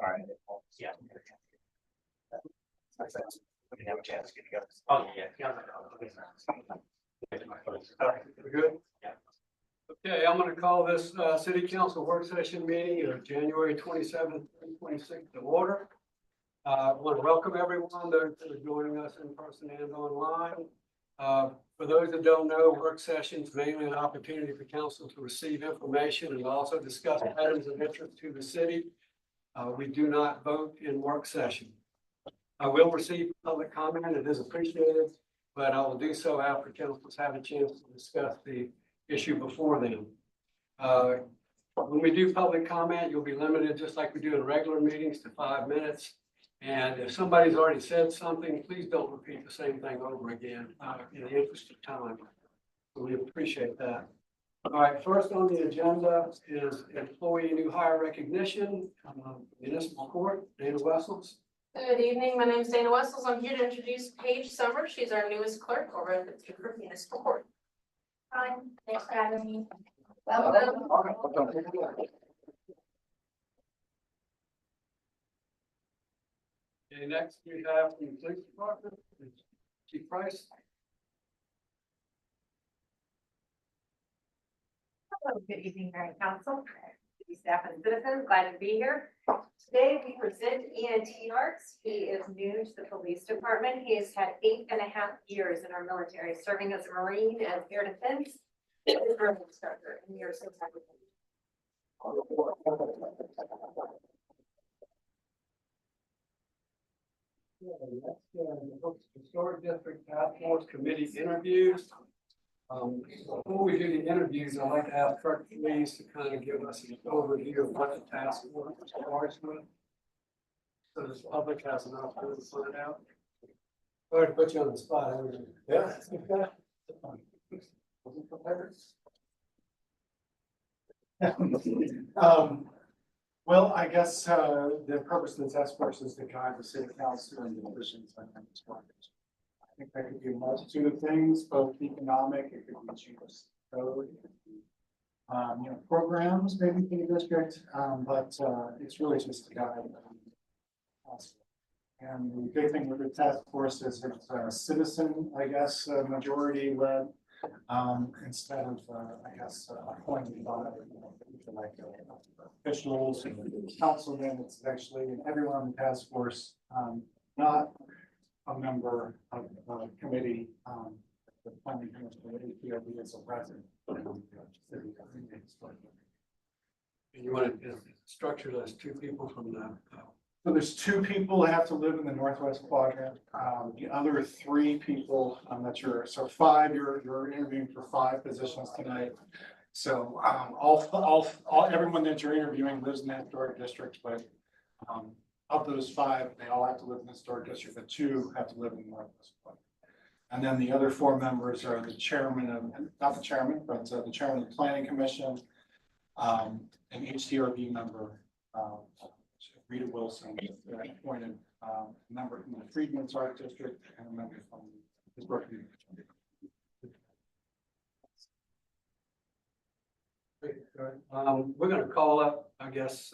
Sorry. Yeah. We didn't have a chance to get together. Oh, yeah. We're good? Yeah. Okay, I'm gonna call this city council work session meeting of January 27th, 2026 to order. I want to welcome everyone, those that are joining us in person and online. For those that don't know, work sessions mainly an opportunity for council to receive information and also discuss items of interest to the city. We do not vote in work session. I will receive public comment. It is appreciated, but I will do so after council's had a chance to discuss the issue before them. When we do public comment, you'll be limited, just like we do in regular meetings, to 5 minutes. And if somebody's already said something, please don't repeat the same thing over again in the interest of time. So we appreciate that. All right, first on the agenda is employee new hire recognition, municipal court, Dana Wessels. Good evening. My name is Dana Wessels. I'm here to introduce Paige Summer. She's our newest clerk over at the Pittsburgh Municipal Court. Hi, thanks for having me. Okay, next we have the police department, Chief Price. Hello, good evening, Mayor and Council, city staff and citizens, glad to be here. Today we present Ian Tearts. He is new to the police department. He has had 8.5 years in our military, serving as a Marine and air defense instructor, and we are so happy. Historic District Task Force Committee interviews. Before we do the interviews, I'd like to ask Kirk, please, to kind of give us an overview of what the task force is charged with, so the public has an opportunity to find out. Sorry to put you on the spot. Yeah. Well, I guess the purpose of the task force is to guide the city council and the decisions on this project. I think that could be a multitude of things, both economic, it could be cheapest code, programs maybe for the district, but it's really just to guide. And the big thing with the task force is it's a citizen, I guess, majority led, instead of, appointed by, like, officials and councilmen. It's actually everyone on the task force, not a member of the committee, the planning commission, the is a resident. You want to structure as 2 people from the. So there's 2 people that have to live in the northwest quadrant. The other 3 people, I'm not sure. So 5, you're interviewing for 5 positions tonight. So everyone that you're interviewing lives in that historic district, but of those 5, they all have to live in the historic district, but 2 have to live in the northwest quadrant. And then the other 4 members are the chairman of, not the chairman, but the chairman of the planning commission, an HDRB member, Rita Wilson, appointed member from the Freedmen's Art District, and a member from his working. We're going to call up, I guess,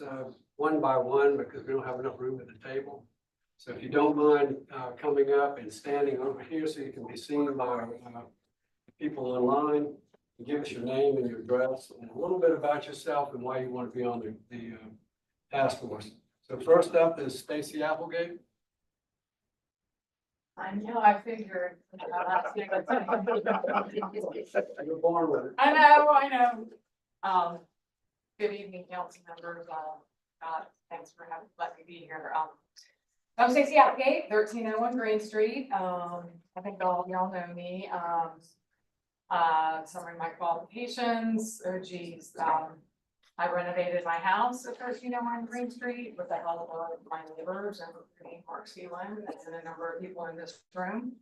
one by one because we don't have enough room at the table. So if you don't mind coming up and standing over here so you can be seen by people online, and give us your name and your address and a little bit about yourself and why you want to be on the task force. So first up is Stacy Applegate. I know, I figured. You're born with it. I know. Good evening, council members. Thanks for letting me be here. I'm Stacey Applegate, 1301 Green Street. I think all of y'all know me. Summary of my qualifications. Oh geez. I renovated my house at 1301 Green Street with the help of my neighbors and Mark Sealand and a number of people in this room.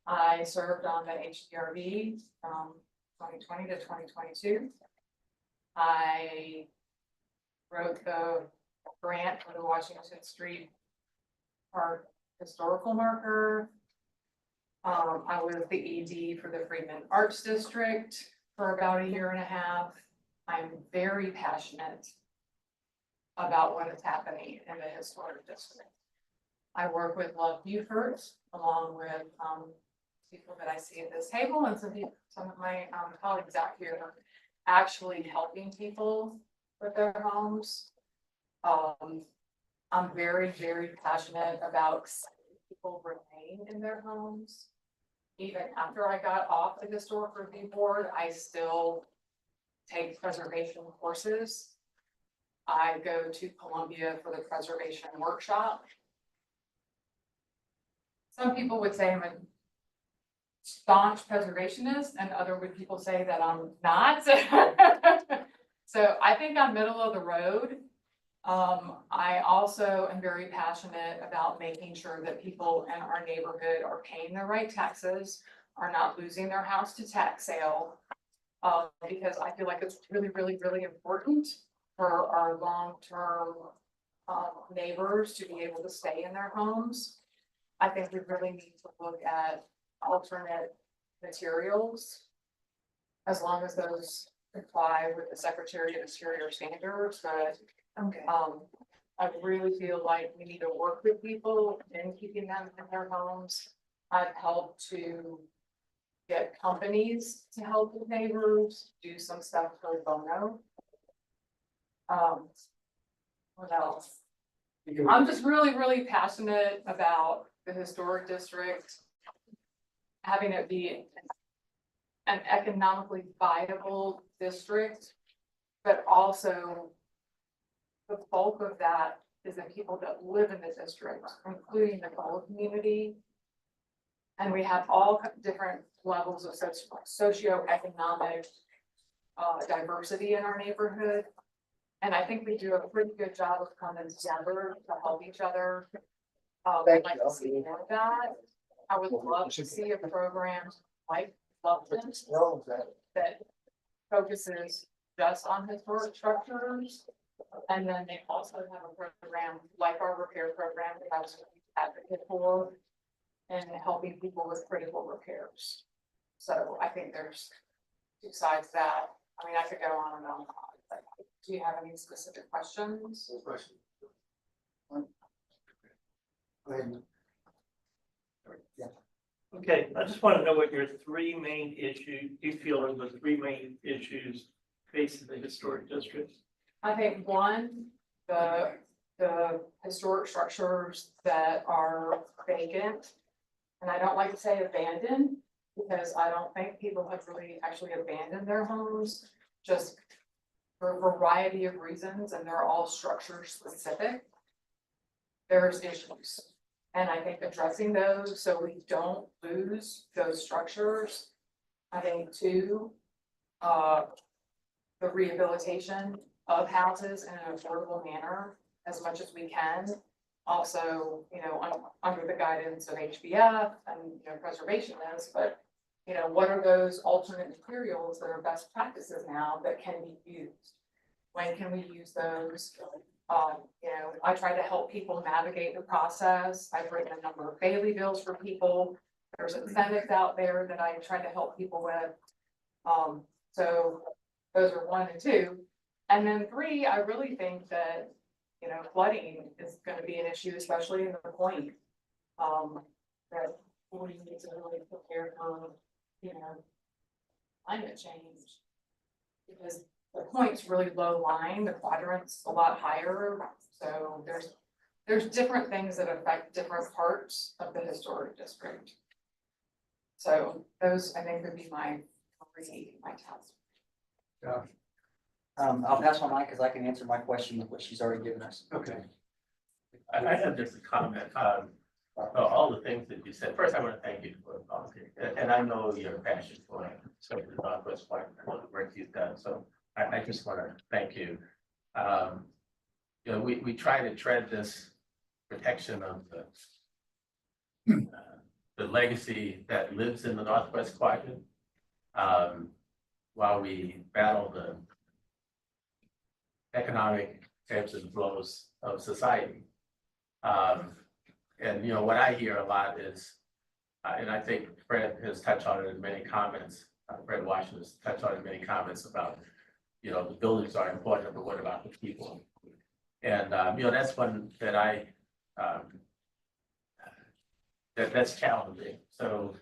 I served on the HDRB from 2020 to 2022. I wrote the grant for the Washington Street Park historical marker. I was the ED for the Freedmen Arts District for about 1.5 years. I'm very passionate about what is happening in the historic district. I work with Love Beaufort along with, people that I see at this table and some of my colleagues out here actually helping people with their homes. I'm very, very passionate about people remain in their homes. Even after I got off the historic review board, I still take preservation courses. I go to Columbia for the preservation workshop. Some people would say I'm a staunch preservationist and other people say that I'm not. So I think I'm middle of the road. I also am very passionate about making sure that people in our neighborhood are paying their right taxes, are not losing their house to tax sale. Because I feel like it's really, really, really important for our long-term neighbors to be able to stay in their homes. I think we really need to look at alternate materials, as long as those comply with the Secretary of Interior standards, but Okay. I really feel like we need to work with people in keeping them in their homes. I've helped to get companies to help with neighbors, do some stuff for bono. What else? I'm just really, really passionate about the historic district. Having it be an economically viable district, but also the bulk of that is the people that live in the district, including the Gullah community. And we have all different levels of socioeconomic diversity in our neighborhood. And I think we do a pretty good job of coming together to help each other. I'd like to see more of that. I would love to see a program like Loveland that focuses just on historic structures. And then they also have a program like our repair program that I was advocate for, and helping people with critical repairs. So I think there's two sides to that. I mean, I could go on and on. But do you have any specific questions? Question. Okay, I just want to know what your three main issues, you feel are the three main issues facing the historic district. I think one, the historic structures that are vacant, and I don't like to say abandoned, because I don't think people have really actually abandoned their homes, just for a variety of reasons, and they're all structure specific. There's issues, and I think addressing those so we don't lose those structures. I think two, the rehabilitation of houses in an affordable manner as much as we can. Also, under the guidance of HBF and, preservationists, but, what are those alternate materials that are best practices now that can be used? When can we use those? I try to help people navigate the process. I've written a number of Bailey bills for people. There's incentives out there that I try to help people with. So those are one and two. And then three, I really think that, flooding is going to be an issue, especially in the point. That we need to really prepare for, climate change. Because the point's really low lying, the quadrant's a lot higher. So there's different things that affect different parts of the historic district. So those, I think, would be my tasks. Yeah. I'll pass my mic because I can answer my question with what she's already given us. Okay. I have just a comment, all the things that you said. First, I want to thank you for volunteering, and I know your passion for it, so the Northwest Part, all the work you've done, so I just want to thank you. We try to tread this protection of the legacy that lives in the Northwest Quadrant, while we battle the economic ebbs and flows of society. And what I hear a lot is, and I think Fred has touched on it in many comments, Fred Washington has touched on it in many comments about, the buildings are important, but what about the people? And, that's one that that's challenging. So,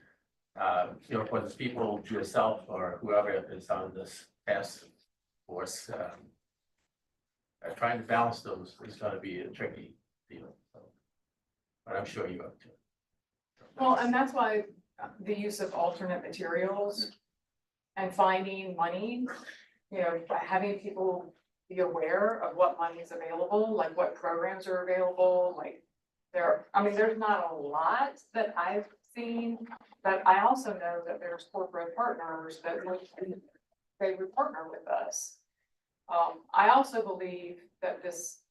for the people, yourself or whoever is on this task force, trying to balance those is gonna be a tricky deal. So, but I'm sure you're up to it. Well, and that's why the use of alternate materials and finding money, by having people be aware of what money is available, like what programs are available, like there's not a lot that I've seen, but I also know that there's corporate partners that they would partner with us. I also believe that this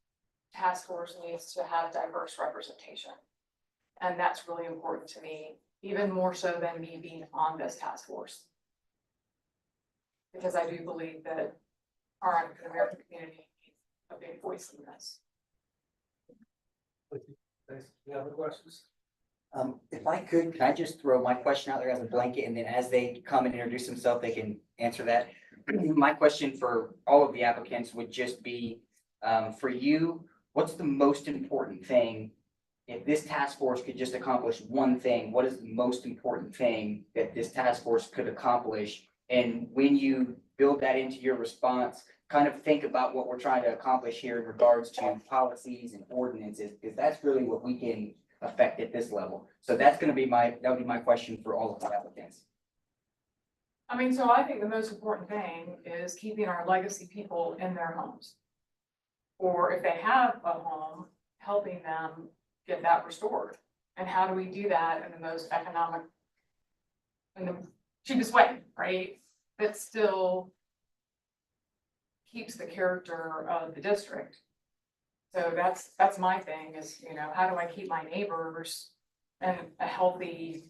task force needs to have diverse representation. And that's really important to me, even more so than me being on this task force. Because I do believe that our African American community needs a big voice in this. Any other questions? If I could, can I just throw my question out there as a blanket, and then as they come and introduce themselves, they can answer that? My question for all of the applicants would just be, for you, what's the most important thing? If this task force could just accomplish one thing, what is the most important thing that this task force could accomplish? And when you build that into your response, kind of think about what we're trying to accomplish here in regards to policies and ordinances, because that's really what we can affect at this level. So that would be my question for all of the applicants. So I think the most important thing is keeping our legacy people in their homes. Or if they have a home, helping them get that restored. And how do we do that in the most economic, in the cheapest way, right? That still keeps the character of the district. So that's my thing is, how do I keep my neighbors in a healthy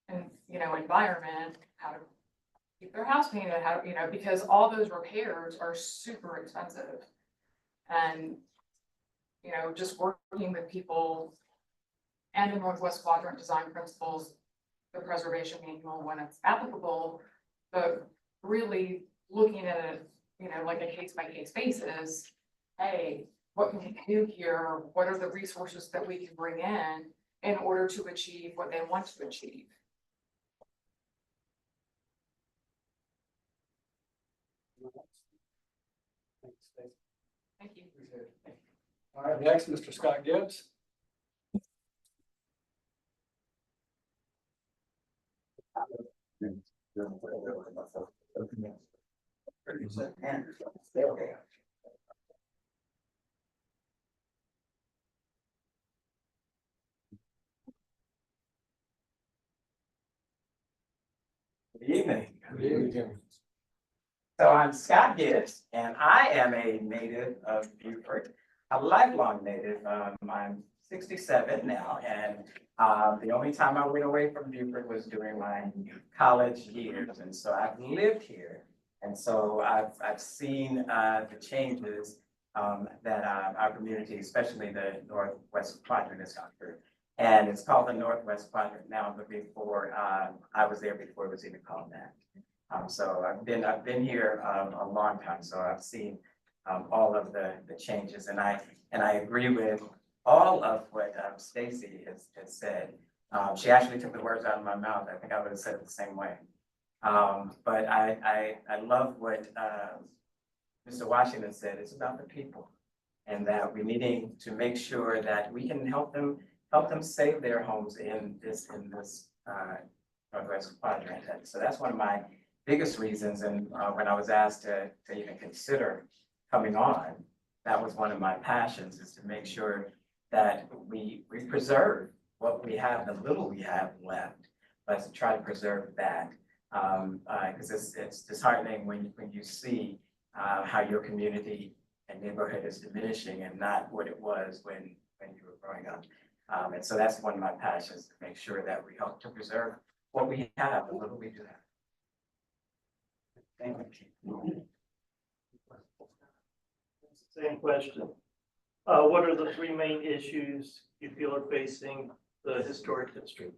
and, environment? How to keep their house painted, because all those repairs are super expensive. And, just working with people and the Northwest Quadrant design principles, the preservation manual when it's applicable, but really looking at it, like a case by case basis. Hey, what can we do here? What are the resources that we can bring in order to achieve what they want to achieve? Thank you. All right, next, Mr. Scott Gibbs. Good evening. Good evening. So I'm Scott Gibbs, and I am a native of Beaufort, a lifelong native. I'm 67 now, and the only time I went away from Beaufort was during my college years, and so I've lived here. And so I've seen the changes that our community, especially the Northwest Quadrant, has gone through. And it's called the Northwest Quadrant now, but before I was there before it was even called that. So I've been here a long time, so I've seen all of the changes, and I agree with all of what Stacy has said. She actually took the words out of my mouth. I think I would have said it the same way. But I love what Mr. Washington said. It's about the people, and that we needing to make sure that we can help them save their homes in this Northwest Quadrant. And so that's one of my biggest reasons. And when I was asked to even consider coming on, that was one of my passions, is to make sure that we preserve what we have, the little we have left, but to try to preserve that. Because it's disheartening when you see how your community and neighborhood is diminishing and not what it was when you were growing up. And so that's one of my passions, to make sure that we help to preserve what we have, the little we do have. Thank you. Same question. What are the three main issues you feel are facing the historic district?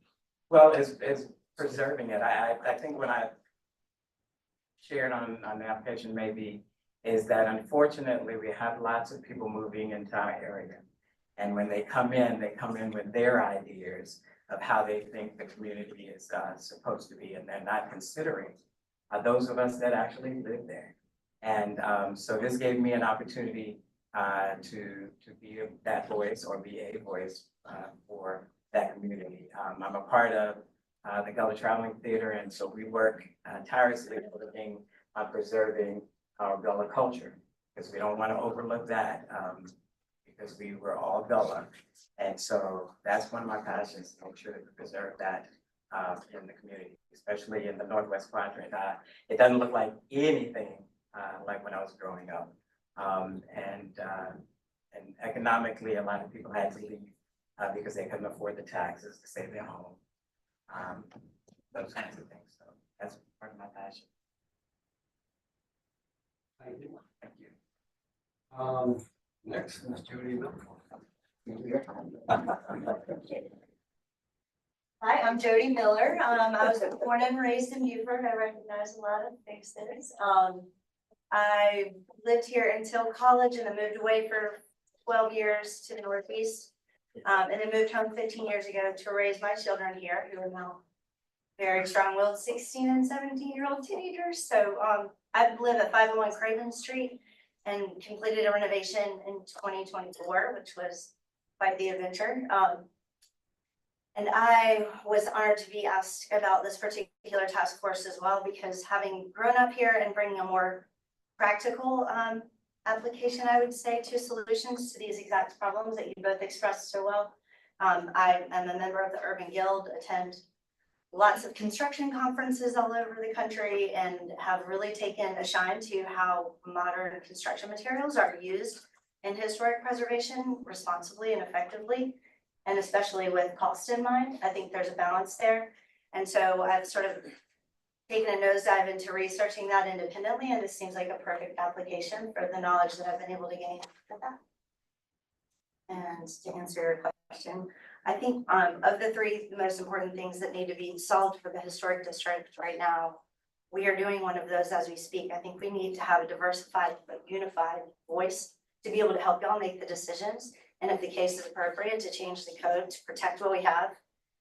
Well, it's preserving it. I think when I shared on the application, maybe is that unfortunately, we have lots of people moving into our area. And when they come in with their ideas of how they think the community is supposed to be, and they're not considering those of us that actually live there. And so this gave me an opportunity to be that voice or be a voice for that community. I'm a part of the Gullah Traveling Theater, and so we work tirelessly working on preserving our Gullah culture, because we don't want to overlook that, because we were all Gullah. And so that's one of my passions, to make sure that we preserve that in the community, especially in the Northwest quadrant. It doesn't look like anything like when I was growing up. And economically, a lot of people had to leave because they couldn't afford the taxes to save their home. Those kinds of things. So that's part of my passion. Thank you. Thank you. Next is Judy Miller. Hi, I'm Jody Miller. I was born and raised in Beaufort. I recognize a lot of big cities. I lived here until college and then moved away for 12 years to the Northeast. And then moved home 15 years ago to raise my children here, who are now very strong-willed 16 and 17-year-old teenagers. So I live at 501 Craven Street and completed a renovation in 2024, which was quite the adventure. And I was honored to be asked about this particular task force as well, because having grown up here and bringing a more practical application, I would say, to solutions to these exact problems that you both expressed so well. I am a member of the Urban Guild, attend lots of construction conferences all over the country, and have really taken a shine to how modern construction materials are used in historic preservation responsibly and effectively, and especially with cost in mind. I think there's a balance there. And so I've sort of taken a nosedive into researching that independently, and this seems like a perfect application for the knowledge that I've been able to gain with that. And to answer your question, I think of the three most important things that need to be solved for the historic district right now, we are doing one of those as we speak. I think we need to have a diversified but unified voice to be able to help y'all make the decisions, and if the case is appropriate, to change the code to protect what we have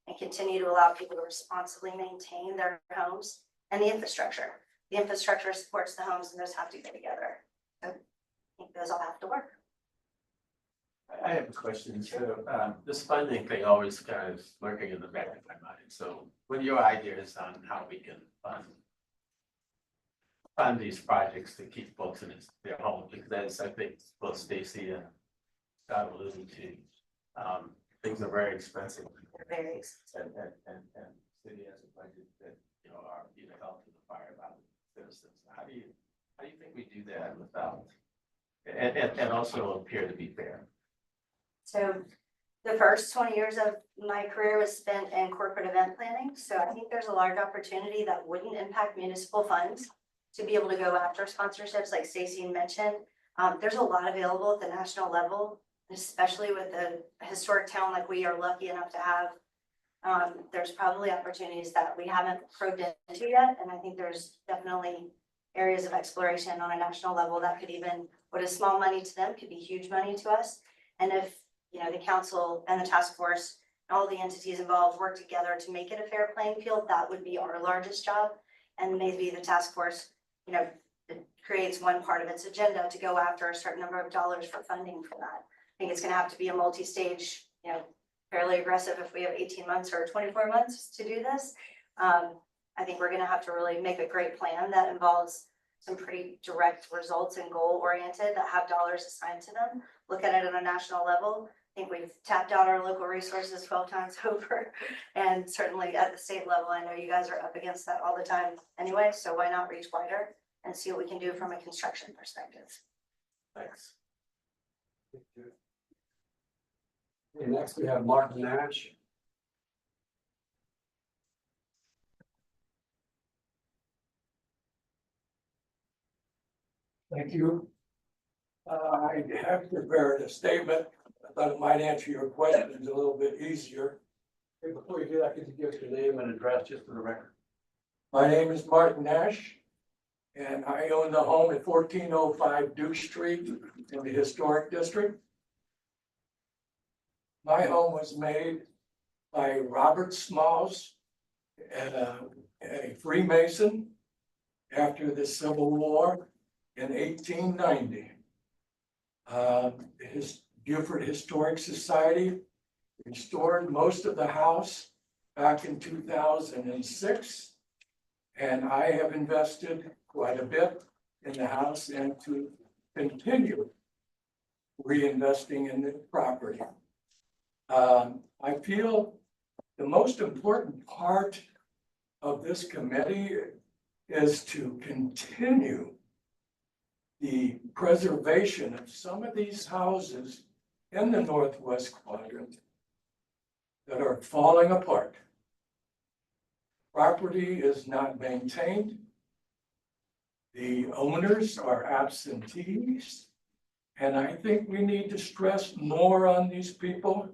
and continue to allow people to responsibly maintain their homes and the infrastructure. The infrastructure supports the homes, and those have to go together. So I think those all have to work. I have a question. So this funding thing always kind of lurking in the back of my mind. So what are your ideas on how we can fund these projects to keep folks in their homes? Because as I think both Stacy and Scott alluded to, things are very expensive. Very expensive. And city has a budget that, you know, are being held to the fire by the citizens. How do you think we do that without, and also appear to be fair? So the first 20 years of my career was spent in corporate event planning. So I think there's a large opportunity that wouldn't impact municipal funds to be able to go after sponsorships like Stacey mentioned. There's a lot available at the national level, especially with the historic town like we are lucky enough to have. There's probably opportunities that we haven't probed into yet. And I think there's definitely areas of exploration on a national level that could even, what is small money to them could be huge money to us. And if, you know, the council and the task force, all the entities involved work together to make it a fair playing field, that would be our largest job. And maybe the task force, you know, creates one part of its agenda to go after a certain number of dollars for funding for that. I think it's going to have to be a multi-stage, you know, fairly aggressive if we have 18 months or 24 months to do this. I think we're going to have to really make a great plan that involves some pretty direct results and goal oriented that have dollars assigned to them. Look at it on a national level. I think we've tapped out our local resources 12 times over, and certainly at the state level, I know you guys are up against that all the time anyway, so why not reach wider and see what we can do from a construction perspective. Thanks. And next we have Martin Nash. Thank you. I have prepared a statement. I thought it might answer your questions a little bit easier. Hey, before you do that, could you give us your name and address just for the record? My name is Martin Nash. And I own the home at 1405 Duke Street in the Historic District. My home was made by Robert Smalls, a Freemason after the Civil War in 1890. His Beaufort Historic Society restored most of the house back in 2006. And I have invested quite a bit in the house and to continue reinvesting in the property. I feel the most important part of this committee is to continue the preservation of some of these houses in the northwest quadrant that are falling apart. Property is not maintained. The owners are absentees. And I think we need to stress more on these people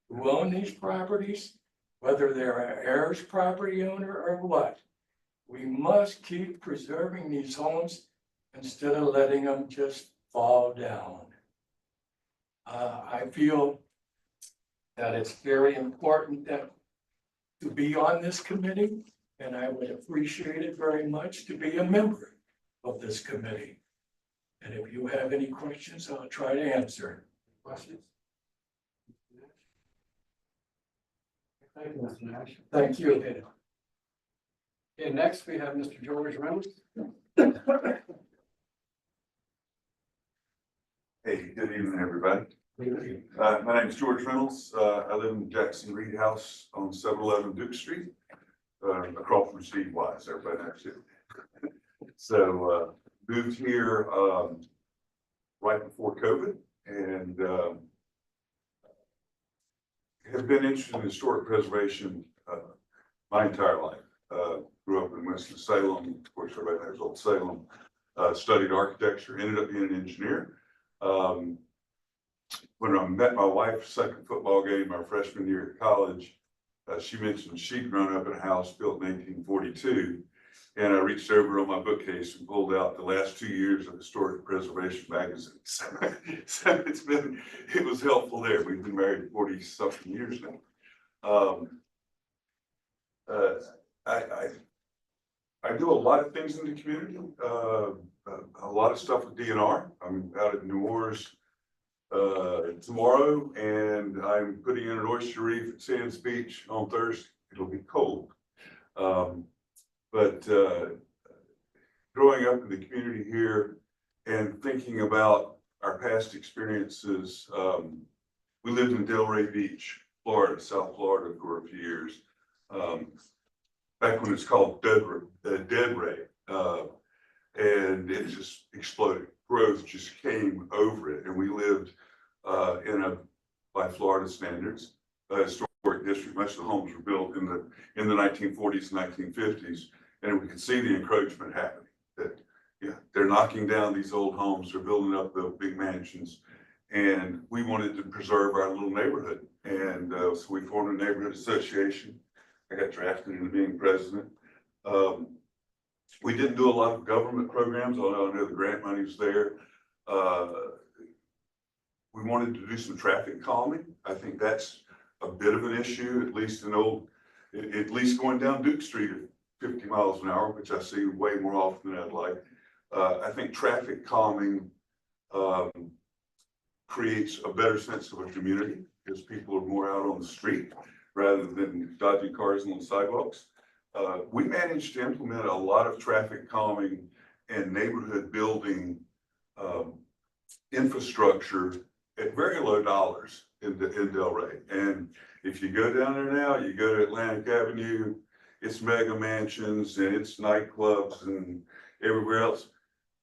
who own these properties, whether they're an heirs property owner or what. We must keep preserving these homes instead of letting them just fall down. I feel that it's very important to be on this committee, and I would appreciate it very much to be a member of this committee. And if you have any questions, I'll try to answer. Questions? Thank you, Mr. Nash. Thank you. Okay, next we have Mr. George Reynolds. Hey, good evening, everybody. My name is George Reynolds. I live in Jackson Reed House on 711 Duke Street, across from Steve Wise. Everybody knows it. So moved here right before COVID, and have been interested in historic preservation my entire life. Grew up in Winston-Salem, of course, everybody knows Old Salem. Studied architecture, ended up being an engineer. When I met my wife, second football game, our freshman year at college, she mentioned she'd grown up in a house built in 1842. And I reached over on my bookcase and pulled out the last 2 years of Historic Preservation magazine. So it was helpful there. We've been married 40-something years now. I do a lot of things in the community, a lot of stuff with DNR. I'm out at New Orleans tomorrow, and I'm putting in an oyster reef at Sands Beach on Thursday. It'll be cold. But growing up in the community here and thinking about our past experiences, we lived in Delray Beach, Florida, South Florida for a few years. Back when it's called Deadray, and it just exploded. Growth just came over it, and we lived by Florida standards, historic district. Most of the homes were built in the 1940s and 1950s, and we could see the encroachment happening. That they're knocking down these old homes, they're building up the big mansions, and we wanted to preserve our little neighborhood, and so we formed a neighborhood association. I got drafted into being president. We didn't do a lot of government programs, although I know the grant money was there. We wanted to do some traffic calming. I think that's a bit of an issue, at least at least going down Duke Street at 50 miles an hour, which I see way more often than I'd like. I think traffic calming creates a better sense of a community because people are more out on the street rather than dodging cars on the sidewalks. We managed to implement a lot of traffic calming and neighborhood building infrastructure at very low dollars in Delray. And if you go down there now, you go to Atlantic Avenue, it's mega mansions and it's nightclubs and everywhere else.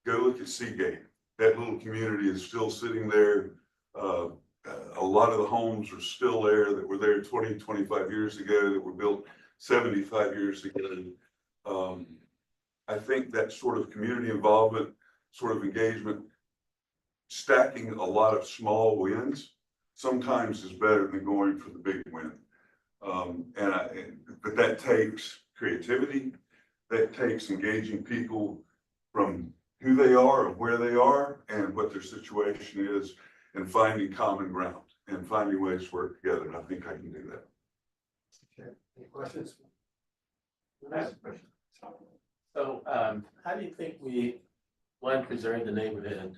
Go look at Seagate. That little community is still sitting there. A lot of the homes are still there that were there 20, 25 years ago, that were built 75 years ago. I think that sort of community involvement, sort of engagement, stacking a lot of small wins sometimes is better than going for the big win. But that takes creativity, that takes engaging people from who they are and where they are and what their situation is, and finding common ground and finding ways to work together. And I think I can do that. Okay, any questions? I have a question. So, how do you think we, one, preserve the neighborhood,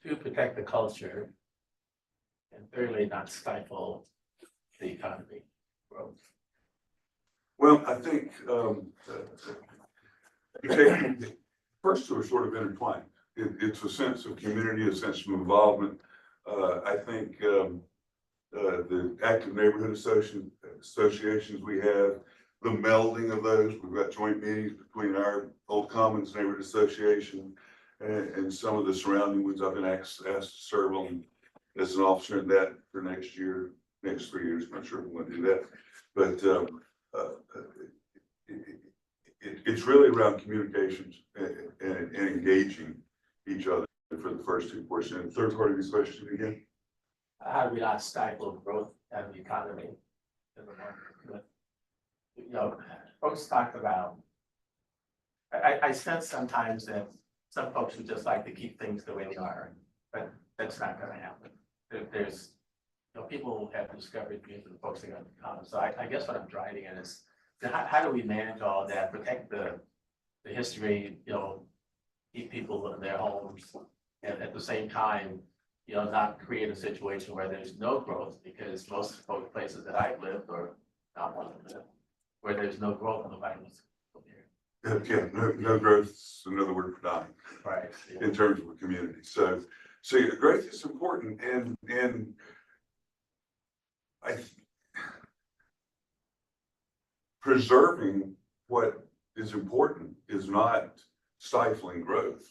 two, protect the culture, and thirdly, not stifle the economy growth? Well, I think, the first two are sort of intertwined. It's a sense of community, a sense of involvement. I think, the active neighborhood associations we have, the melding of those, we've got joint meetings between our Old Commons Neighborhood Association and some of the surrounding ones. I've been asked to serve on as an officer in that for next year, next 3 years. I'm not sure if we want to do that, but it's really around communications and engaging each other for the first two portions. Third part of your question again? How do we not stifle growth of the economy? You know, folks talk about, I sense sometimes that some folks would just like to keep things the way they are, but that's not gonna happen. There's, you know, people have discovered things and folks are gonna come. So I guess what I'm driving at is, how do we manage all that, protect the history, you know, keep people in their homes, and at the same time, you know, not create a situation where there's no growth, because most of the places that I've lived or not one of them, where there's no growth, nobody wants to live here. Yeah, no growth is another word for dying. Right. In terms of a community. So yeah, growth is important, and preserving what is important is not stifling growth.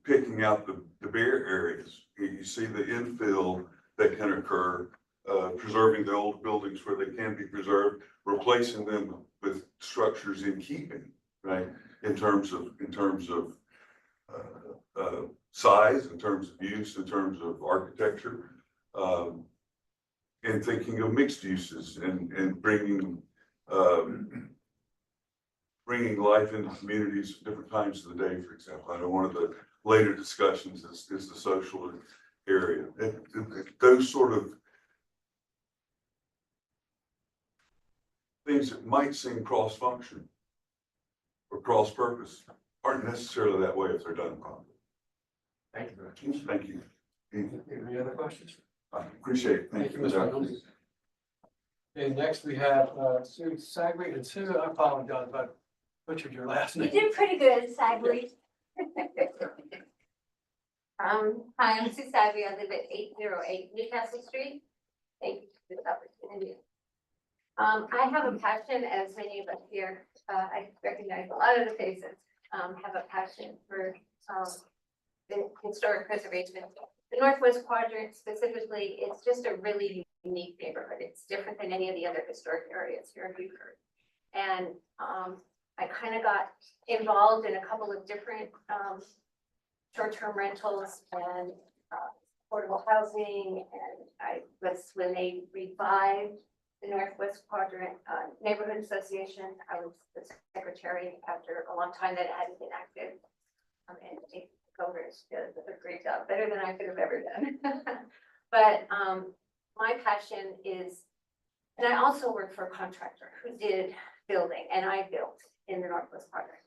Picking out the bare areas, you see the infill that can occur, preserving the old buildings where they can be preserved, replacing them with structures in keeping, right? In terms of size, in terms of use, in terms of architecture, and thinking of mixed uses and bringing life into communities at different times of the day, for example. I know one of the later discussions is the social area. Those sort of things that might seem cross-function or cross-purpose aren't necessarily that way if they're done properly. Thank you very much. Thank you. Any other questions? I appreciate it. Thank you, Mr. Holmes. Okay, next we have Sue Sagri, and Sue, I apologize, but I butchered your last You name. did pretty good, Sadly. Hi, I'm Sue Savvy. I live at 808 Newcastle Street. Thank you for this opportunity. I have a passion, as many of us here, I recognize a lot of the faces, have a passion for the historic preservation. The Northwest Quadrant specifically, it's just a really unique neighborhood. It's different than any of the other historic areas here in Beaufort. And I kind of got involved in a couple of different short-term rentals and affordable housing. And I was, when they revived the Northwest Quadrant Neighborhood Association, I was the secretary after a long time that it hadn't been active. And the governors did a great job, better than I could have ever done. But my passion is, and I also work for a contractor who did building, and I built in the Northwest Quadrant.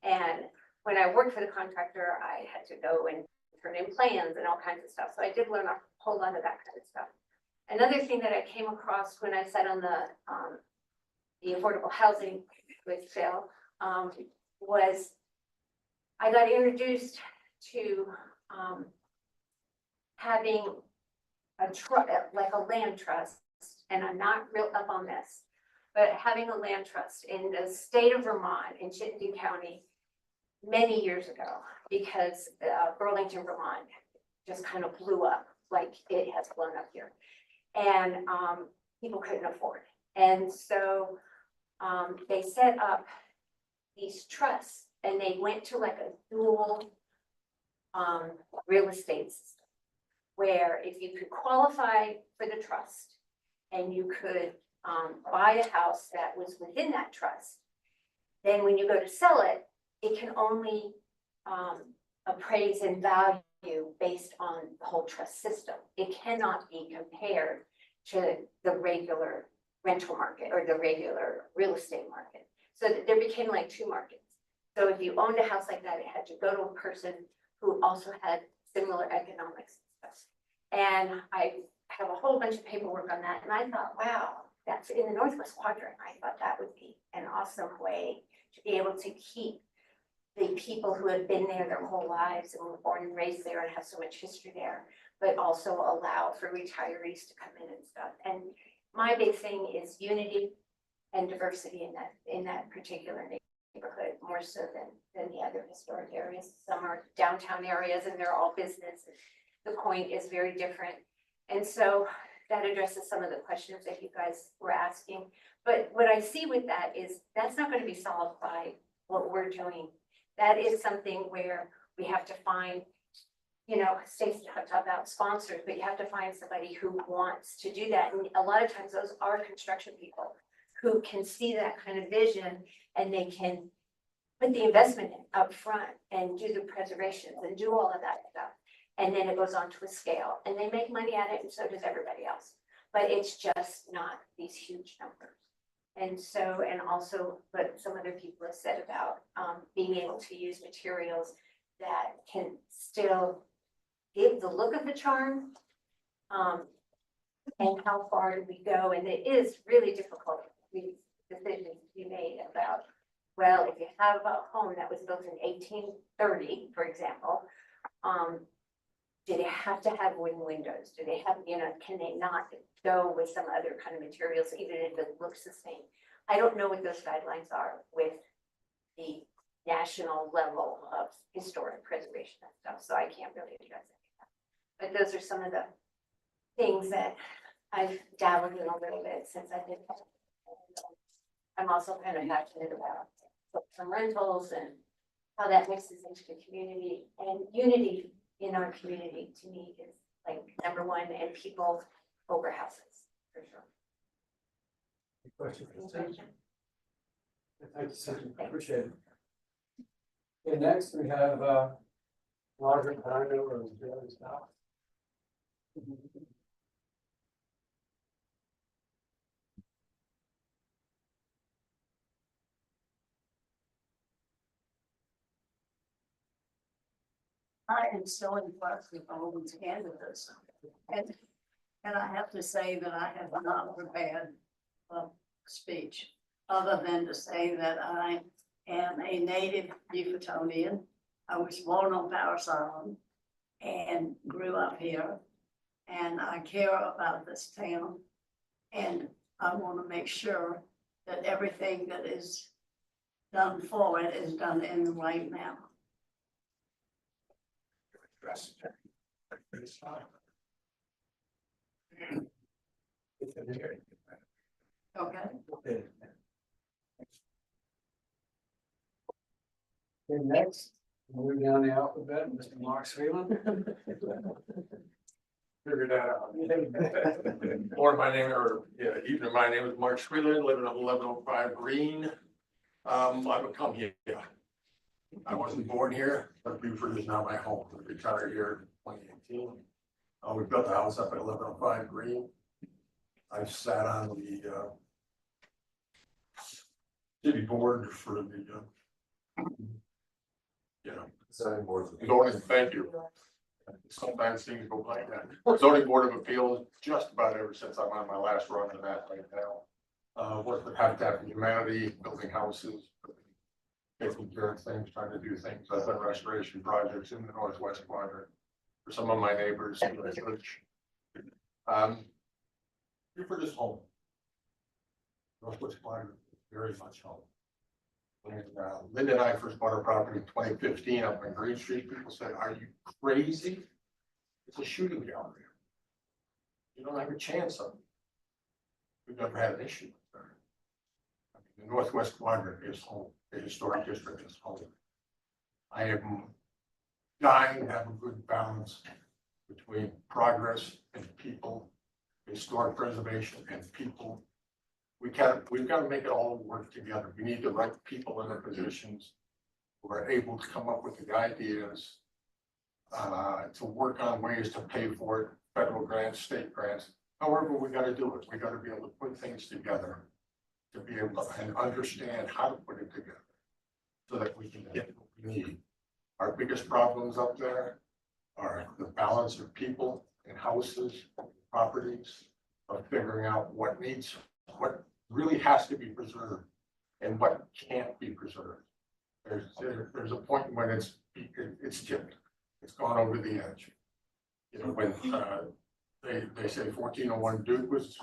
And when I worked for the contractor, I had to go and turn in plans and all kinds of stuff. So I did learn a whole lot of that kind of stuff. Another thing that I came across when I sat on the affordable housing with Phil was I got introduced to having like a land trust, and I'm not real up on this, but having a land trust in the state of Vermont in Chittenden County many years ago, because Burlington, Vermont just kind of blew up like it has blown up here. And people couldn't afford it. And so they set up these trusts, and they went to like a dual real estate system, where if you could qualify for the trust and you could buy a house that was within that trust, then when you go to sell it, it can only appraise and value based on the whole trust system. It cannot be compared to the regular rental market or the regular real estate market. So there became like two markets. So if you owned a house like that, it had to go to a person who also had similar economics and stuff. And I have a whole bunch of paperwork on that, and I thought, wow, that's in the Northwest Quadrant. I thought that would be an awesome way to be able to keep the people who have been there their whole lives and were born and raised there and have so much history there, but also allow for retirees to come in and stuff. And my big thing is unity and diversity in that particular neighborhood, more so than the other historic areas. Some are downtown areas and they're all business. The point is very different. And so that addresses some of the questions that you guys were asking. But what I see with that is that's not going to be solved by what we're doing. That is something where we have to find, you know, Stacey talked about sponsors, but you have to find somebody who wants to do that. And a lot of times those are construction people who can see that kind of vision, and they can put the investment in up front and do the preservations and do all of that stuff. And then it goes on to a scale and they make money at it, and so does everybody else. But it's just not these huge numbers. And so, and also what some other people have said about being able to use materials that can still give the look of the charm. And how far do we go? And it is really difficult, these decisions to be made about, well, if you have a home that was built in 1830, for example, do they have to have wooden windows? Do they have, you know, can they not go with some other kind of materials, even if it looks the same? I don't know what those guidelines are with the national level of historic preservation and stuff, so I can't really address it. But those are some of the things that I've dabbled in a little bit since I did that. I'm also kind of passionate about some rentals and how that mixes into the community, and unity in our community to me is like number one, and people over houses for sure. Question. Thank you, Susan. Appreciate it. Okay, next we have Margaret Pino or Jerry Scott. I am so impressed with all these candidates. And I have to say that I have not prepared a speech other than to say that I am a native Beaufortonian. I was born on Paris Island and grew up here. And I care about this town. And I want to make sure that everything that is done for it is done in the right manner. Okay. Okay, next, moving down the alphabet, Mr. Mark Freeland. Figured that out. Or my name, or yeah, even my name is Mark Squealer, living at 1105 Green. I've come here. I wasn't born here, but Beaufort is now my home. I retired here in 2018. We built the house up at 1105 Green. I sat on the city board for the zoning board. Zoning, thank you. Sometimes things go like that. Zoning Board of Appeals, just about ever since I'm on my last run of that right now. Worked with Habitat for Humanity, building houses, taking care of things, trying to do things. I've done restoration projects in the Northwest Quadrant for some of my neighbors in the church. Beaufort is home. Northwest Quadrant, very much home. When Linda and I first bought our property in 2015 up on Green Street, people said, "Are you crazy? It's a shooting gallery. You don't have a chance of it." We've never had an issue with her. I mean, the Northwest Quadrant is home. The historic district is home. I am dying to have a good balance between progress and people, historic preservation and people. we've got to make it all work together. We need the right people in the positions who are able to come up with the ideas, to work on ways to pay for it, federal grants, state grants. However, we got to do it. We got to be able to put things together to be able to and understand how to put it together so that we can get what we need. Our biggest problems up there are the balance of people and houses, properties, of figuring out what really has to be preserved and what can't be preserved. There's a point when it's tipped. It's gone over the edge. You know, when they say 1401 Duke was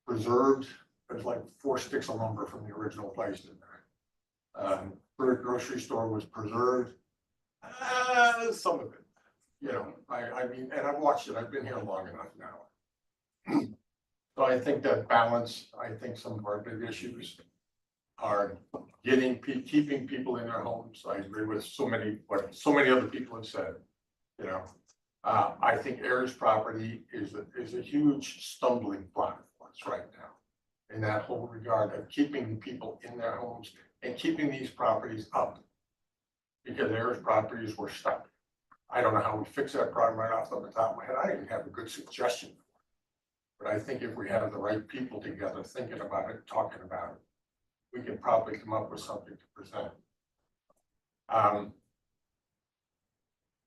preserved, there's like 4 sticks of lumber from the original place in there. Bird grocery store was preserved. Some of it, you know, I mean, and I've watched it. I've been here long enough now. So I think that balance, I think some of our big issues are keeping people in their homes. I agree with what so many other people have said, you know. I think heirs property is a huge stumbling block for us right now in that whole regard of keeping people in their homes and keeping these properties up, because heirs properties were stuck. I don't know how we fix that problem right off the top of my head. I didn't have a good suggestion. But I think if we have the right people together, thinking about it, talking about it, we can probably come up with something to present.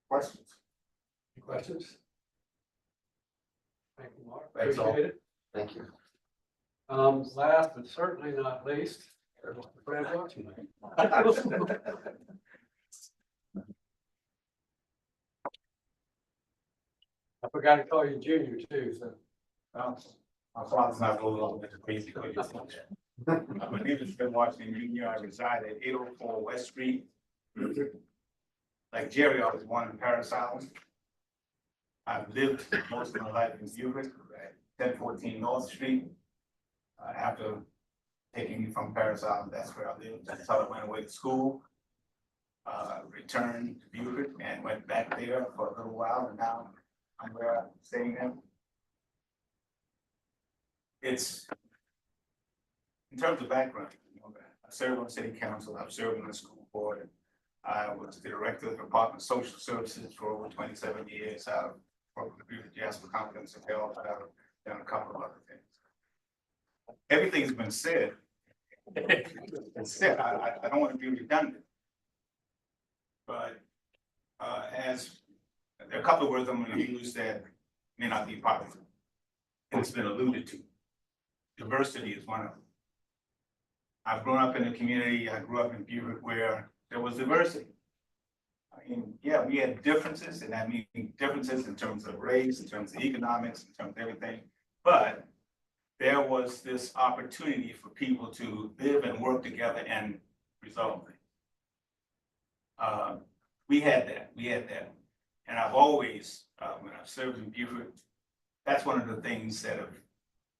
Questions? Any questions? Thank you, Mark. Thanks all. Appreciate it. Thank you. Last but certainly not least, Fred Watson. I forgot to call you Junior too, so. My father's not a little bit crazy. My name is Fred Washington Jr. I reside at 804 West Street. Like Jerry, I was born in Paris Island. I've lived most of my life in Beaufort at 1014 North Street. After taking me from Paris Island, that's where I lived until I went away to school. Returned to Beaufort and went back there for a little while, and now I'm where I'm staying now. It's, in terms of background, you know, I served on city council, I've served on the school board. I was the director of the Department of Social Services for over 27 years. I've worked with the Jasper Competence and Health. I've done a couple of other things. Everything's been said. It's said. I don't want to be redundant. But as there are a couple of words I'm going to use that may not be popular. It's been alluded to. Diversity is one of them. I've grown up in a community, I grew up in Beaufort where there was diversity. I mean, yeah, we had differences, and that means differences in terms of race, in terms of economics, in terms of everything. But there was this opportunity for people to live and work together and resolve things. We had that. And I've always, when I've served in Beaufort, that's one of the things that have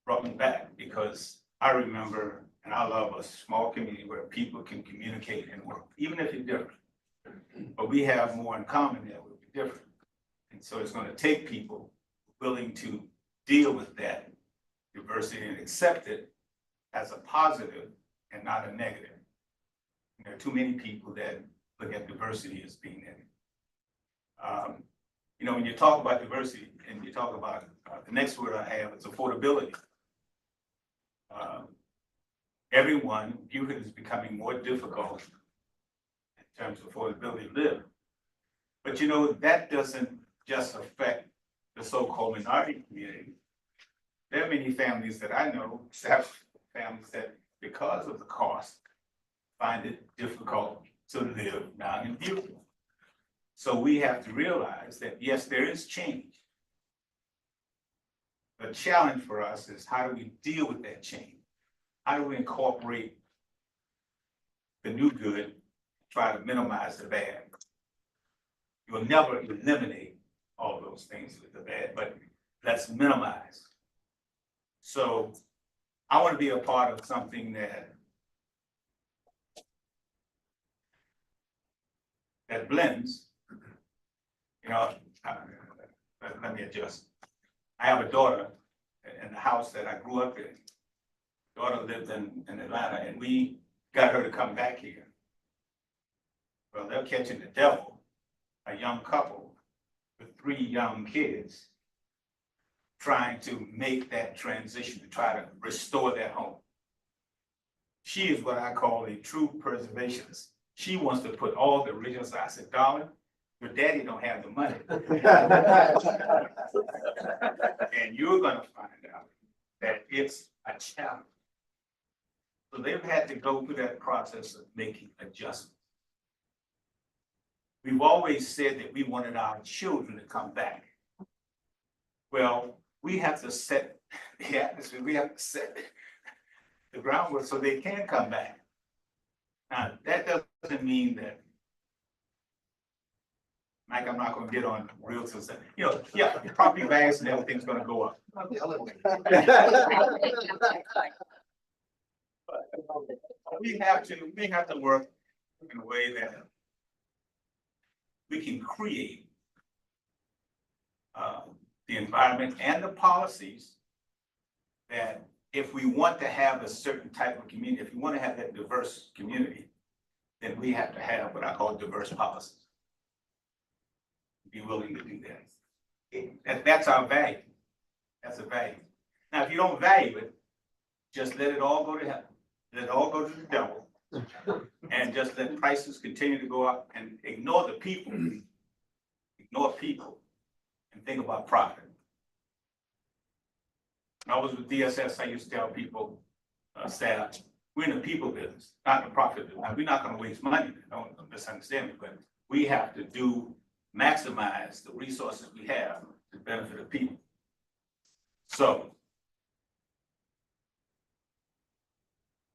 brought me back, because I remember, and I love a small community where people can communicate and work, even if you're different. But we have more in common that would be different. And so it's going to take people willing to deal with that diversity and accept it as a positive and not a negative. And there are too many people that look at diversity as being negative. You know, when you talk about diversity and you talk about the next word I have is affordability. Everyone, Beaufort is becoming more difficult in terms of affordability to live. But you know, that doesn't just affect the so-called minority community. There are many families that I know, several families that, because of the cost, find it difficult to live down in Beaufort. So we have to realize that, yes, there is change. The challenge for us is, how do we deal with that change? How do we incorporate the new good, try to minimize the bad? You'll never eliminate all those things with the bad, but let's minimize. So I want to be a part of something that blends. You know, let me adjust. I have a daughter in the house that I grew up in. daughter lived in Atlanta, and we got her to come back here. Well, they're catching the devil, a young couple with 3 young kids, trying to make that transition to try to restore their home. She is what I call a true preservationist. She wants to put all the originals. I said, darling, your daddy don't have the money. And you're gonna find out that it's a challenge. So they've had to go through that process of making adjustments. We've always said that we wanted our children to come back. Well, we have to set the atmosphere, we have to set the groundwork so they can come back. Now, that doesn't mean that, Mike, I'm not gonna get on realtors, you know, yeah, property values and everything's gonna go up. We have to work in a way that we can create the environment and the policies that if we want to have a certain type of community, if we want to have that diverse community, then we have to have what I call diverse policies. Be willing to do that. That's our value. That's a value. Now, if you don't value it, just let it all go to heaven. Let it all go to the devil. And just let prices continue to go up and ignore the people. Ignore people and think about profit. When I was with DSS, I used to tell people, staff, we're in the people business, not the profit business. Now, we're not going to waste money. Don't misunderstand me, but we have to maximize the resources we have to benefit the people. So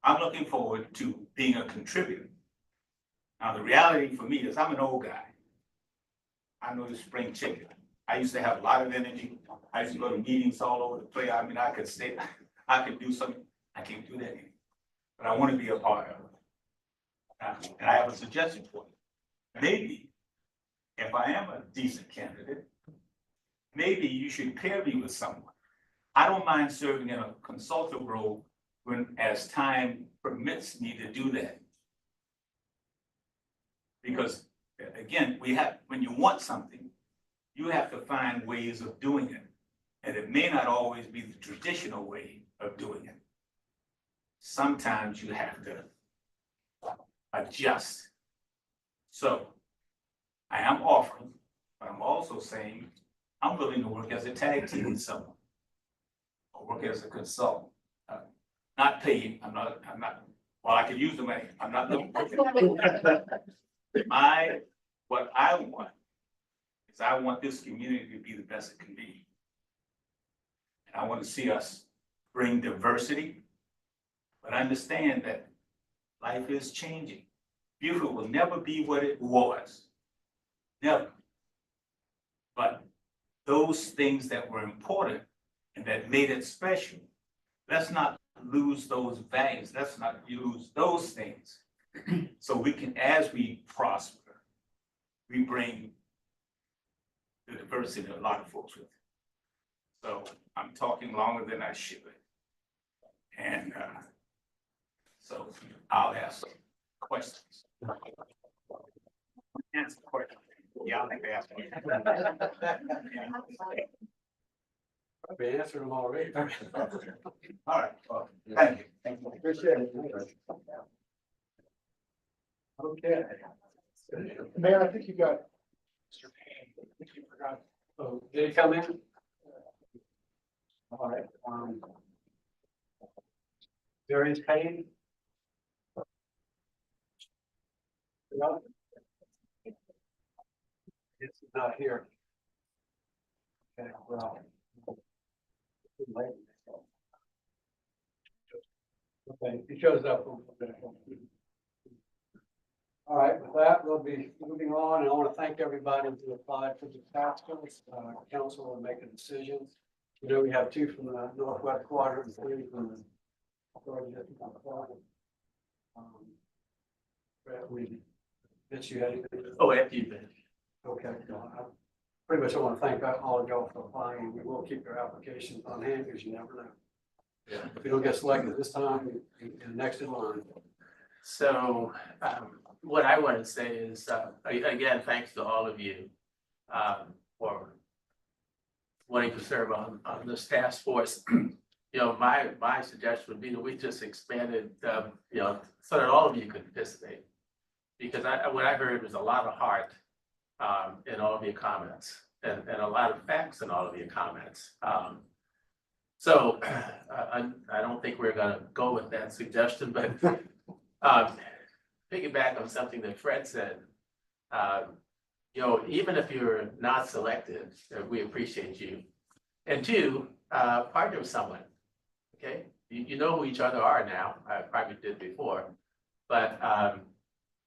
I'm looking forward to being a contributor. Now, the reality for me is I'm an old guy. I know the spring chicken. I used to have a lot of energy. I used to go to meetings all over the place. I mean, I could stay, I could do something. I can't do that anymore. But I want to be a part of it. And I have a suggestion for you. Maybe, if I am a decent candidate, maybe you should pair me with someone. I don't mind serving in a consultative role when, as time permits me to do that. Because again, when you want something, you have to find ways of doing it. And it may not always be the traditional way of doing it. Sometimes you have to adjust. So I am offering, but I'm also saying I'm willing to work as a tag team with someone or work as a consultant. Not paid. I'm not, well, I could use the money. I'm not looking for it. What I want is I want this community to be the best it can be. And I want to see us bring diversity, but understand that life is changing. Beautiful will never be what it was. Never. But those things that were important and that made it special, let's not lose those values. Let's not lose those things. So we can, as we prosper, we bring the diversity that a lot of folks with. So I'm talking longer than I should. And so I'll ask some questions. Answer the question. Yeah, I think they asked me. I've been answering them already. All right, well, thank you. Thank you. Appreciate it. Okay. Mayor, I think you got Mr. Payne. I think you forgot. Oh, did he come in? All right. Variance paid? No. It's not here. Okay, well. Okay, he shows up. All right, with that, we'll be moving on, and I want to thank everybody who applied for the tax bills. Council will make a decision. You know, we have 2 from the northwest quadrant and 3 from the northwest quadrant. We, did you have anything? Oh, after you finish. Okay, I pretty much I want to thank all of y'all for applying. We will keep your applications on hand because you never know. If you don't get selected this time, you're next in line. So, what I want to say is, again, thanks to all of you, for wanting to serve on this task force. You know, my suggestion would be that we just expanded, you know, so that all of you could participate. Because what I heard was a lot of heart, in all of your comments, and a lot of facts in all of your comments. So, I don't think we're gonna go with that suggestion, but, piggyback on something that Fred said. You know, even if you're not selected, we appreciate you. And two, partner with someone, okay? You know who each other are now, I probably did before. But,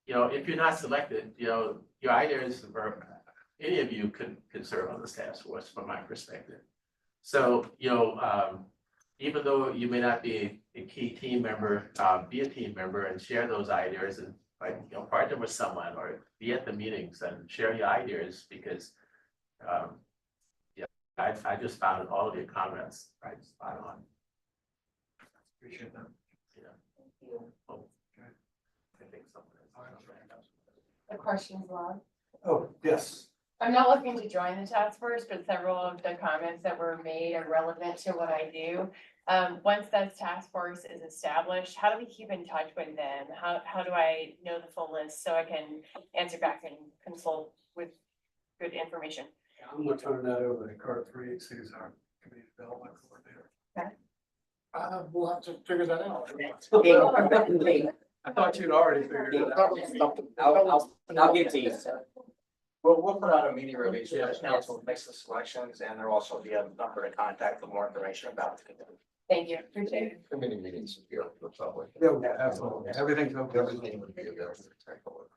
you know, if you're not selected, you know, your ideas, or any of you could serve on this task force from my perspective. So, you know, even though you may not be a key team member, be a team member and share those ideas, and like, you know, partner with someone or be at the meetings and share your ideas, because yeah, I just found all of your comments right spot on. Appreciate that. Yeah. Oh, okay. I think something. The question's live. Oh, yes. I'm not looking to join the task force, but several of the comments that were made are relevant to what I do. Once that task force is established, how do we keep in touch with them? How do I know the full list so I can answer back and consult with good information? I'm gonna turn that over to Kurt Freaks, who's our community development coordinator. We'll have to figure that out. I thought you'd already figured it out. I'll get to you. We'll put out a meeting release, the council makes the selections, and there'll also be a number to contact for more information about it. Thank you, appreciate it. Committee meetings here for the public. Yeah, absolutely. Everything's open. Everything would be available to take a look.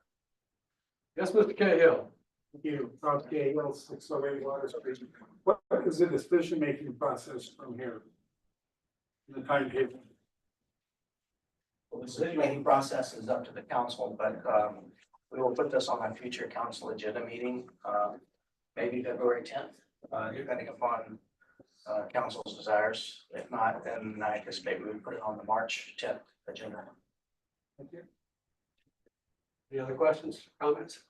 Yes, Mr. Cahill. Thank you, Rob Cahill, 608 Water Street. What is the decision-making process from here? The timetable? Well, the decision-making process is up to the council, but, we will put this on a future council agenda meeting, maybe February 10th, depending upon council's desires. If not, then I anticipate we would put it on the March 10th agenda. Thank you. Any other questions, comments?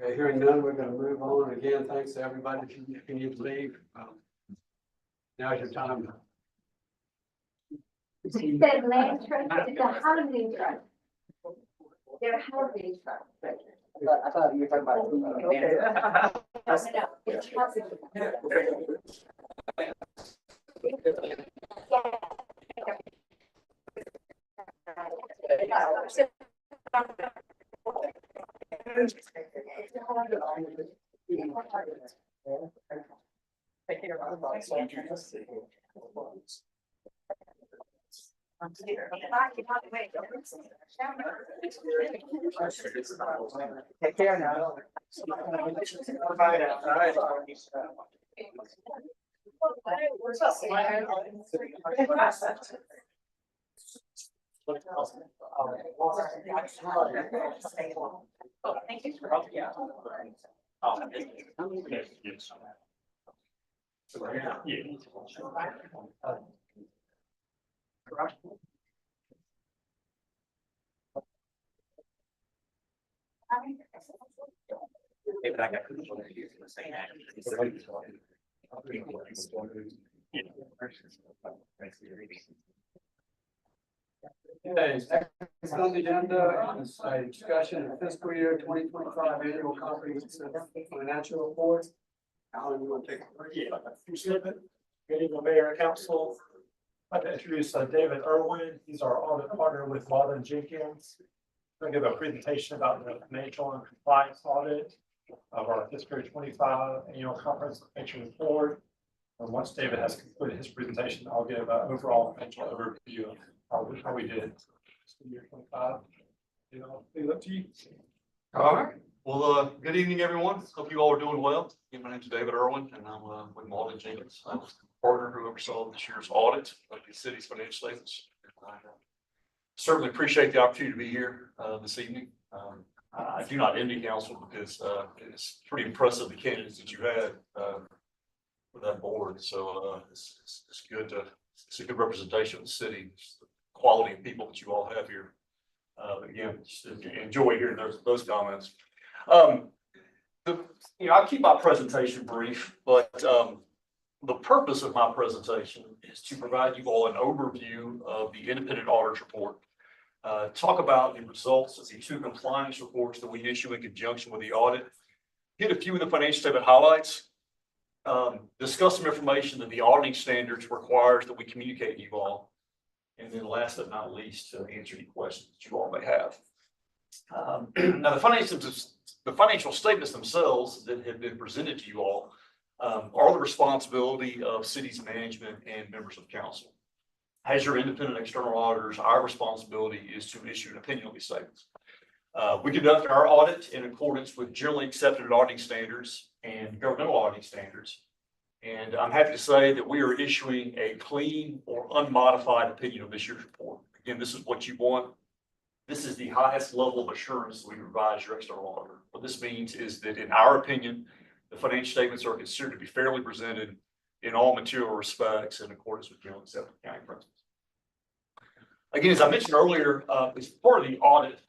Okay, hearing none, we're gonna move on. Again, thanks to everybody. If you need to leave, now's your time. She said land trust, it's a housing trust. They're housing trust. I thought you were talking about. No, it's housing. Take care now. Thank you. Okay, next on the agenda is a discussion of fiscal year 2025 annual comprehensive financial report. Alan, you want to take it? Good evening, Mayor and Council. I'd like to introduce David Irwin. He's our audit partner with Walden Jenkins. I'll give a presentation about the financial and compliance audit of our fiscal year 25 annual comprehensive financial report. And once David has completed his presentation, I'll give an overall financial overview of how we did fiscal year 25. You know, leave it up to you. All right. Well, good evening, everyone. Hope you all are doing well. Again, my name is David Irwin, and I'm with Walden Jenkins. I was the partner who oversaw this year's audit of the city's financial statements. I certainly appreciate the opportunity to be here this evening. I do not envy council because it's pretty impressive the candidates that you had for that board. So it's good to it's a good representation of the city, the quality of people that you all have here. Again, just enjoy hearing those comments. I'll keep my presentation brief, but the purpose of my presentation is to provide you all an overview of the independent auditor's report. Talk about the results of the 2 compliance reports that we issue in conjunction with the audit. Hit a few of the financial statement highlights. Discuss some information that the auditing standards requires that we communicate to you all. And then last but not least, to answer any questions that you all may have. Now the financial statements themselves that have been presented to you all are the responsibility of city's management and members of council. As your independent external auditors, our responsibility is to issue an opinion on these statements. We conduct our audit in accordance with generally accepted auditing standards and governmental auditing standards. And I'm happy to say that we are issuing a clean or unmodified opinion of this year's report. Again, this is what you want. This is the highest level of assurance that we provide as your external auditor. What this means is that in our opinion, the financial statements are considered to be fairly presented in all material respects in accordance with generally accepted accounting principles. Again, as I mentioned earlier, as part of the audit,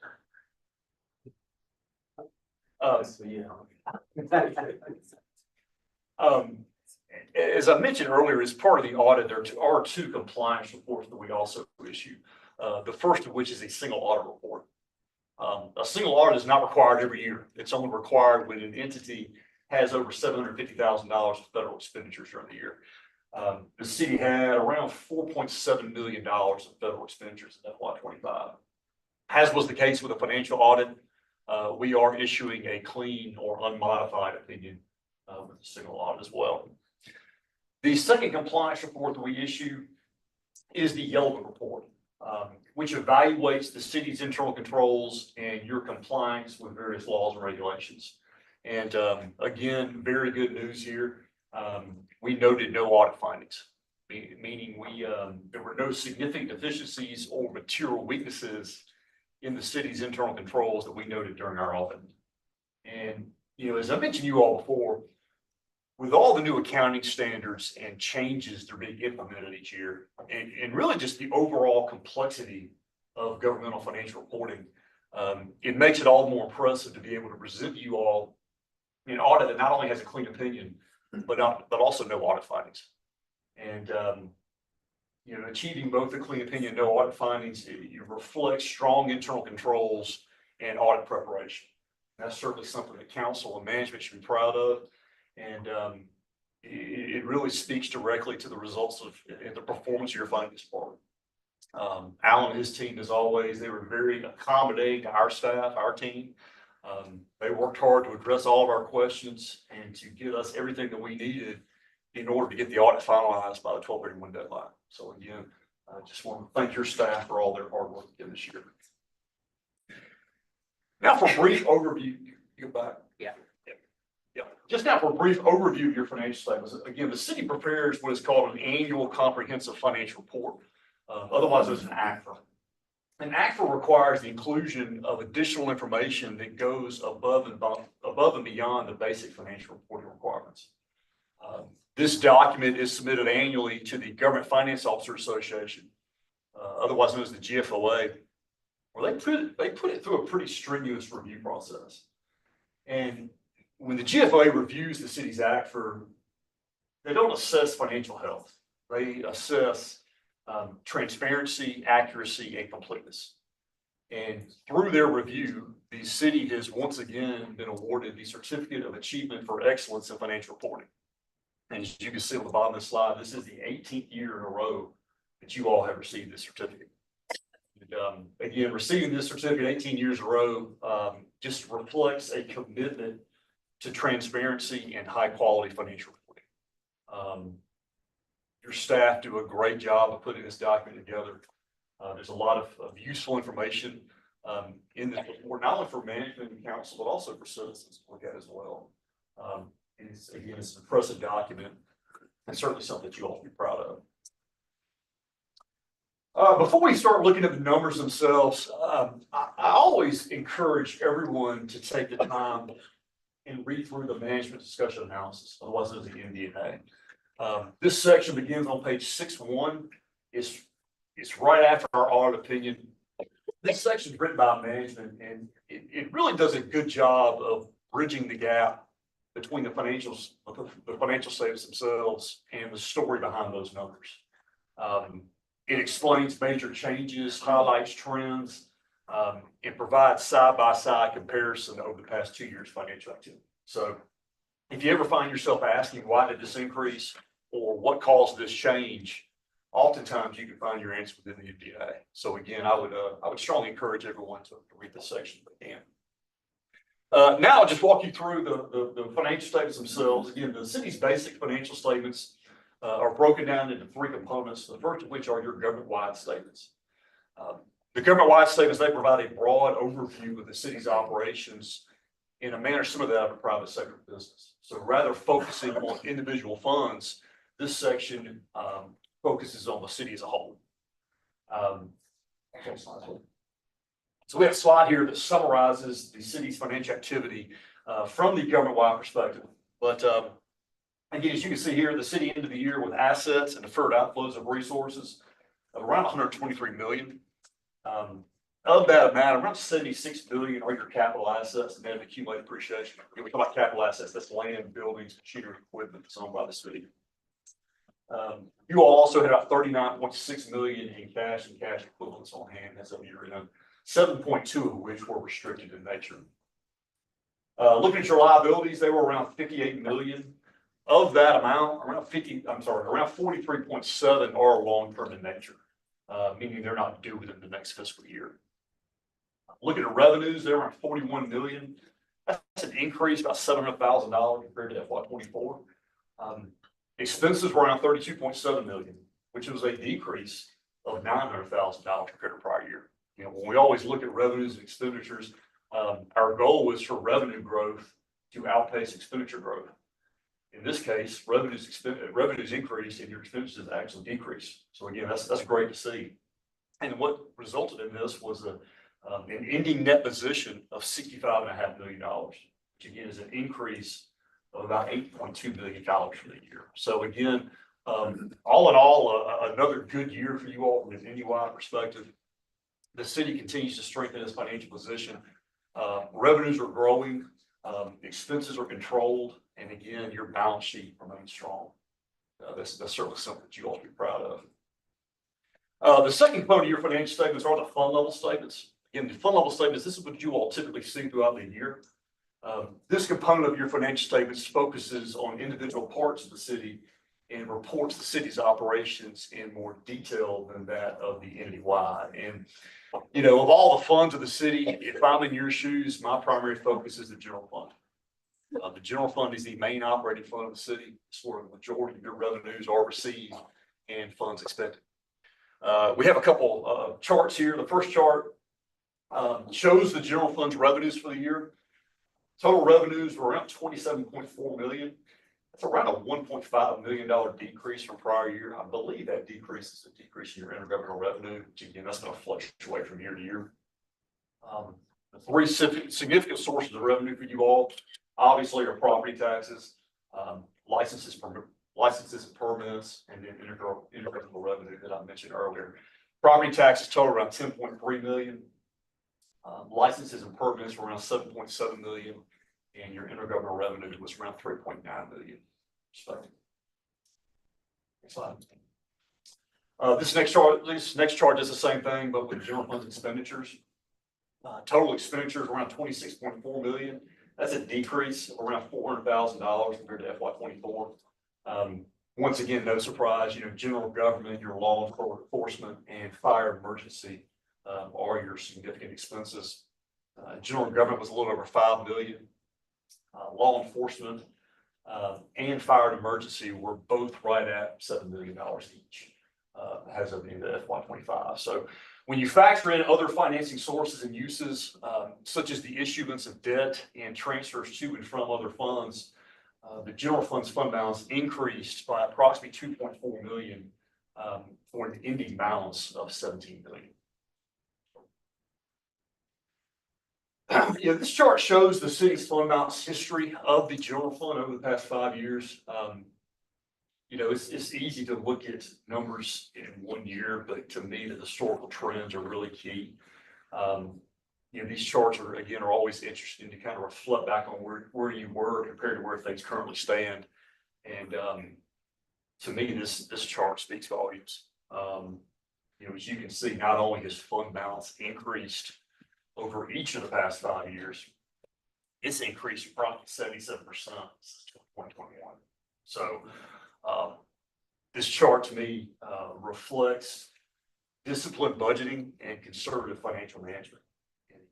as I mentioned earlier, as part of the audit, there are 2 compliance reports that we also issue. The first of which is a single audit report. A single audit is not required every year. It's only required when an entity has over $750,000 of federal expenditures during the year. The city had around $4.7 million of federal expenditures in FY25. As was the case with a financial audit, we are issuing a clean or unmodified opinion with a single audit as well. The second compliance report that we issue is the Yellow Book report, which evaluates the city's internal controls and your compliance with various laws and regulations. And again, very good news here. We noted no audit findings, meaning there were no significant deficiencies or material weaknesses in the city's internal controls that we noted during our audit. And, as I mentioned to you all before, with all the new accounting standards and changes that are being implemented each year, and really just the overall complexity of governmental financial reporting, it makes it all the more impressive to be able to present you all an audit that not only has a clean opinion, but also no audit findings. And achieving both the clean opinion and no audit findings, it reflects strong internal controls and audit preparation. That's certainly something that council and management should be proud of. And it really speaks directly to the results of and the performance of your finance department. Alan and his team, as always, they were very accommodating to our staff, our team. They worked hard to address all of our questions and to get us everything that we needed in order to get the audit finalized by the 12/31 deadline. So again, I just want to thank your staff for all their hard work again this year. Now for a brief overview, you go back. Yeah. Just now for a brief overview of your financial statements. Again, the city prepares what is called an annual comprehensive financial report, otherwise known as an ACFR. An ACFR requires the inclusion of additional information that goes above and beyond the basic financial reporting requirements. This document is submitted annually to the Government Finance Officers Association, otherwise known as the GFOA, where they put it through a pretty strenuous review process. And when the GFOA reviews the city's ACFR, they don't assess financial health. They assess transparency, accuracy, and completeness. And through their review, the city has once again been awarded the Certificate of Achievement for Excellence in Financial Reporting. And as you can see on the bottom of the slide, this is the 18th year in a row that you all have received this certificate. And, again, receiving this certificate 18 years in a row just reflects a commitment to transparency and high quality financial reporting. Your staff do a great job of putting this document together. There's a lot of useful information in this report, not only for management and council, but also for citizens to look at as well. It's an impressive document and certainly something that you all should be proud of. Before we start looking at the numbers themselves, I always encourage everyone to take the time and read through the management discussion analysis, otherwise known as the MD&A. This section begins on page 6.1 is right after our audit opinion. This section is written by management, and it really does a good job of bridging the gap between the financials, the financial statements themselves and the story behind those numbers. It explains major changes, highlights trends, and provides side-by-side comparison over the past 2 years' financial activity. So if you ever find yourself asking, why did this increase or what caused this change, oftentimes you can find your answer within the MDA. So again, I would strongly encourage everyone to read this section if they can. Now I'll just walk you through the financial statements themselves. Again, the city's basic financial statements are broken down into 3 components, the first of which are your government-wide statements. The government-wide statements, they provide a broad overview of the city's operations in a manner similar to that of a private sector business. So rather focusing on individual funds, this section focuses on the city as a whole. So we have a slide here that summarizes the city's financial activity from the government-wide perspective. But again, as you can see here, the city ended the year with assets and deferred outflows of resources of around 123 million. Of that amount, around 76 billion are your capital assets and net accumulated depreciation. When we talk about capital assets, that's land, buildings, machinery, equipment that's owned by the city. You all also had about 39.6 million in cash and cash equivalents on hand as of year end, 7.2 of which were restricted in nature. Looking at your liabilities, they were around 58 million. Of that amount, around 43.7 are long-term in nature, meaning they're not due within the next fiscal year. Looking at revenues, they're around 41 million. That's an increase about $700,000 compared to FY24. Expenses were around 32.7 million, which was a decrease of $900,000 compared to prior year. You know, when we always look at revenues and expenditures, our goal was for revenue growth to outpace expenditure growth. In this case, revenues increased and your expenses actually decreased. So again, that's great to see. And what resulted in this was an ending net position of $65.5 million, which again is an increase of about $8.2 million for the year. So again, all in all, another good year for you all from an NUI perspective. The city continues to strengthen its financial position. Revenues are growing, expenses are controlled, and again, your balance sheet remains strong. That's certainly something that you all should be proud of. The second component of your financial statements are the fund level statements. Again, the fund level statements, this is what you all typically see throughout the year. This component of your financial statements focuses on individual parts of the city and reports the city's operations in more detail than that of the entity-wide. And, you know, of all the funds of the city, if I'm in your shoes, my primary focus is the general fund. The general fund is the main operating fund of the city. It's where the majority of your revenues are received and funds expended. We have a couple of charts here. The first chart shows the general fund's revenues for the year. Total revenues were around 27.4 million. That's around a $1.5 million decrease from prior year. I believe that decrease is a decrease in your intergovernmental revenue, which again, that's going to fluctuate from year to year. The 3 significant sources of revenue for you all, obviously, are property taxes, licenses and permits, and then intergovernmental revenue that I mentioned earlier. Property taxes total around 10.3 million. Licenses and permits were around 7.7 million, and your intergovernmental revenue was around 3.9 million. Next slide. This next chart does the same thing, but with general fund expenditures. Total expenditures around 26.4 million. That's a decrease of around $400,000 compared to FY24. Once again, no surprise, you know, general government, your law enforcement, and fire emergency are your significant expenses. General government was a little over 5 million. Law enforcement and fire and emergency were both right at $7 million each as of the end of FY25. So when you factor in other financing sources and uses, such as the issuance of debt and transfers to and from other funds, the general fund's fund balance increased by approximately 2.4 million for an ending balance of 17 million. This chart shows the city's fund balance history of the general fund over the past 5 years. it's easy to look at numbers in one year, but to me, the historical trends are really key. These charts are always interesting to kind of reflect back on where you were compared to where things currently stand. And, to me, this chart speaks volumes. As you can see, not only has fund balance increased over each of the past 5 years, it's increased approximately 77% since 2021. So, this chart to me, reflects disciplined budgeting and conservative financial management.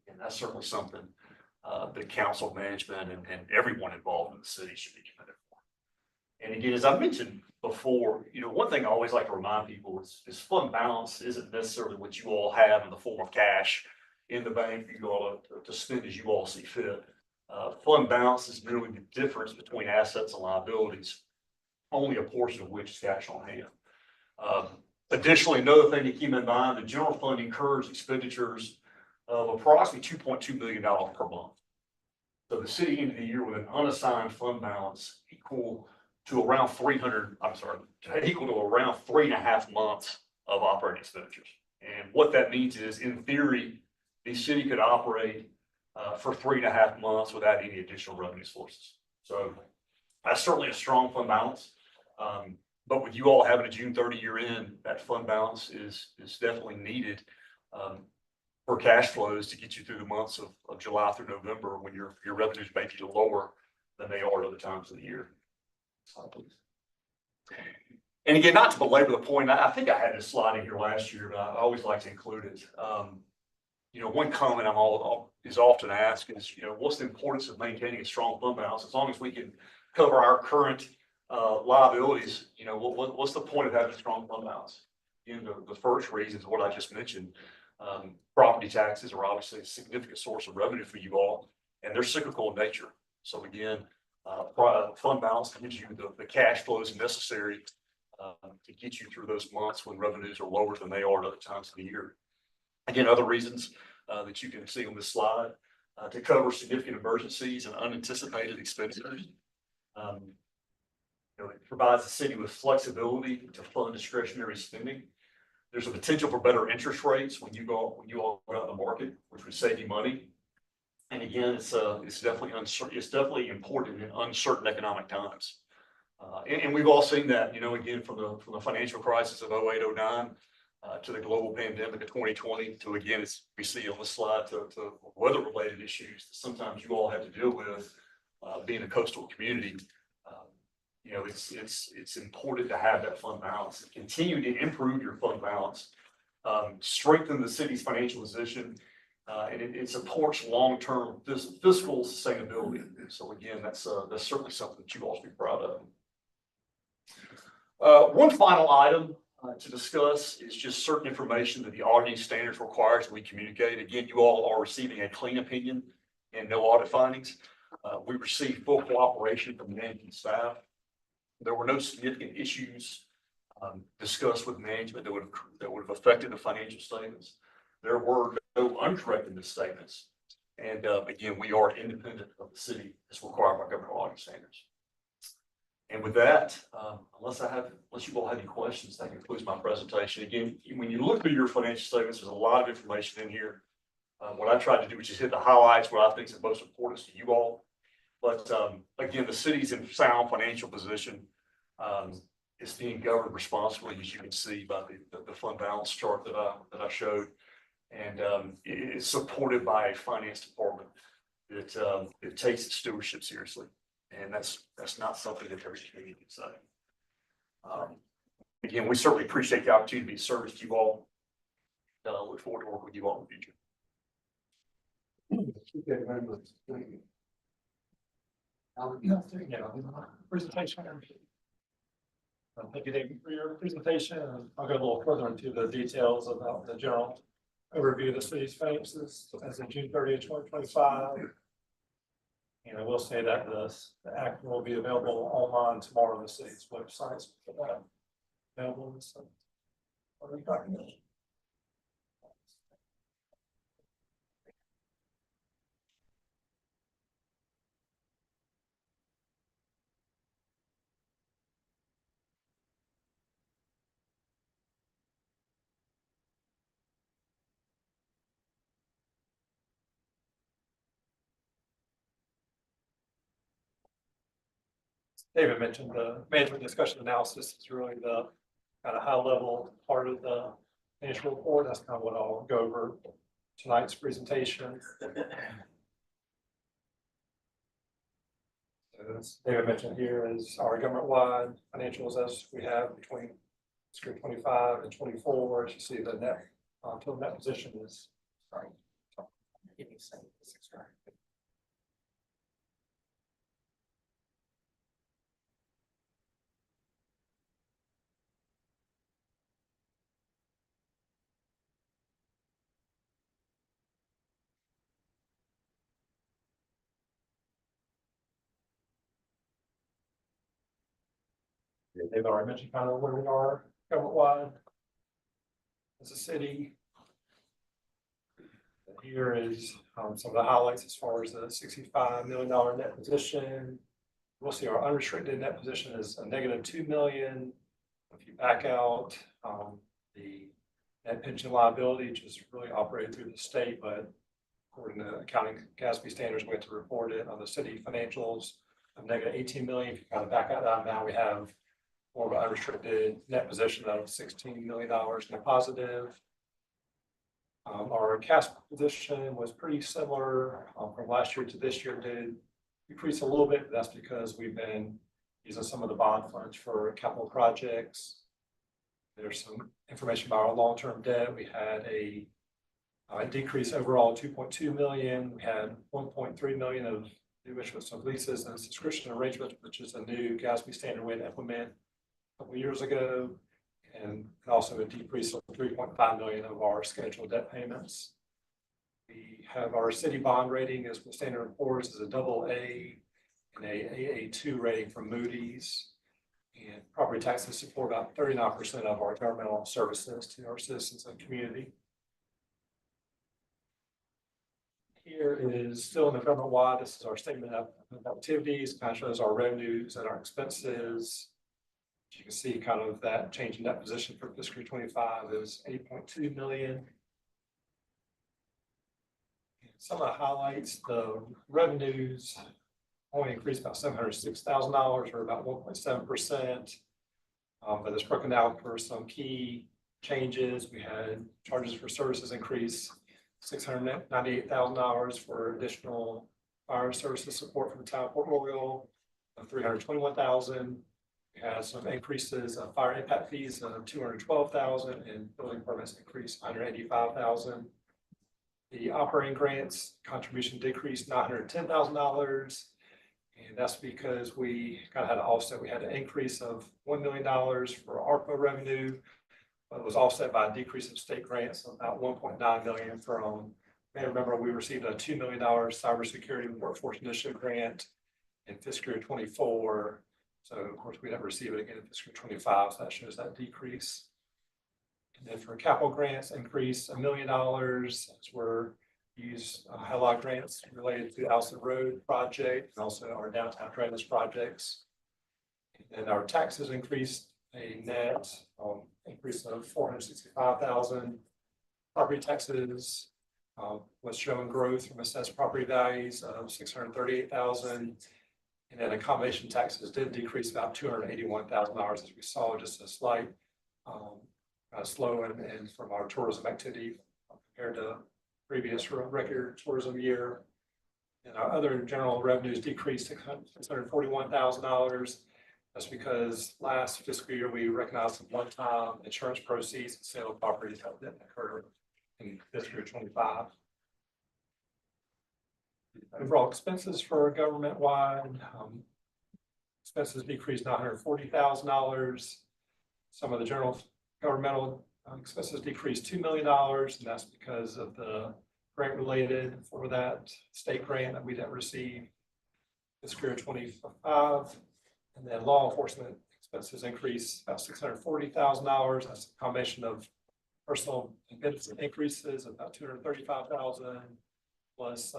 And that's certainly something, the council management and everyone involved in the city should be committed for. And again, as I mentioned before, one thing I always like to remind people is fund balance isn't necessarily what you all have in the form of cash in the bank for you all to spend as you all see fit. Fund balance is merely the difference between assets and liabilities, only a portion of which is cash on hand. Additionally, another thing to keep in mind, the general fund incurs expenditures of approximately $2.2 million per month. So the city ended the year with an unassigned fund balance equal to around 3.5 months of operating expenditures. And what that means is, in theory, the city could operate for 3.5 months without any additional revenue sources. So that's certainly a strong fund balance. But with you all having a June 30 year end, that fund balance is definitely needed for cash flows to get you through the months of July through November, when your revenues may be lower than they are at other times of the year. And again, not to belabor the point, I think I had this slide in here last year, but I always like to include it. One comment is often asked is, what's the importance of maintaining a strong fund balance? As long as we can cover our current liabilities, what's the point of having a strong fund balance? The first reason is what I just mentioned. Property taxes are obviously a significant source of revenue for you all, and they're cyclical in nature. So again, fund balance gives you the cash flows necessary to get you through those months when revenues are lower than they are at other times of the year. Again, other reasons that you can see on this slide, to cover significant emergencies and unanticipated expenditures. It provides the city with flexibility to fund discretionary spending. There's a potential for better interest rates when you all go out in the market, which would save you money. And again, it's definitely uncertain. It's definitely important in uncertain economic times. And we've all seen that, again, from the financial crisis of 08, 09, to the global pandemic of 2020, to again, as we see on the slide, to weather-related issues that sometimes you all have to deal with, being a coastal community. It's important to have that fund balance, continue to improve your fund balance, strengthen the city's financial position, and it supports long-term fiscal sustainability. So again, that's certainly something that you all should be proud of. One final item to discuss is just certain information that the auditing standards requires that we communicate. Again, you all are receiving a clean opinion and no audit findings. We received full cooperation from the management staff. There were no significant issues discussed with management that would have affected the financial statements. There were no uncorrected misstatements. And again, we are independent of the city as required by government auditing standards. And with that, unless you all have any questions, that concludes my presentation. Again, when you look through your financial statements, there's a lot of information in here. What I tried to do was just hit the highlights, what I think is the most important to you all. But again, the city's in sound financial position. It's being governed responsibly, as you can see by the fund balance chart that I showed. And it's supported by a finance department that it takes its stewardship seriously. And that's not something that every community can say. Again, we certainly appreciate the opportunity to be of service to you all. I look forward to working with you all in the future. Okay, very much. Thank you. Presentation. Thank you, David, for your presentation. I'll go a little further into the details about the general overview of the city's finances as of June 30th, 2025. And I will say that the act will be available online tomorrow on the city's website. Available. So, what are we talking about? David mentioned, the management discussion analysis is really the kind of high level part of the financial report. That's kind of what I'll go over tonight's presentation. As David mentioned here is our government-wide financials as we have between fiscal 25 and 24. As you see, the net total net position is, sorry. Give me a second. They've already mentioned kind of where we are government-wide as a city. And here is some of the highlights as far as the $65 million net position. We'll see our unrestricted net position is a negative $2 million. If you back out the net pension liability, which is really operated through the state, but according to accounting GASB standards, we have to report it on the city financials of negative 18 million. If you kind of back out that amount, we have more of an unrestricted net position of $16 million in a positive. Our cash position was pretty similar from last year to this year. Did decrease a little bit, but that's because we've been using some of the bond funds for capital projects. There's some information about our long-term debt. We had a decrease overall 2.2 million. We had 1.3 million of new issuance of leases and subscription arrangements, which is a new GASB standard we had to implement a couple years ago, and also a decrease of 3.5 million of our scheduled debt payments. We have our city bond rating as the Standard & Poor's is a AA and a AA2 rating from Moody's. And property taxes support about 39% of our governmental services to our citizens and community. Here is still in the government-wide. This is our statement of activities, kind of shows our revenues and our expenses. As you can see, kind of that change in net position for fiscal 25 is 8.2 million. And some of the highlights, the revenues only increased about $706,000 or about 1.7%. But it's broken out for some key changes. We had charges for services increase $698,000 for additional fire services support from the town of Port Royal of $321,000. We had some increases of fire impact fees of $212,000 and building permits increased $185,000. The operating grants contribution decreased $910,000. And that's because we kind of had an offset. We had an increase of $1 million for ARPA revenue, but it was offset by a decrease of state grants of about 1.9 million from, you may remember we received a $2 million cybersecurity workforce initiative grant in fiscal year 24. So of course we didn't receive it again in fiscal 25, so that shows that decrease. And then for capital grants, increase $1 million as we're use a lot of grants related to the Alston Road project and also our downtown Travis projects. And our taxes increased a net increase of $465,000. Property taxes was showing growth from assessed property values of $638,000. And then accommodation taxes did decrease about $281,000 as we saw just a slight slow and from our tourism activity compared to previous record tourism year. And our other general revenues decreased $641,000. That's because last fiscal year we recognized some one-time insurance proceeds and sale of properties that didn't occur in fiscal year 25. Overall expenses for government-wide expenses decreased $940,000. Some of the general governmental expenses decreased $2 million, and that's because of the grant related for that state grant that we didn't receive fiscal year 25. And then law enforcement expenses increased about $640,000. That's a combination of personal and benefit increases of about $235,000, plus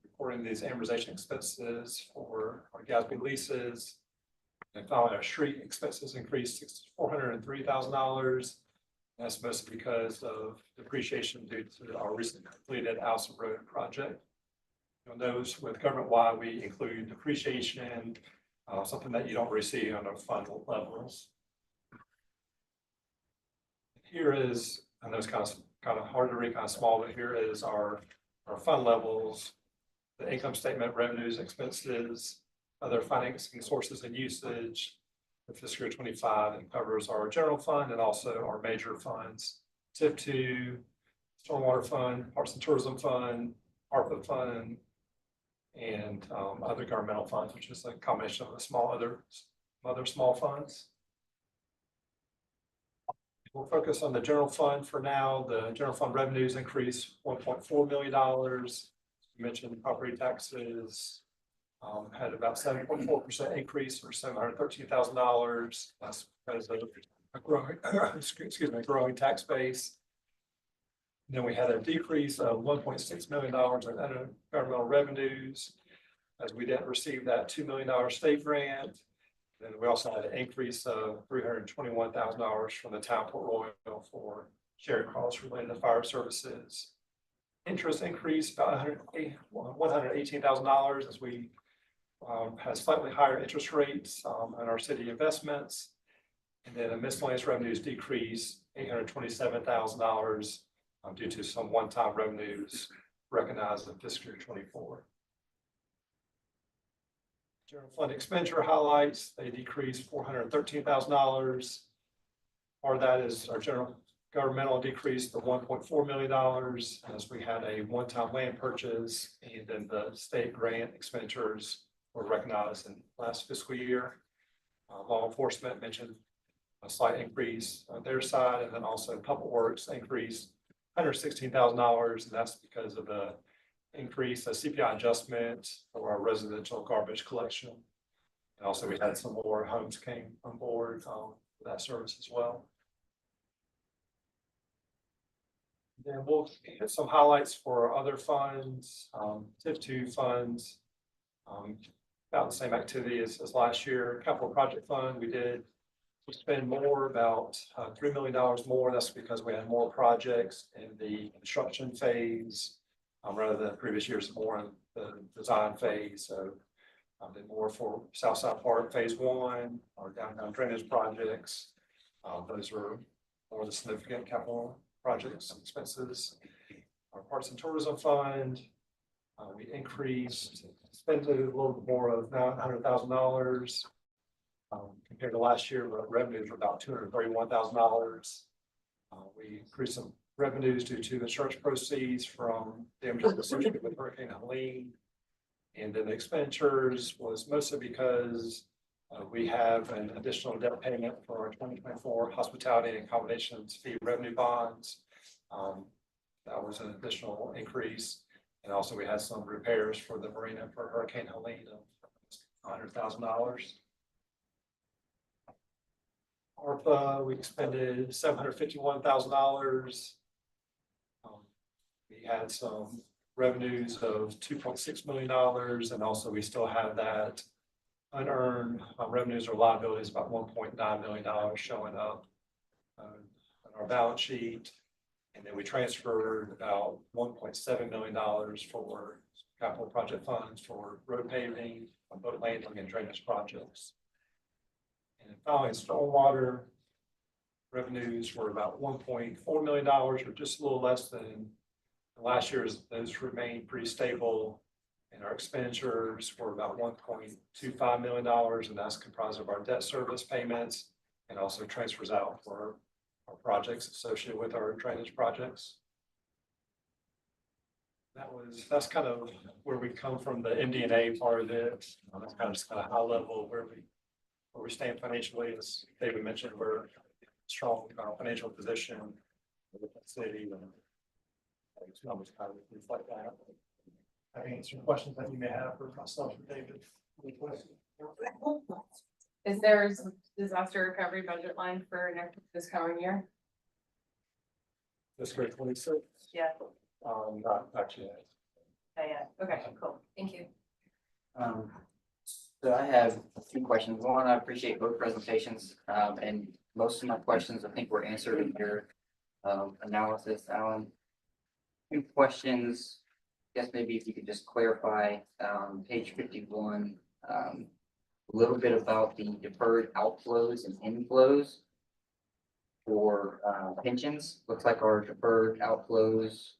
reporting these amortization expenses for our GASB leases. And finally, our street expenses increased $403,000. That's mostly because of depreciation due to our recently completed Alston Road project. You'll notice with government-wide, we include depreciation something that you don't receive on a fund levels. Here is, I know it's kind of hard to read, kind of small, but here is our fund levels, the income statement, revenues, expenses, other financing sources and usage. For fiscal year 25, it covers our general fund and also our major funds, TIF2, Stormwater Fund, Parks and Tourism Fund, ARPA Fund, and other governmental funds, which is a combination of the other small funds. We'll focus on the general fund for now. The general fund revenues increased $1.4 million. You mentioned property taxes had about 7.4% increase, or $713,000. That's because of a growing, growing tax base. And then we had a decrease of $1.6 million in governmental revenues, as we didn't receive that $2 million state grant. And we also had an increase of $321,000 from the town Port Royal for shared costs related to fire services. Interest increased about $118,000 as we had slightly higher interest rates on our city investments. And then the miscellaneous revenues decreased $827,000 due to some one-time revenues recognized in fiscal year 24. General fund expenditure highlights, they decreased $413,000. Part of that is our general governmental decrease to $1.4 million as we had a one-time land purchase, and then the state grant expenditures were recognized in last fiscal year. Law enforcement mentioned a slight increase on their side, and then also public works increased $116,000, and that's because of the increase, a CPI adjustment for our residential garbage collection. And also we had some more homes came on board for that service as well. Then we'll hit some highlights for other funds, TIF2 funds, about the same activity as last year. Capital project fund, we spend more, about $3 million more. That's because we had more projects in the construction phase rather than previous years, more in the design phase. So did more for Southside Park Phase 1, our downtown drainage projects. Those were more the significant capital projects and expenses. Our Parks and Tourism Fund, we spent a little bit more of $900,000 compared to last year, but revenues were about $231,000. We increased some revenues due to insurance proceeds from damages associated with Hurricane Helene. And then the expenditures was mostly because we have an additional debt payment for our 2024 hospitality and accommodations fee revenue bonds. That was an additional increase. And also we had some repairs for the marina for Hurricane Helene of $100,000. ARPA, we expended $751,000. We had some revenues of $2.6 million, and also we still have that unearned revenues or liabilities, about $1.9 million showing up on our balance sheet. And then we transferred about $1.7 million for capital project funds for road paving, boat landing, and drainage projects. And finally, stormwater revenues were about $1.4 million, or just a little less than last year's. Those remained pretty stable. And our expenditures were about $1.25 million, and that's comprised of our debt service payments and also transfers out for our projects associated with our drainage projects. That's kind of where we come from, the MD&A part of it. That's kind of just kind of high level where we stand financially. As David mentioned, we're in a strong financial position with the city, and these numbers kind of reflect that. I can answer questions that you may have for myself or David. Any questions? Is there a disaster recovery budget line for this coming year? This grade 26? Yeah. Not yet. Yeah. Okay, cool. Thank you. So I have a few questions. One, I appreciate both presentations, and most of my questions I think were answered in your analysis, Alan. Two questions. I guess maybe if you could just clarify page 51. a little bit about the deferred outflows and inflows for pensions. Looks like our deferred outflows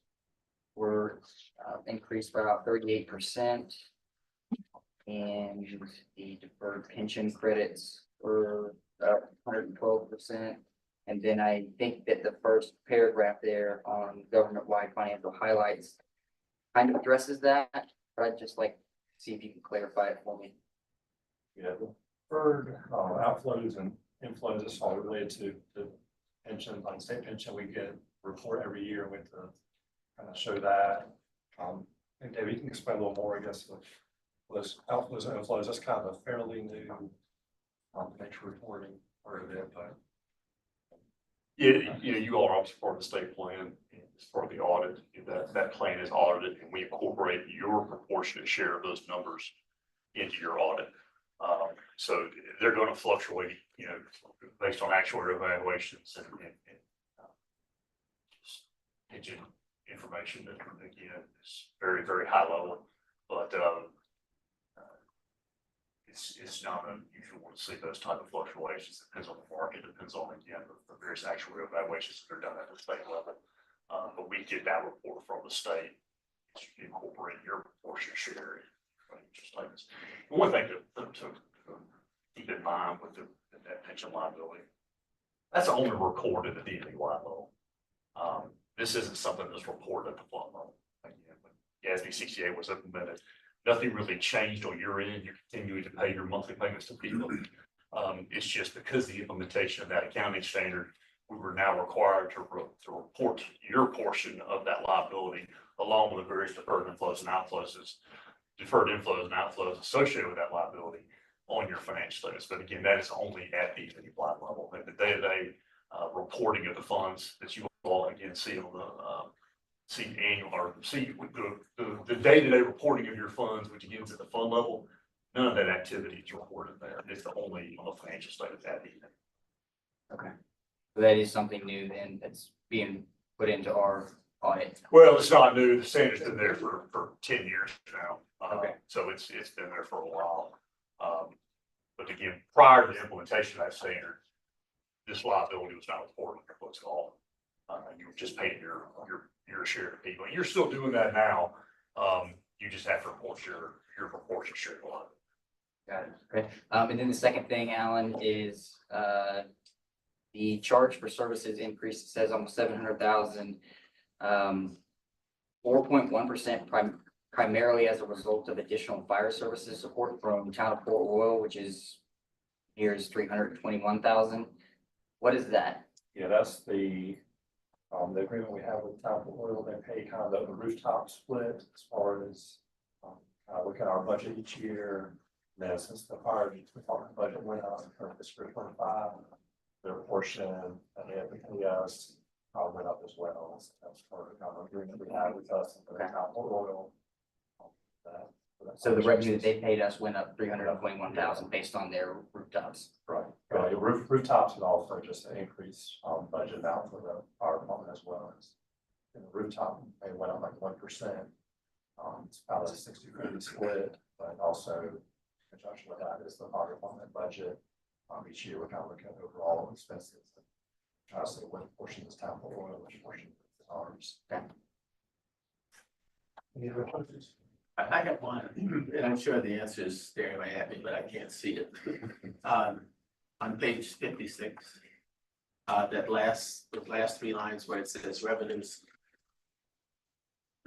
were increased by about 38%. And the deferred pension credits were up 112%. And then I think that the first paragraph there on government-wide financial highlights kind of addresses that, but I'd just like to see if you can clarify it for me. Yeah, the deferred outflows and inflows is all related to the pension, like state pension, we get a report every year with the kind of show that. And David, you can explain a little more, I guess, of those outflows and inflows. That's kind of a fairly new financial reporting part of it, but. Yeah, you all are obviously part of the state plan, as part of the audit, that plan is audited, and we incorporate your proportionate share of those numbers into your audit. So they're gonna fluctuate, based on actuarial evaluations and pension information that, again, is very, very high level, but, it's not unusual to see those type of fluctuations. It depends on the market, depends on, again, the various actuarial evaluations that are done at the state level. But we get that report from the state, incorporate your proportionate share in financial statements. And one thing to keep in mind with that pension liability, that's only recorded at the entity-wide level. This isn't something that's reported at the fund level. Again, when GASB 68 was implemented, nothing really changed on your end. You're continuing to pay your monthly payments to people. It's just because the implementation of that accounting standard, we were now required to report your portion of that liability along with the various deferred inflows and outflows, associated with that liability on your financial statements. But again, that is only at the entity-wide level. And the day-to-day reporting of the funds that you all again see on the the day-to-day reporting of your funds, which again is at the fund level, none of that activity is reported there. It's only on the financial statements at the end. Okay. So that is something new then that's being put into our audit. Well, it's not new. The standard's been there for 10 years now. Okay. So it's been there for a while. But again, prior to the implementation of that standard, this liability was not reported on your books at all. You were just paying your share to people. You're still doing that now. You just have to report your proportion share to liability. Got it. Okay. And then the second thing, Alan, is the charge for services increase. It says almost 700,000, 4.1% primarily as a result of additional fire services support from town of Port Royal, which is here's 321,000. What is that? Yeah, that's the agreement we have with town of Port Royal. They pay kind of the rooftop split as far as look at our budget each year. And then since the fire department budget went up for fiscal 25, their portion that they have to pay us went up as well. That's part of the kind of agreement we have with us and the town of Port Royal. So the revenue that they paid us went up 321,000 based on their rooftops. Right. Rooftops and also just an increase budget out for the fire department as well as in the rooftop, they went up like 1%. It's about a 60-40 split, but also in conjunction with that is the fire department budget. Each year we're kind of looking at overall expenses and try to see what portion is town for oil, which portion is ours. Okay. Any other questions? I got one, and I'm sure the answer is staring right at me, but I can't see it. On page 56, those last three lines where it says revenues,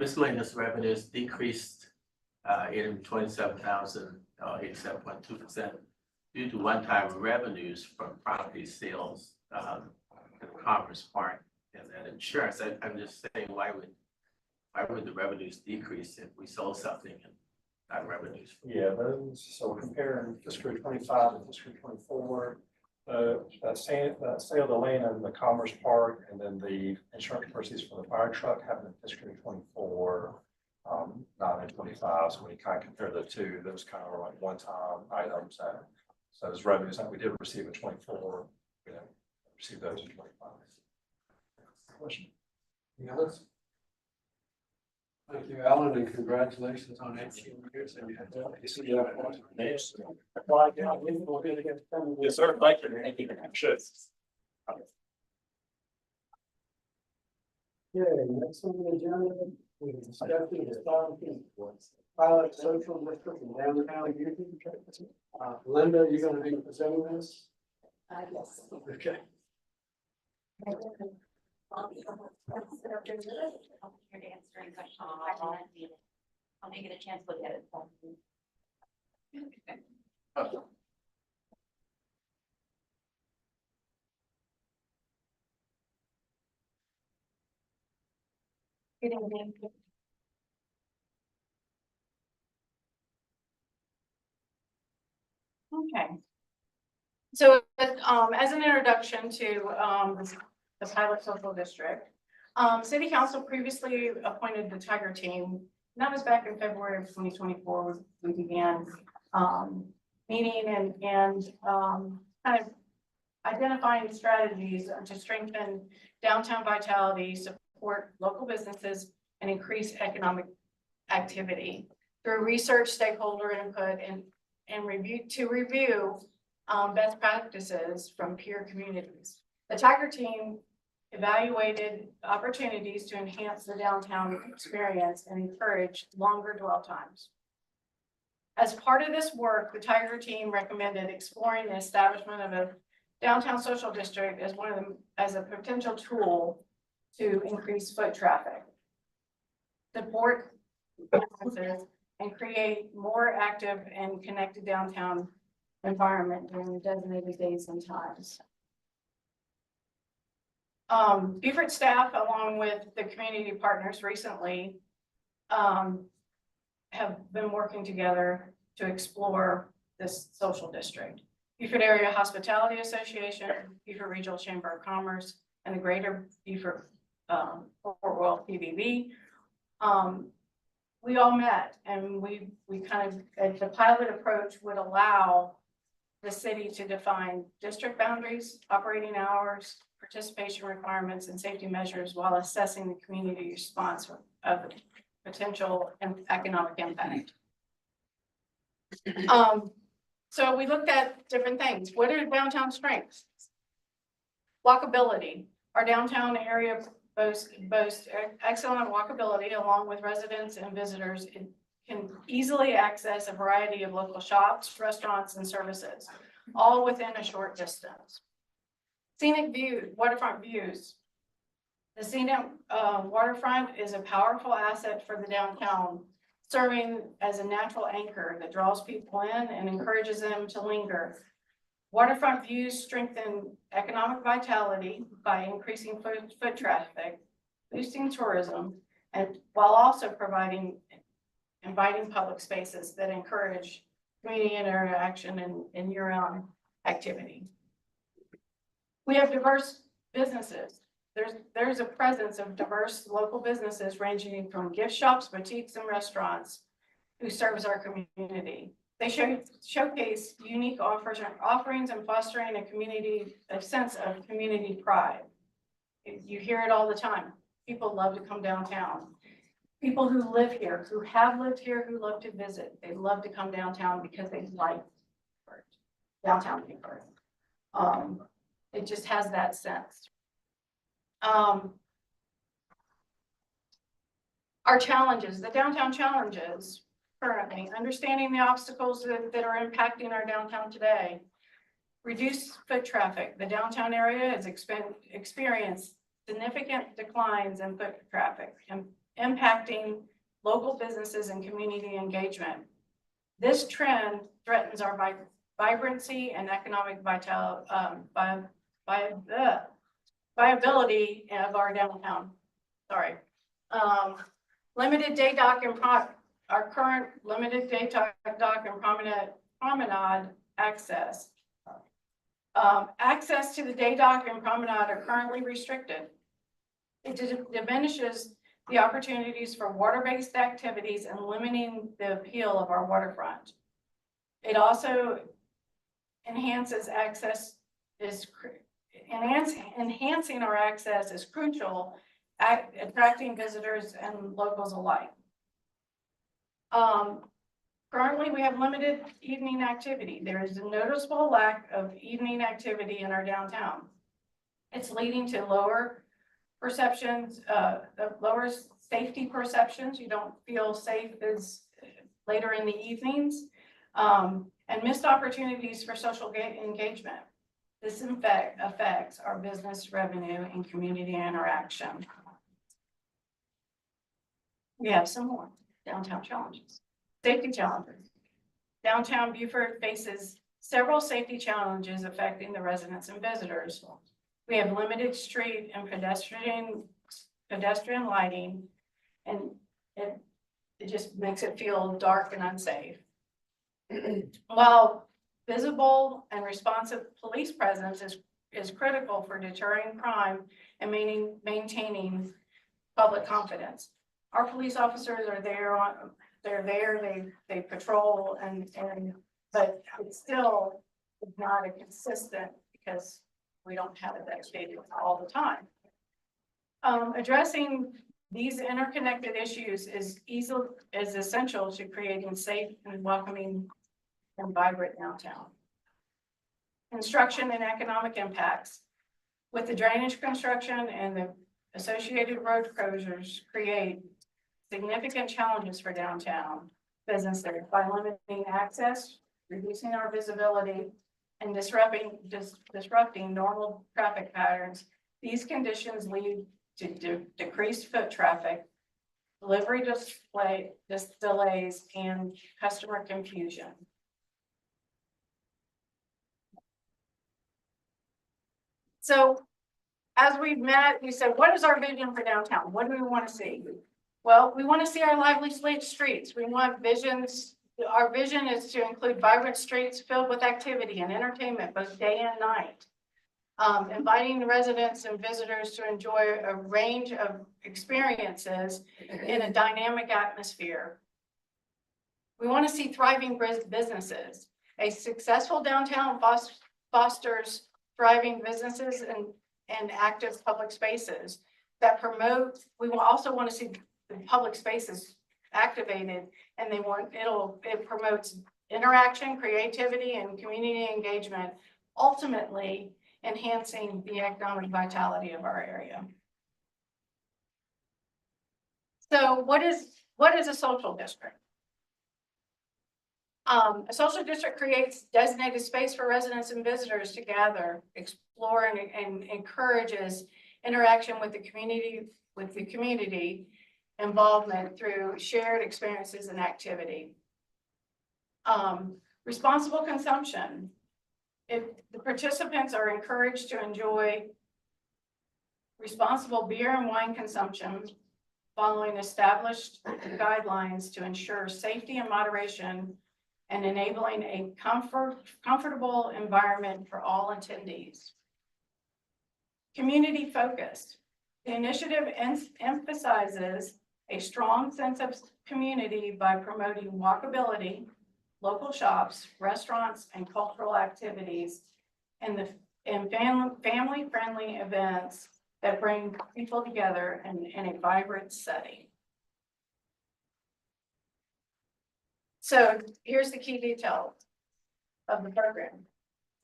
miscellaneous revenues decreased in 27,000, 87.2% due to one-time revenues from property sales, the Commerce Park, and then insurance. I'm just saying, why would the revenues decrease if we sold something and got revenues? Yeah, so we're comparing fiscal 25 to fiscal 24. That sale of the land in the Commerce Park and then the insurance proceeds for the fire truck happened in fiscal 24, not in 25. So when you kind of compare the two, those kind of are like one-time items. So those revenues that we did receive in 24, we didn't receive those in 25. Question? Any others? Thank you, Alan, and congratulations on 18 years. And you have to- you see, you have one. Yes, sir. Thank you. Thank you. Sure. Okay, next on the agenda, we can discuss pilot social district in downtown Houston. Linda, you gonna be presenting this? Yes. Okay. I'll make it a chance to look at it. Good evening. Okay. So, as an introduction to, the pilot social district, city council previously appointed the Tiger team. And that was back in February of 2024, we began, meeting and kind of identifying strategies to strengthen downtown vitality, support local businesses, and increase economic activity through research, stakeholder input, and review best practices from peer communities. The Tiger team evaluated opportunities to enhance the downtown experience and encourage longer dwell times. As part of this work, the Tiger team recommended exploring the establishment of a downtown social district as a potential tool to increase foot traffic, support businesses, and create more active and connected downtown environment during the designated days and times. Beaufort staff, along with the community partners recently, have been working together to explore this social district. Beaufort Area Hospitality Association, Beaufort Regional Chamber of Commerce, and the Greater Beaufort Fort Worth PBB. We all met, and we kind of, the pilot approach would allow the city to define district boundaries, operating hours, participation requirements, and safety measures while assessing the community response of potential and economic impact. So we looked at different things. What are downtown strengths? Walkability. Our downtown area boasts excellent walkability, along with residents and visitors. It can easily access a variety of local shops, restaurants, and services, all within a short distance. Scenic view, waterfront views. The scenic waterfront is a powerful asset for the downtown, serving as a natural anchor that draws people in and encourages them to linger. Waterfront views strengthen economic vitality by increasing foot traffic, boosting tourism, and while also inviting public spaces that encourage community interaction and year-round activity. We have diverse businesses. There's a presence of diverse local businesses ranging from gift shops, boutiques, and restaurants who serves our community. They showcase unique offerings and fostering a sense of community pride. You hear it all the time. People love to come downtown. People who live here, who have lived here, who love to visit, they love to come downtown because they like downtown Beaufort. It just has that sense. Our challenges, the downtown challenges currently, understanding the obstacles that are impacting our downtown today. Reduce foot traffic. The downtown area has experienced significant declines in foot traffic and impacting local businesses and community engagement. This trend threatens our vibrancy and economic viability of our downtown. Sorry. Limited day dock and our current limited day dock and promenade access. Access to the day dock and promenade are currently restricted. It diminishes the opportunities for water-based activities and limiting the appeal of our waterfront. It also enhancing our access is crucial at attracting visitors and locals alike. Currently, we have limited evening activity. There is a noticeable lack of evening activity in our downtown. It's leading to lower perceptions, lower safety perceptions. You don't feel safe as later in the evenings, and missed opportunities for social engagement. This in fact affects our business revenue and community interaction. We have some more downtown challenges. Safety challenges. Downtown Beaufort faces several safety challenges affecting the residents and visitors. We have limited street and pedestrian lighting, and it just makes it feel dark and unsafe. While visible and responsive police presence is critical for deterring crime and maintaining public confidence. Our police officers are there they patrol but it's still not a consistent because we don't have it activated all the time. Addressing these interconnected issues is essential to creating safe and welcoming and vibrant downtown. Construction and economic impacts. With the drainage construction and the associated road closures create significant challenges for downtown businesses by limiting access, reducing our visibility, and disrupting normal traffic patterns. These conditions lead to decreased foot traffic, delivery delays, and customer confusion. So as we've met, we said, what is our vision for downtown? What do we want to see? Well, we want to see our lively streets. We want visions. Our vision is to include vibrant streets filled with activity and entertainment, both day and night. Inviting residents and visitors to enjoy a range of experiences in a dynamic atmosphere. We want to see thriving businesses. A successful downtown fosters thriving businesses and active public spaces that promote. We will also want to see the public spaces activated, and it promotes interaction, creativity, and community engagement, ultimately enhancing the economic vitality of our area. So what is a social district? A social district creates designated space for residents and visitors to gather, explore, and encourages interaction with the community involvement through shared experiences and activity. Responsible consumption. If the participants are encouraged to enjoy responsible beer and wine consumption, following established guidelines to ensure safety and moderation and enabling a comfortable environment for all attendees. Community focused. The initiative emphasizes a strong sense of community by promoting walkability, local shops, restaurants, and cultural activities, and family-friendly events that bring people together in a vibrant setting. So here's the key detail of the program.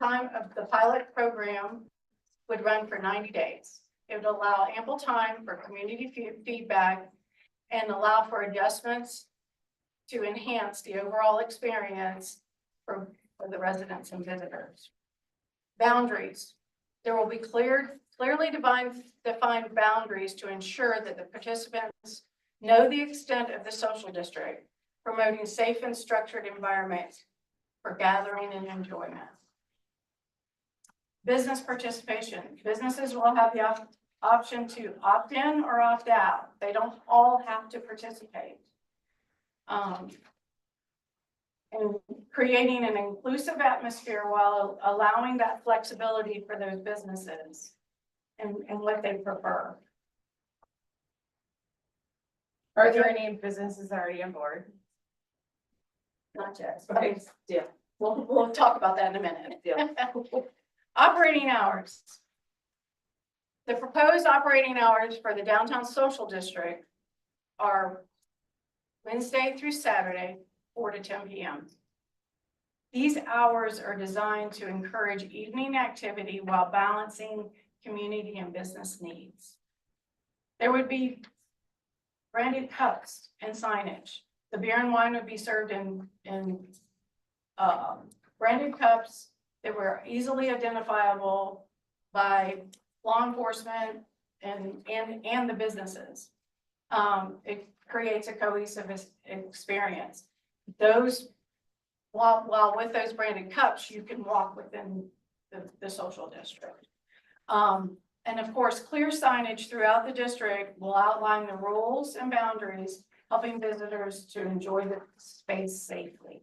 Time of the pilot program would run for 90 days. It would allow ample time for community feedback and allow for adjustments to enhance the overall experience for the residents and visitors. Boundaries. There will be clearly defined boundaries to ensure that the participants know the extent of the social district, promoting safe and structured environments for gathering and enjoyment. Business participation. Businesses will have the option to opt in or opt out. They don't all have to participate. And creating an inclusive atmosphere while allowing that flexibility for those businesses and what they prefer. Are there any businesses already on board? Not yet. Okay, yeah. We'll talk about that in a minute. Yeah. Operating hours. The proposed operating hours for the downtown social district are Wednesday through Saturday, 4 to 10 p.m. These hours are designed to encourage evening activity while balancing community and business needs. There would be branded cups and signage. The beer and wine would be served in branded cups that were easily identifiable by law enforcement and the businesses. It creates a cohesive experience. Those, while with those branded cups, you can walk within the social district. And of course, clear signage throughout the district will outline the rules and boundaries, helping visitors to enjoy the space safely.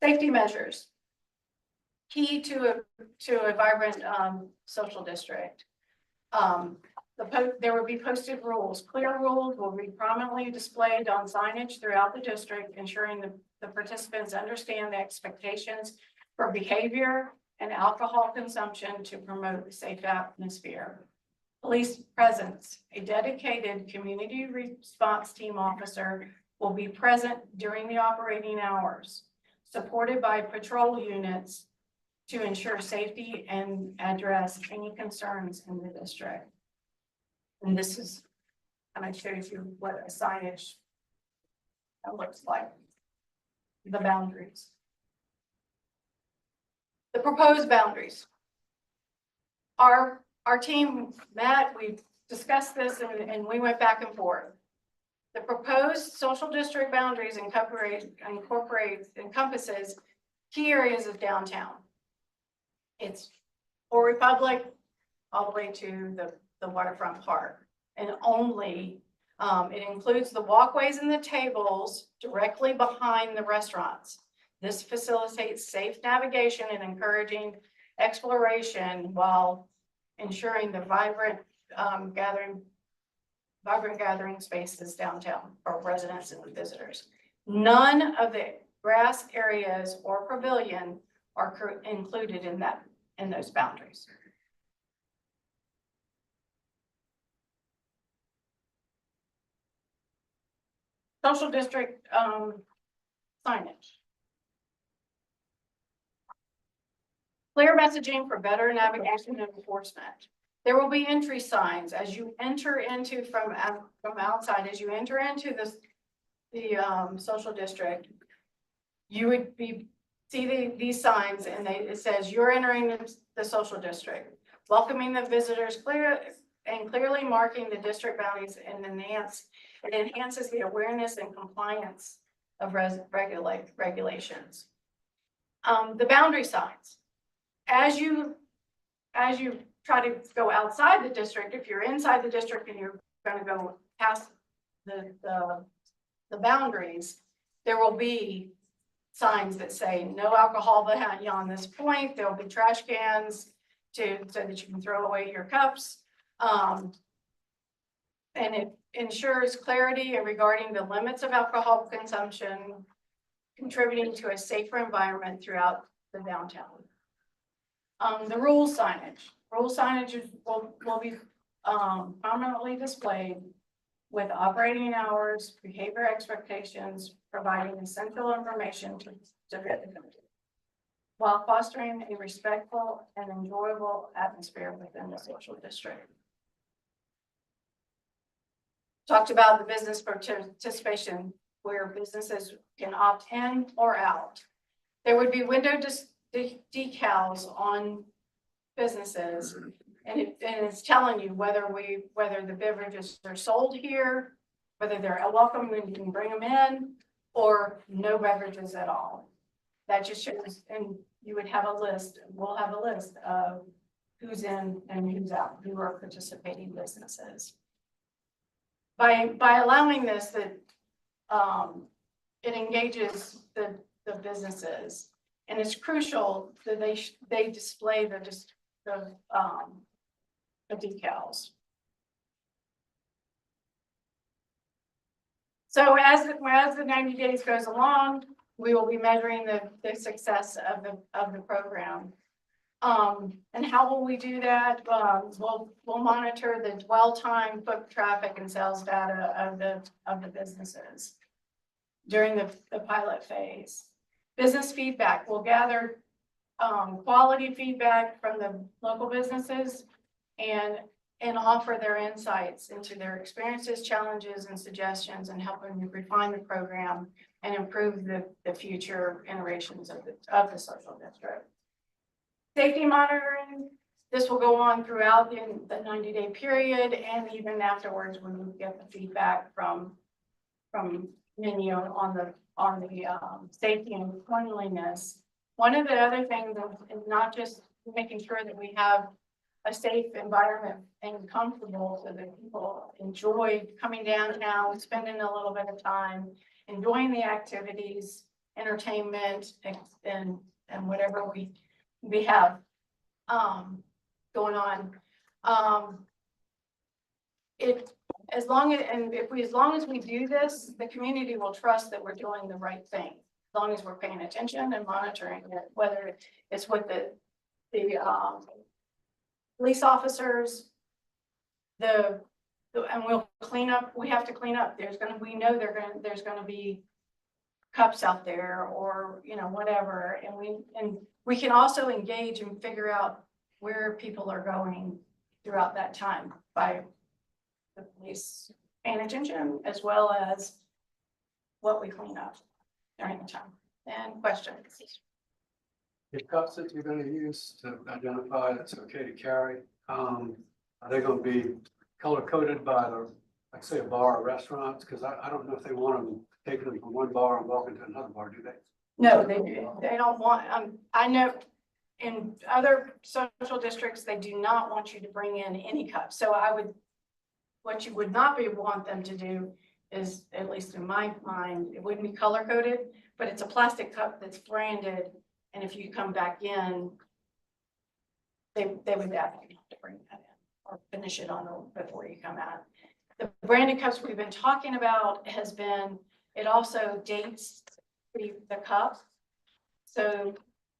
Safety measures. Key to a vibrant social district. There will be posted rules. Clear rules will be prominently displayed on signage throughout the district, ensuring the participants understand the expectations for behavior and alcohol consumption to promote a safe atmosphere. Police presence. A dedicated community response team officer will be present during the operating hours, supported by patrol units to ensure safety and address any concerns in the district. And this is, and I shows you what a signage looks like, the boundaries. The proposed boundaries. Our team met, we discussed this and we went back and forth. The proposed social district boundaries encompasses key areas of downtown. It's Old Republic all the way to the waterfront park. And only, it includes the walkways and the tables directly behind the restaurants. This facilitates safe navigation and encouraging exploration while ensuring the vibrant gathering spaces downtown for residents and visitors. None of the grass areas or pavilion are included in those boundaries. Social district signage. Clear messaging for better navigation and enforcement. There will be entry signs as you enter into from outside, as you enter into the social district. You would see these signs and it says you're entering the social district, welcoming the visitors clearly marking the district boundaries and it enhances the awareness and compliance of regulations. The boundary signs. As you try to go outside the district, if you're inside the district and you're going to go past the boundaries, there will be signs that say no alcohol beyond this point. There will be trash cans so that you can throw away your cups. And it ensures clarity regarding the limits of alcohol consumption, contributing to a safer environment throughout the downtown. The rule signage. Rule signage will be prominently displayed with operating hours, behavior expectations, providing essential information to visitors, while fostering a respectful and enjoyable atmosphere within the social district. Talked about the business participation, where businesses can opt in or out. There would be window decals on businesses, and it's telling you whether the beverages are sold here, whether they're welcome and you can bring them in, or no beverages at all. That just shows, and you would have a list. We'll have a list of who's in and who's out, who are participating businesses. By allowing this, that it engages the businesses, and it's crucial that they display the decals. So as the 90 days goes along, we will be measuring the success of the program. And how will we do that? We'll monitor the dwell time, foot traffic and sales data of the businesses during the pilot phase. Business feedback, we'll gather quality feedback from the local businesses and offer their insights into their experiences, challenges, and suggestions, and help them refine the program and improve the future iterations of the social district. Safety monitoring, this will go on throughout the 90-day period and even afterwards when we get the feedback from Minnie on the safety and cleanliness. One of the other things is not just making sure that we have a safe environment and comfortable so that people enjoy coming downtown, spending a little bit of time, enjoying the activities, entertainment, and whatever we have going on. As long as we do this, the community will trust that we're doing the right thing. As long as we're paying attention and monitoring it, whether it's with the police officers, and we'll clean up. We have to clean up. We know there's gonna be cups out there or whatever, and we can also engage and figure out where people are going throughout that time by the police paying attention as well as what we clean up during the time. And questions? The cups that you're gonna use to identify that's okay to carry, are they gonna be color coded by like say a bar or restaurants? Cause I don't know if they want them taking them from one bar and walking to another bar, do they? No, they don't want, I know in other social districts, they do not want you to bring in any cups. So what you would not want them to do is, at least in my mind, it wouldn't be color coded, but it's a plastic cup that's branded. And if you come back in, they would definitely have to bring that in or finish it on before you come out. The branded cups we've been talking about it also dates the cup. So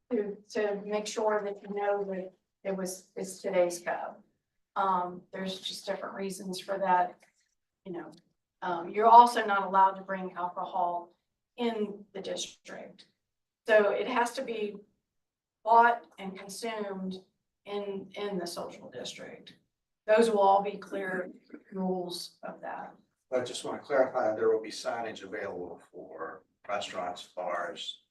to make sure that that it's today's cup. There's just different reasons for that. You're also not allowed to bring alcohol in the district. So it has to be bought and consumed in the social district. Those will all be clear rules of that. I just want to clarify, there will be signage available for restaurants, bars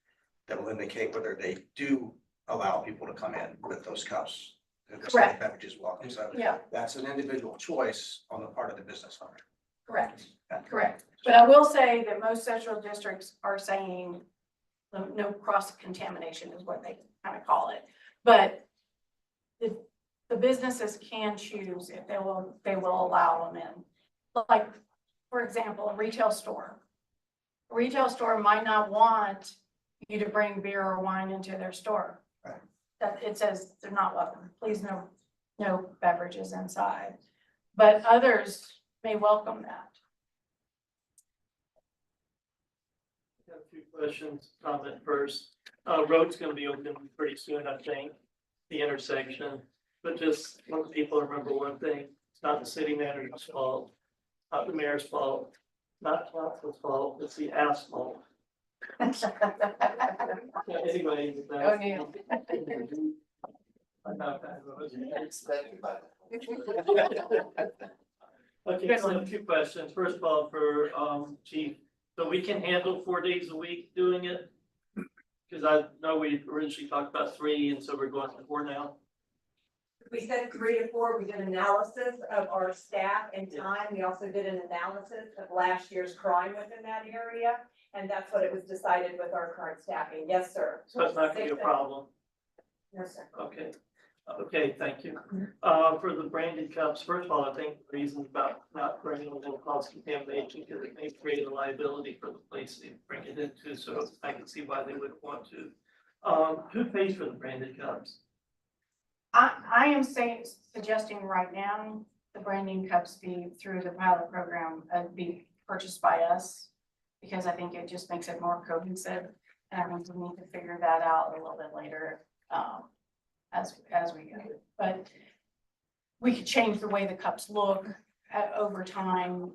that will indicate whether they do allow people to come in with those cups. Correct. Beverages welcome. So Yeah, that's an individual choice on the part of the business owner. correct, correct. But I will say that most social districts are saying no cross contamination is what they kind of call it. But the businesses can choose if they will allow them in. Like, for example, a retail store. A retail store might not want you to bring beer or wine into their store. Right. That it says they're not welcome. Please no beverages inside. But others may welcome that. Got a few questions, comment first. Road's gonna be open pretty soon, I think, the intersection. But just want people to remember one thing, it's not the city manager's fault, not the mayor's fault, not council's fault, it's the asphalt. Yeah, anyway. Oh, Neil. Okay, so I have two questions. First of all, for Chief, so we can handle 4 days a week doing it? Because I know we originally talked about 3, and so we're going to 4 now. We said 3 to 4, we did analysis of our staff and time. We also did an analysis of last year's crime within that area. And that's what it was decided with our current staffing. Yes, sir. So it's not gonna be a problem. No, sir. Okay, okay, thank you. For the branded cups, first of all, I think the reason about not bringing them will cause contamination because it may create a liability for the place they bring it into, so I can see why they would want to. Who pays for the branded cups? I am suggesting right now, the branding cups be through the pilot program, be purchased by us. Because I think it just makes it more cohesive, and I think we need to figure that out a little bit later. as we go. But we could change the way the cups look over time.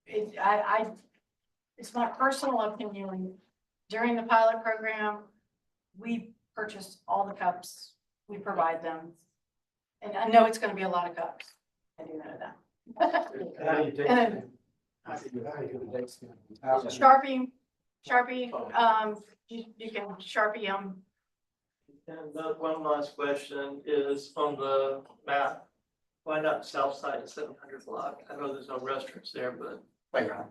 It's my personal opinion, during the pilot program, we purchased all the cups, we provide them. And I know it's gonna be a lot of cups, I do know that. And Sharpie, you can Sharpie them. And one last question is on the map, why not south side of 700 block? I know there's no restaurants there, but. Playground.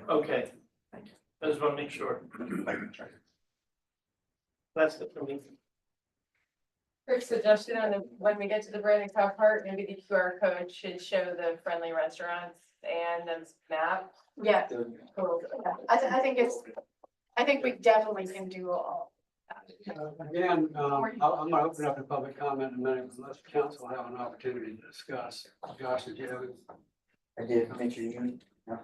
Okay. I just want to make sure. That's it for me. Quick suggestion on the, when we get to the Brandon Cup part, maybe the QR code should show the friendly restaurants and the map. Yeah. I think we definitely can do all. Again, I'm gonna open up the public comment in a minute, unless the council have an opportunity to discuss. Josh, did you have it? I did, make sure you, no.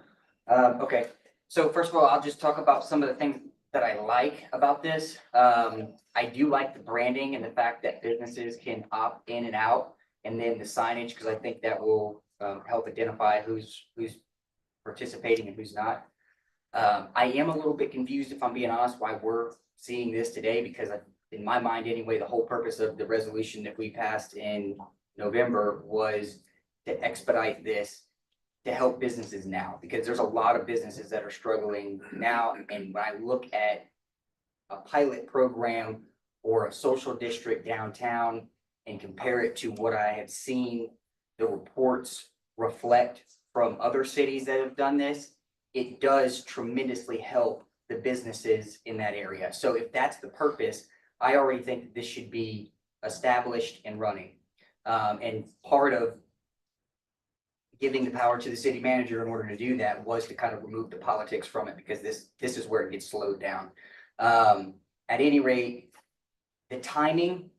Okay, so first of all, I'll just talk about some of the things that I like about this. I do like the branding and the fact that businesses can opt in and out, and then the signage, because I think that will help identify who's participating and who's not. I am a little bit confused, if I'm being honest, why we're seeing this today, because in my mind anyway, the whole purpose of the resolution that we passed in November was to expedite this to help businesses now, because there's a lot of businesses that are struggling now. And when I look at a pilot program or a social district downtown and compare it to what I have seen the reports reflect from other cities that have done this, it does tremendously help the businesses in that area. So if that's the purpose, I already think that this should be established and running. And part of giving the power to the city manager in order to do that was to kind of remove the politics from it, because this is where it gets slowed down. At any rate, the timing,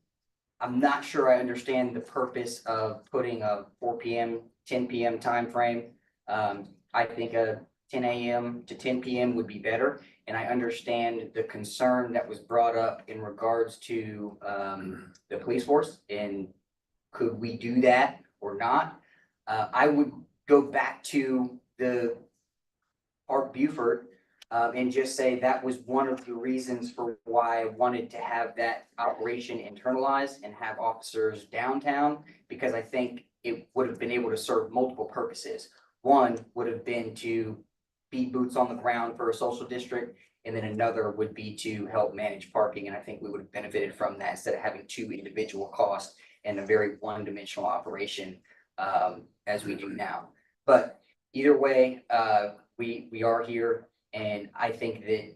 I'm not sure I understand the purpose of putting a 4 p.m., 10 p.m. timeframe. I think a 10 a.m. to 10 p.m. would be better. And I understand the concern that was brought up in regards to the police force, and could we do that or not? I would go back to the Park Buford and just say that was one of the reasons for why I wanted to have that operation internalized and have officers downtown, because I think it would have been able to serve multiple purposes. One would have been to be boots on the ground for a social district, and then another would be to help manage parking. And I think we would have benefited from that instead of having two individual costs and a very one-dimensional operation as we do now. But either way, we are here, and I think that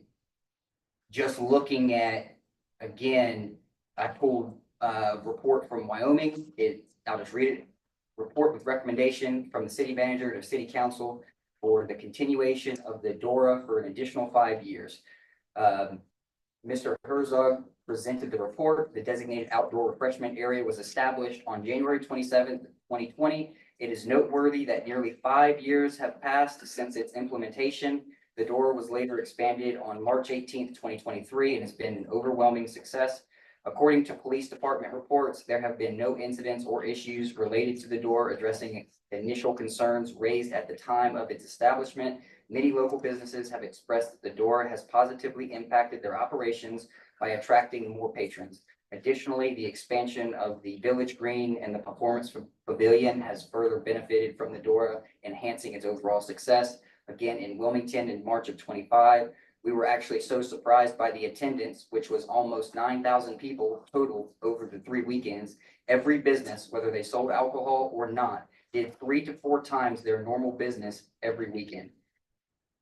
just looking at, again, I pulled a report from Wyoming. I'll just read it. Report with recommendation from the city manager to city council for the continuation of the DORA for an additional 5 years. Mr. Herzog presented the report. The designated outdoor refreshment area was established on January 27th, 2020. It is noteworthy that nearly 5 years have passed since its implementation. The DORA was later expanded on March 18th, 2023, and has been an overwhelming success. According to police department reports, there have been no incidents or issues related to the DORA, addressing initial concerns raised at the time of its establishment. Many local businesses have expressed that the DORA has positively impacted their operations by attracting more patrons. Additionally, the expansion of the Village Green and the Performance Pavilion has further benefited from the DORA, enhancing its overall success. Again, in Wilmington in March of 25, we were actually so surprised by the attendance, which was almost 9,000 people total over the 3 weekends. Every business, whether they sold alcohol or not, did 3 to 4 times their normal business every weekend.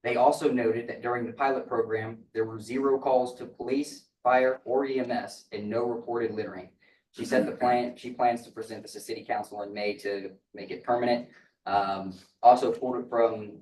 They also noted that during the pilot program, there were 0 calls to police, fire, or EMS, and no reported littering. She said she plans to present this to city council in May to make it permanent. Also quoted from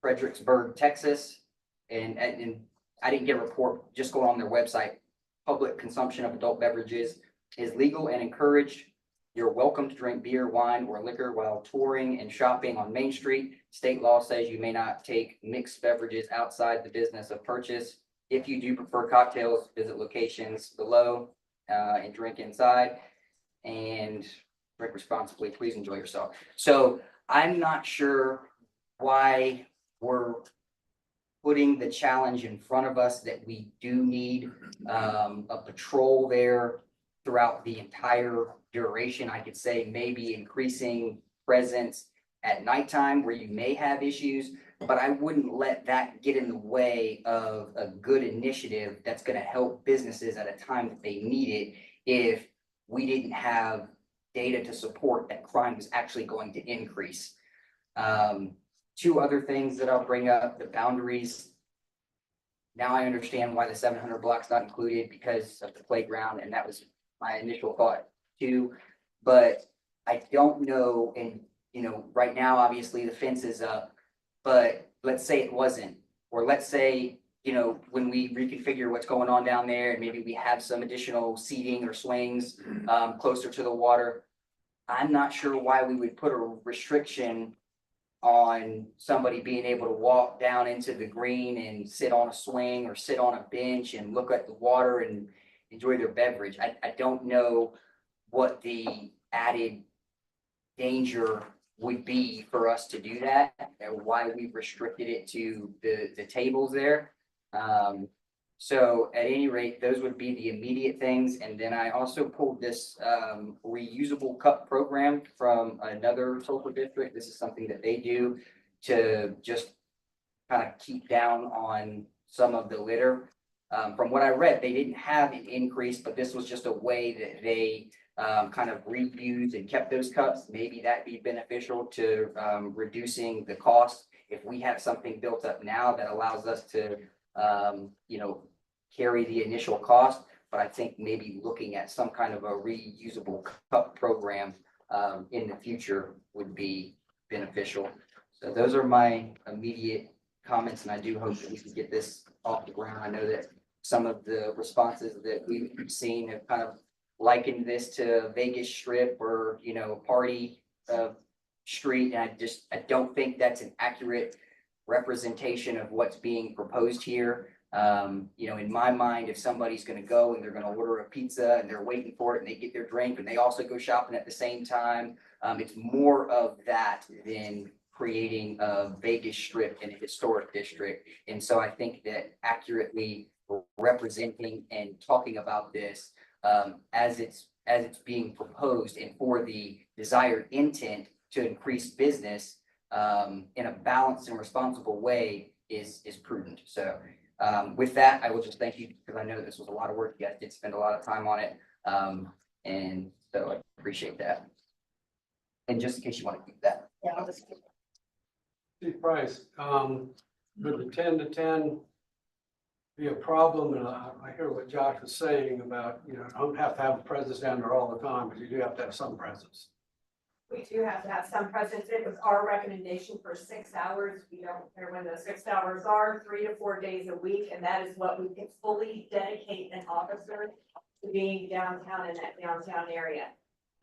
Fredericksburg, Texas, and I didn't get a report, just go on their website. Public consumption of adult beverages is legal and encouraged. You're welcome to drink beer, wine, or liquor while touring and shopping on Main Street. State law says you may not take mixed beverages outside the business of purchase. If you do prefer cocktails, visit locations below. and drink inside. And drink responsibly, please enjoy yourself. So I'm not sure why we're putting the challenge in front of us that we do need a patrol there throughout the entire duration. I could say maybe increasing presence at nighttime where you may have issues, but I wouldn't let that get in the way of a good initiative that's going to help businesses at a time that they need it if we didn't have data to support that crime was actually going to increase. Two other things that I'll bring up, the boundaries. Now I understand why the 700 block's not included because of the playground, and that was my initial thought too. But I don't know, and right now, obviously the fence is up, but let's say it wasn't, or let's say, when we reconfigure what's going on down there, and maybe we have some additional seating or swings closer to the water. I'm not sure why we would put a restriction on somebody being able to walk down into the green and sit on a swing or sit on a bench and look at the water and enjoy their beverage. I don't know what the added danger would be for us to do that, and why we've restricted it to the tables there. So at any rate, those would be the immediate things. And then I also pulled this reusable cup program from another social district. This is something that they do to just kind of keep down on some of the litter. From what I read, they didn't have an increase, but this was just a way that they kind of reused and kept those cups. Maybe that'd be beneficial to reducing the cost. If we have something built up now that allows us to carry the initial cost, but I think maybe looking at some kind of a reusable cup program in the future would be beneficial. So those are my immediate comments, and I do hope that we can get this off the ground. I know that some of the responses that we've seen have kind of likened this to Vegas Strip or, party street. And I don't think that's an accurate representation of what's being proposed here. In my mind, if somebody's going to go and they're going to order a pizza and they're waiting for it and they get their drink and they also go shopping at the same time, it's more of that than creating a Vegas Strip in a historic district. And so I think that accurately representing and talking about this as it's being proposed and for the desired intent to increase business in a balanced and responsible way is prudent. So with that, I will just thank you because I know this was a lot of work. You guys did spend a lot of time on it. And so I appreciate that. And just in case you want to keep that. Yeah, I'll just. Chief Price, would the 10 to 10 be a problem? And I hear what Josh was saying about, don't have to have a presence down there all the time, but you do have to have some presence. We do have to have some presence. It was our recommendation for 6 hours. We don't care when those 6 hours are, 3 to 4 days a week. And that is what we can fully dedicate an officer to being downtown in that downtown area.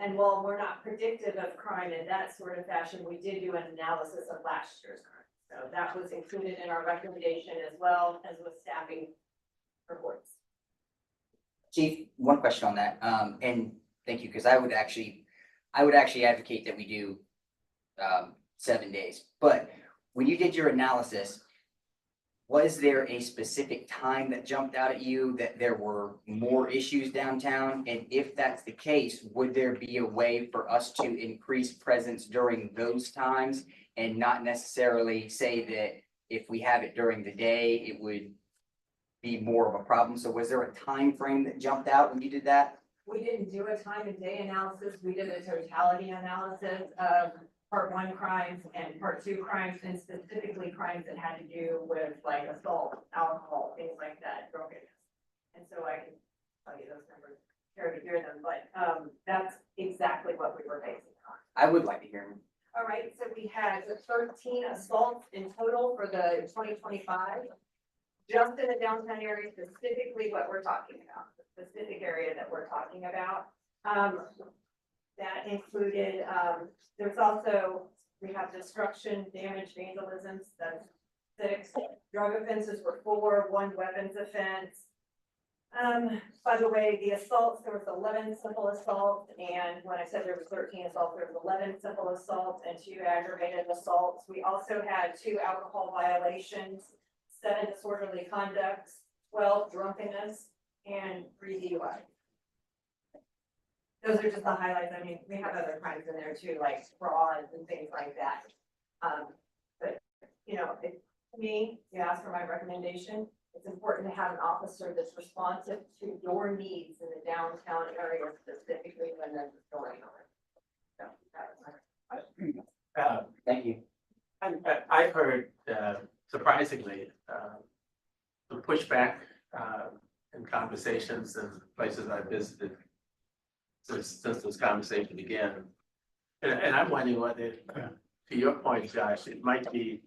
And while we're not predictive of crime in that sort of fashion, we did do an analysis of last year's crime. So that was included in our recommendation as well as with staffing reports. Chief, one question on that. And thank you, because I would actually advocate that we do 7 days. But when you did your analysis, was there a specific time that jumped out at you that there were more issues downtown? And if that's the case, would there be a way for us to increase presence during those times and not necessarily say that if we have it during the day, it would be more of a problem? So was there a time frame that jumped out when you did that? We didn't do a time and day analysis. We did a totality analysis of part 1 crimes and part 2 crimes, and specifically crimes that had to do with like assault, alcohol, things like that, drunkenness. And so I can tell you those numbers, care to hear them, but that's exactly what we were basing on. I would like to hear them. All right, so we had 13 assaults in total for the 2025, just in the downtown area, specifically what we're talking about, the specific area that we're talking about. That included, there's also, we have destruction, damage, vandalisms, that's 6. Drug offenses were 4, 1 weapons offense. By the way, the assaults, there was 11 simple assaults, and when I said there was 13 assaults, there was 11 simple assaults and 2 aggravated assaults. We also had 2 alcohol violations, 7 disorderly conducts, 12 drunkenness, and 3 DUI. Those are just the highlights. I mean, we have other crimes in there too, like frauds and things like that. But, you know, to me, you asked for my recommendation. It's important to have an officer that's responsive to your needs in the downtown area, specifically when this is going on. So, Thank you. I've heard, surprisingly, the pushback in conversations and places I visited since this conversation began. And I'm wondering whether, to your point, Josh, it might be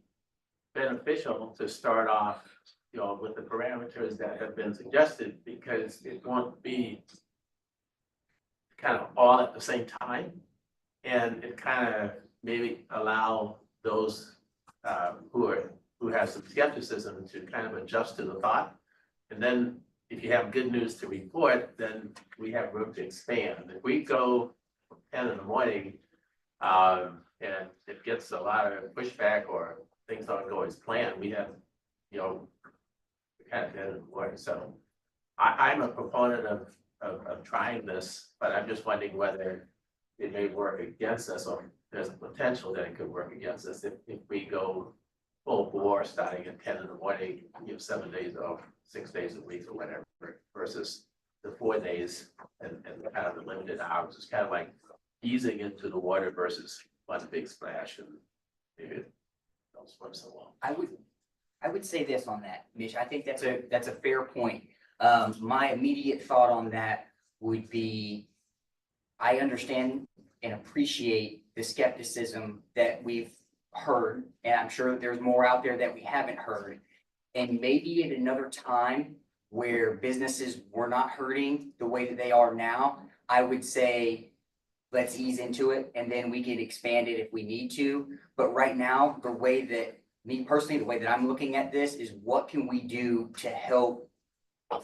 beneficial to start off, you know, with the parameters that have been suggested, because it won't be kind of all at the same time. And it kind of maybe allow those who have some skepticism to kind of adjust to the thought. And then if you have good news to report, then we have room to expand. If we go 10 in the morning, and it gets a lot of pushback or things don't go as planned, we have, you know, kind of 10 in the morning. So I'm a proponent of trying this, but I'm just wondering whether it may work against us, or there's a potential that it could work against us if we go full bore starting at 10 in the morning, you know, 7 days or 6 days a week or whatever, versus the 4 days and kind of the limited hours. It's kind of like easing into the water versus one big splash and maybe it don't swim so well. I would say this on that, Mitch. I think that's a fair point. My immediate thought on that would be, I understand and appreciate the skepticism that we've heard, and I'm sure that there's more out there that we haven't heard. And maybe at another time where businesses were not hurting the way that they are now, I would say, let's ease into it and then we can expand it if we need to. But right now, the way that, me personally, the way that I'm looking at this is, what can we do to help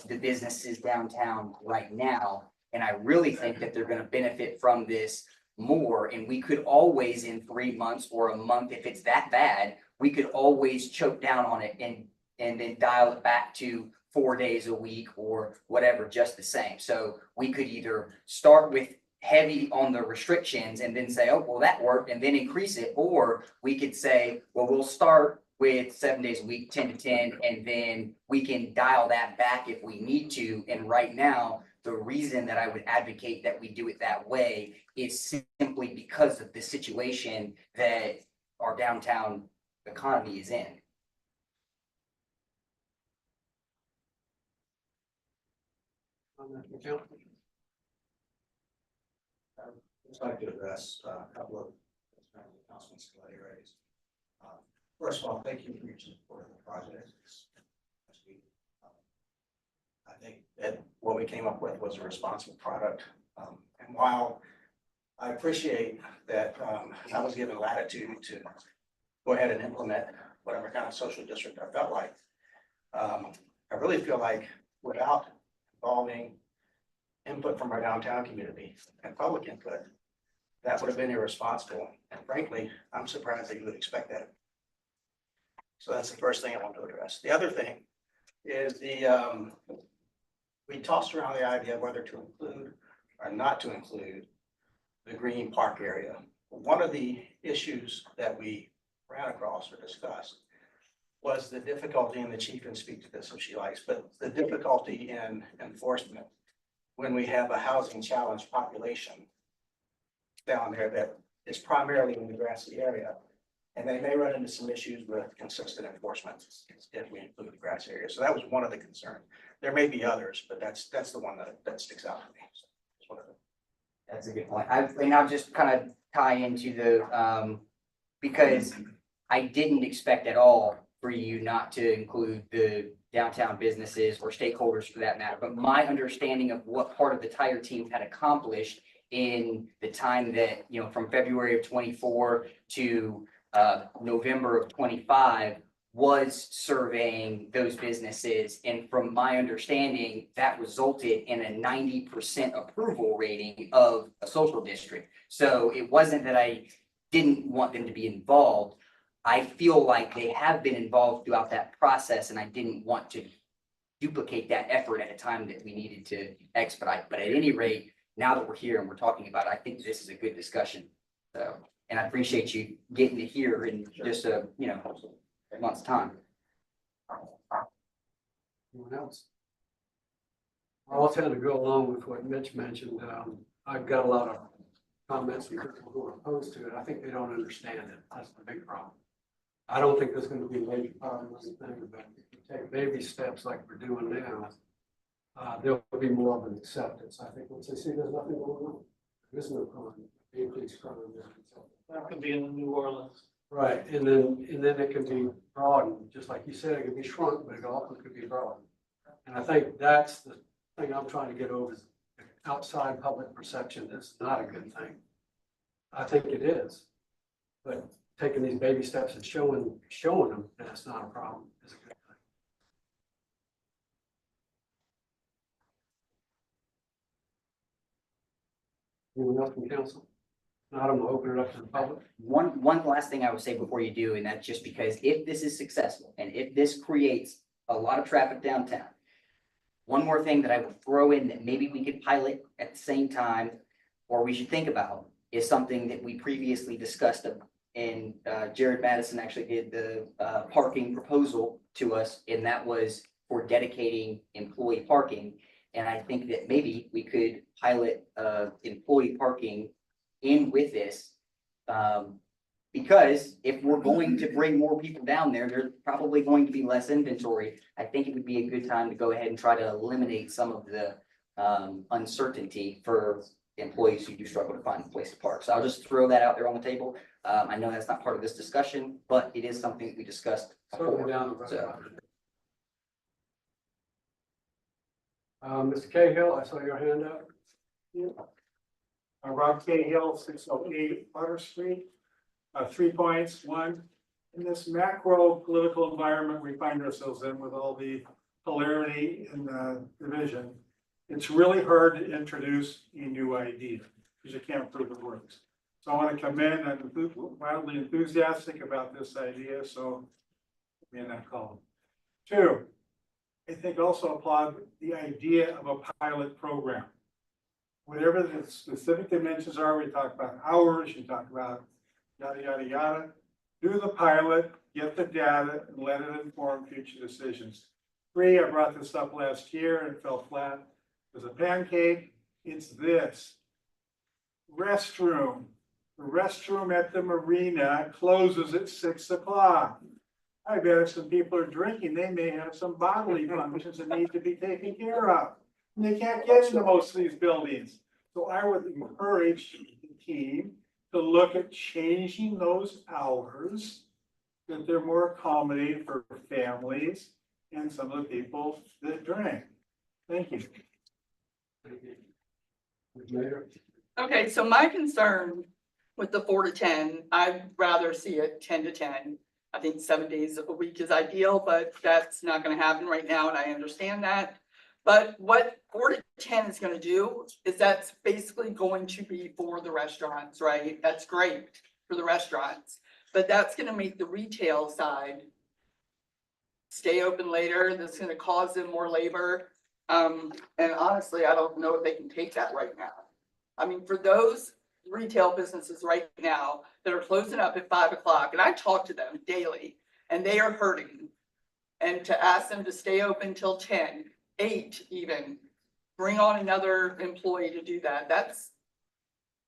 the businesses downtown right now? And I really think that they're gonna benefit from this more, and we could always, in 3 months or a month, if it's that bad, we could always choke down on it and then dial it back to 4 days a week or whatever, just the same. So we could either start with heavy on the restrictions and then say, oh, well, that worked, and then increase it, or we could say, well, we'll start with 7 days a week, 10 to 10, and then we can dial that back if we need to. And right now, the reason that I would advocate that we do it that way is simply because of the situation that our downtown economy is in. I'd like to address a couple of Councilman Scully raised. First of all, thank you for your support of the project. I think that what we came up with was a responsible product. And while I appreciate that I was given latitude to go ahead and implement whatever kind of social district I felt like, I really feel like without involving input from our downtown community and public input, that would have been irresponsible. And frankly, I'm surprised that you would expect that. So that's the first thing I want to address. The other thing is we tossed around the idea of whether to include or not to include the green park area. One of the issues that we ran across or discussed was the difficulty, and the chief can speak to this if she likes, but the difficulty in enforcement when we have a housing challenged population down there that is primarily in the grassy area. And they may run into some issues with consistent enforcement if we include the grass area. So that was one of the concerns. There may be others, but that's the one that sticks out to me. So That's a good point. And I'll just kind of tie into the, because I didn't expect at all for you not to include the downtown businesses or stakeholders for that matter. But my understanding of what part of the tire team had accomplished in the time that, from February of 24 to November of 25 was surveying those businesses. And from my understanding, that resulted in a 90% approval rating of a social district. So it wasn't that I didn't want them to be involved. I feel like they have been involved throughout that process, and I didn't want to duplicate that effort at a time that we needed to expedite. But at any rate, now that we're here and we're talking about it, I think this is a good discussion. So, and I appreciate you getting to hear in just a, month's time. Anyone else? I'll tend to go along with what Mitch mentioned. I've got a lot of comments from people who are opposed to it. I think they don't understand it. That's the big problem. I don't think there's going to be a major problem with the thing, but if you take baby steps like we're doing now, there'll be more of an acceptance. I think once they see there's nothing going on, there is no crime, increased crime. That could be in New Orleans. Right, and then it can be broadened, just like you said, it could be shrunk, but it also could be broadened. And I think that's the thing I'm trying to get over, is outside public perception is not a good thing. I think it is, but taking these baby steps and showing them that's not a problem is a good thing. Anyone else from council? Not, I'm gonna open it up to the public. One last thing I would say before you do, and that's just because if this is successful and if this creates a lot of traffic downtown, one more thing that I would throw in that maybe we could pilot at the same time, or we should think about, is something that we previously discussed. And Jared Madison actually did the parking proposal to us, and that was for dedicating employee parking. And I think that maybe we could pilot employee parking in with this. Because if we're going to bring more people down there, there's probably going to be less inventory. I think it would be a good time to go ahead and try to eliminate some of the uncertainty for employees who do struggle to find a place to park. So I'll just throw that out there on the table. I know that's not part of this discussion, but it is something that we discussed before. Down the road. So, Mr. Cahill, I saw your hand up. Rob Cahill, 608 Water Street. 3 points. One, in this macro political environment we find ourselves in with all the polarity and division, it's really hard to introduce a new idea because you can't prove it works. So I want to come in and wildly enthusiastic about this idea. So be in that column. 2, I think also applaud the idea of a pilot program. Whatever the specific dimensions are, we talk about hours, you talk about yada, yada, yada. Do the pilot, get the data, and let it inform future decisions. 3, I brought this up last year and it fell flat. There's a pancake. It's this. Restroom. The restroom at the marina closes at 6 o'clock. I bet if some people are drinking, they may have some bodily functions that need to be taken care of. And they can't get into most of these buildings. So I would encourage the team to look at changing those hours, that they're more accommodating for families and some of the people that drink. Thank you. Okay, so my concern with the 4 to 10, I'd rather see it 10 to 10. I think 7 days a week is ideal, but that's not gonna happen right now, and I understand that. But what 4 to 10 is gonna do is that's basically going to be for the restaurants, right? That's great for the restaurants, but that's gonna make the retail side stay open later. That's gonna cause them more labor. And honestly, I don't know if they can take that right now. I mean, for those retail businesses right now that are closing up at 5 o'clock, and I talk to them daily, and they are hurting. And to ask them to stay open till 10, 8 even, bring on another employee to do that.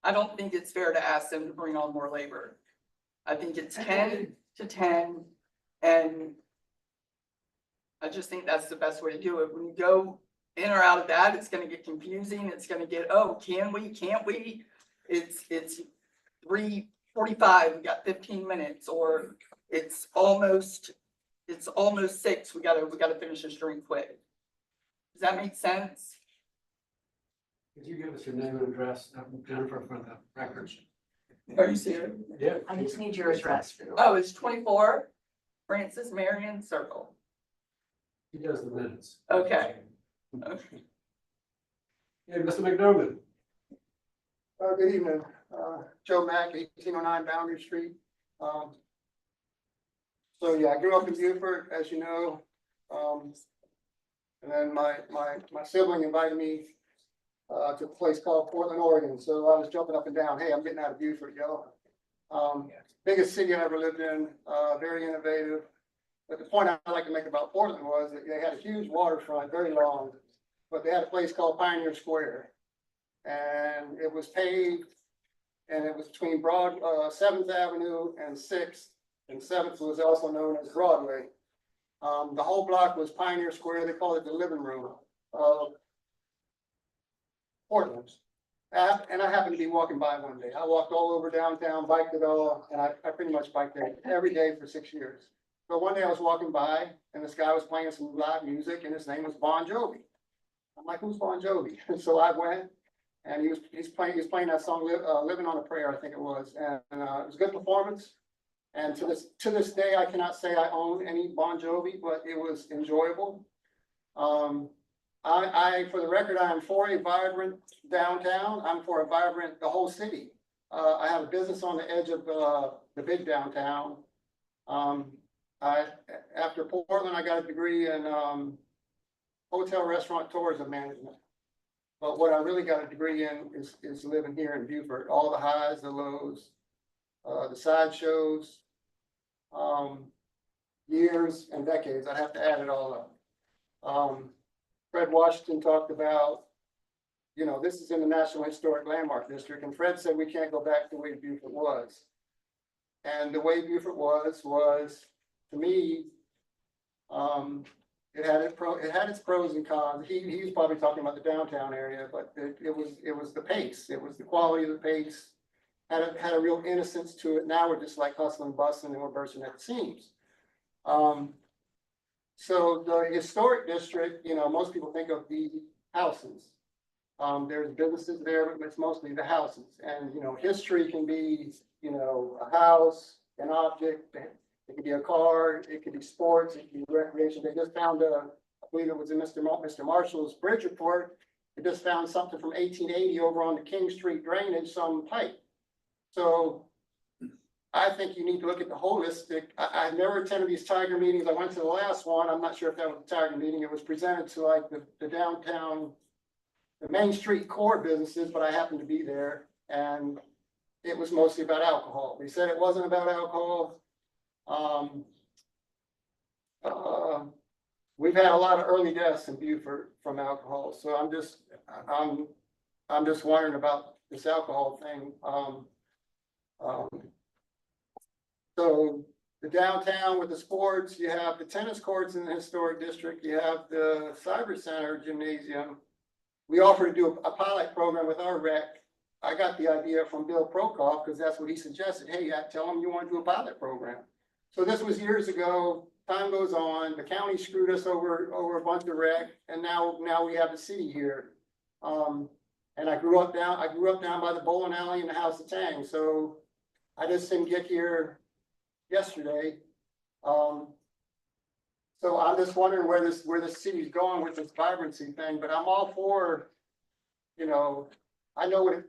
I don't think it's fair to ask them to bring on more labor. I think it's 10 to 10, and I just think that's the best way to do it. When you go in or out of that, it's gonna get confusing. It's gonna get, oh, can we, can't we? It's 3:45, we got 15 minutes, or it's almost 6, we gotta finish this drink quick. Does that make sense? Could you give us your name and address, Jennifer, for the records? Are you serious? Yeah. I just need your address. Oh, it's 24 Francis Marion Circle. He does the minutes. Okay. Yeah, Mr. McDermott. Good evening, Joe Mack, 1809 Boundary Street. So yeah, I grew up in Beaufort, as you know. And then my sibling invited me to a place called Portland, Oregon. So I was jumping up and down, hey, I'm getting out of Beaufort, yo. Biggest city I ever lived in, very innovative. But the point I'd like to make about Portland was that they had a huge waterfront, very long, but they had a place called Pioneer Square. And it was paved, and it was between 7th Avenue and 6th, and 7th was also known as Broadway. The whole block was Pioneer Square. They called it the living room of Portland. And I happened to be walking by one day. I walked all over downtown, biked it all, and I pretty much biked there every day for 6 years. But one day I was walking by, and this guy was playing some live music, and his name was Bon Jovi. I'm like, who's Bon Jovi? And so I went, and he was playing that song, Living on a Prayer, I think it was. And it was a good performance. And to this day, I cannot say I own any Bon Jovi, but it was enjoyable. For the record, I am for a vibrant downtown. I'm for a vibrant, the whole city. I have a business on the edge of the big downtown. After Portland, I got a degree in hotel restaurant tourism management. But what I really got a degree in is living here in Beaufort, all the highs, the lows, the sideshows, years and decades. I'd have to add it all up. Fred Washington talked about, you know, this is in the National Historic Landmark District, and Fred said we can't go back to the way Beaufort was. And the way Beaufort was to me, it had its pros and cons. He was probably talking about the downtown area, but it was the pace. It was the quality of the pace. Had a real innocence to it. Now we're just like hustling, bustling, and we're bursting at the seams. So the historic district, you know, most people think of the houses. There's businesses there, but it's mostly the houses. And, you know, history can be, you know, a house, an object, it could be a car, it could be sports, it could be recreation. They just found I believe it was in Mr. Marshall's bridge report. They just found something from 1880 over on the King Street drainage, some pipe. So I think you need to look at the holistic. I've never attended these Tiger meetings. I went to the last one. I'm not sure if that was a Tiger meeting. It was presented to like the downtown, the Main Street core businesses, but I happened to be there, and it was mostly about alcohol. They said it wasn't about alcohol. We've had a lot of early deaths in Beaufort from alcohol, so I'm just wondering about this alcohol thing. So the downtown with the sports, you have the tennis courts in the historic district, you have the cyber center gymnasium. We offered to do a pilot program with our rec. I got the idea from Bill Prokoff because that's what he suggested. Hey, tell them you want to do a pilot program. So this was years ago. Time goes on. The county screwed us over a bunch of rec, and now we have the city here. And I grew up down by the bowling alley and the House of Tang. So I just didn't get here yesterday. So I'm just wondering where this city's going with this vibrancy thing, but I'm all for, you know, I know what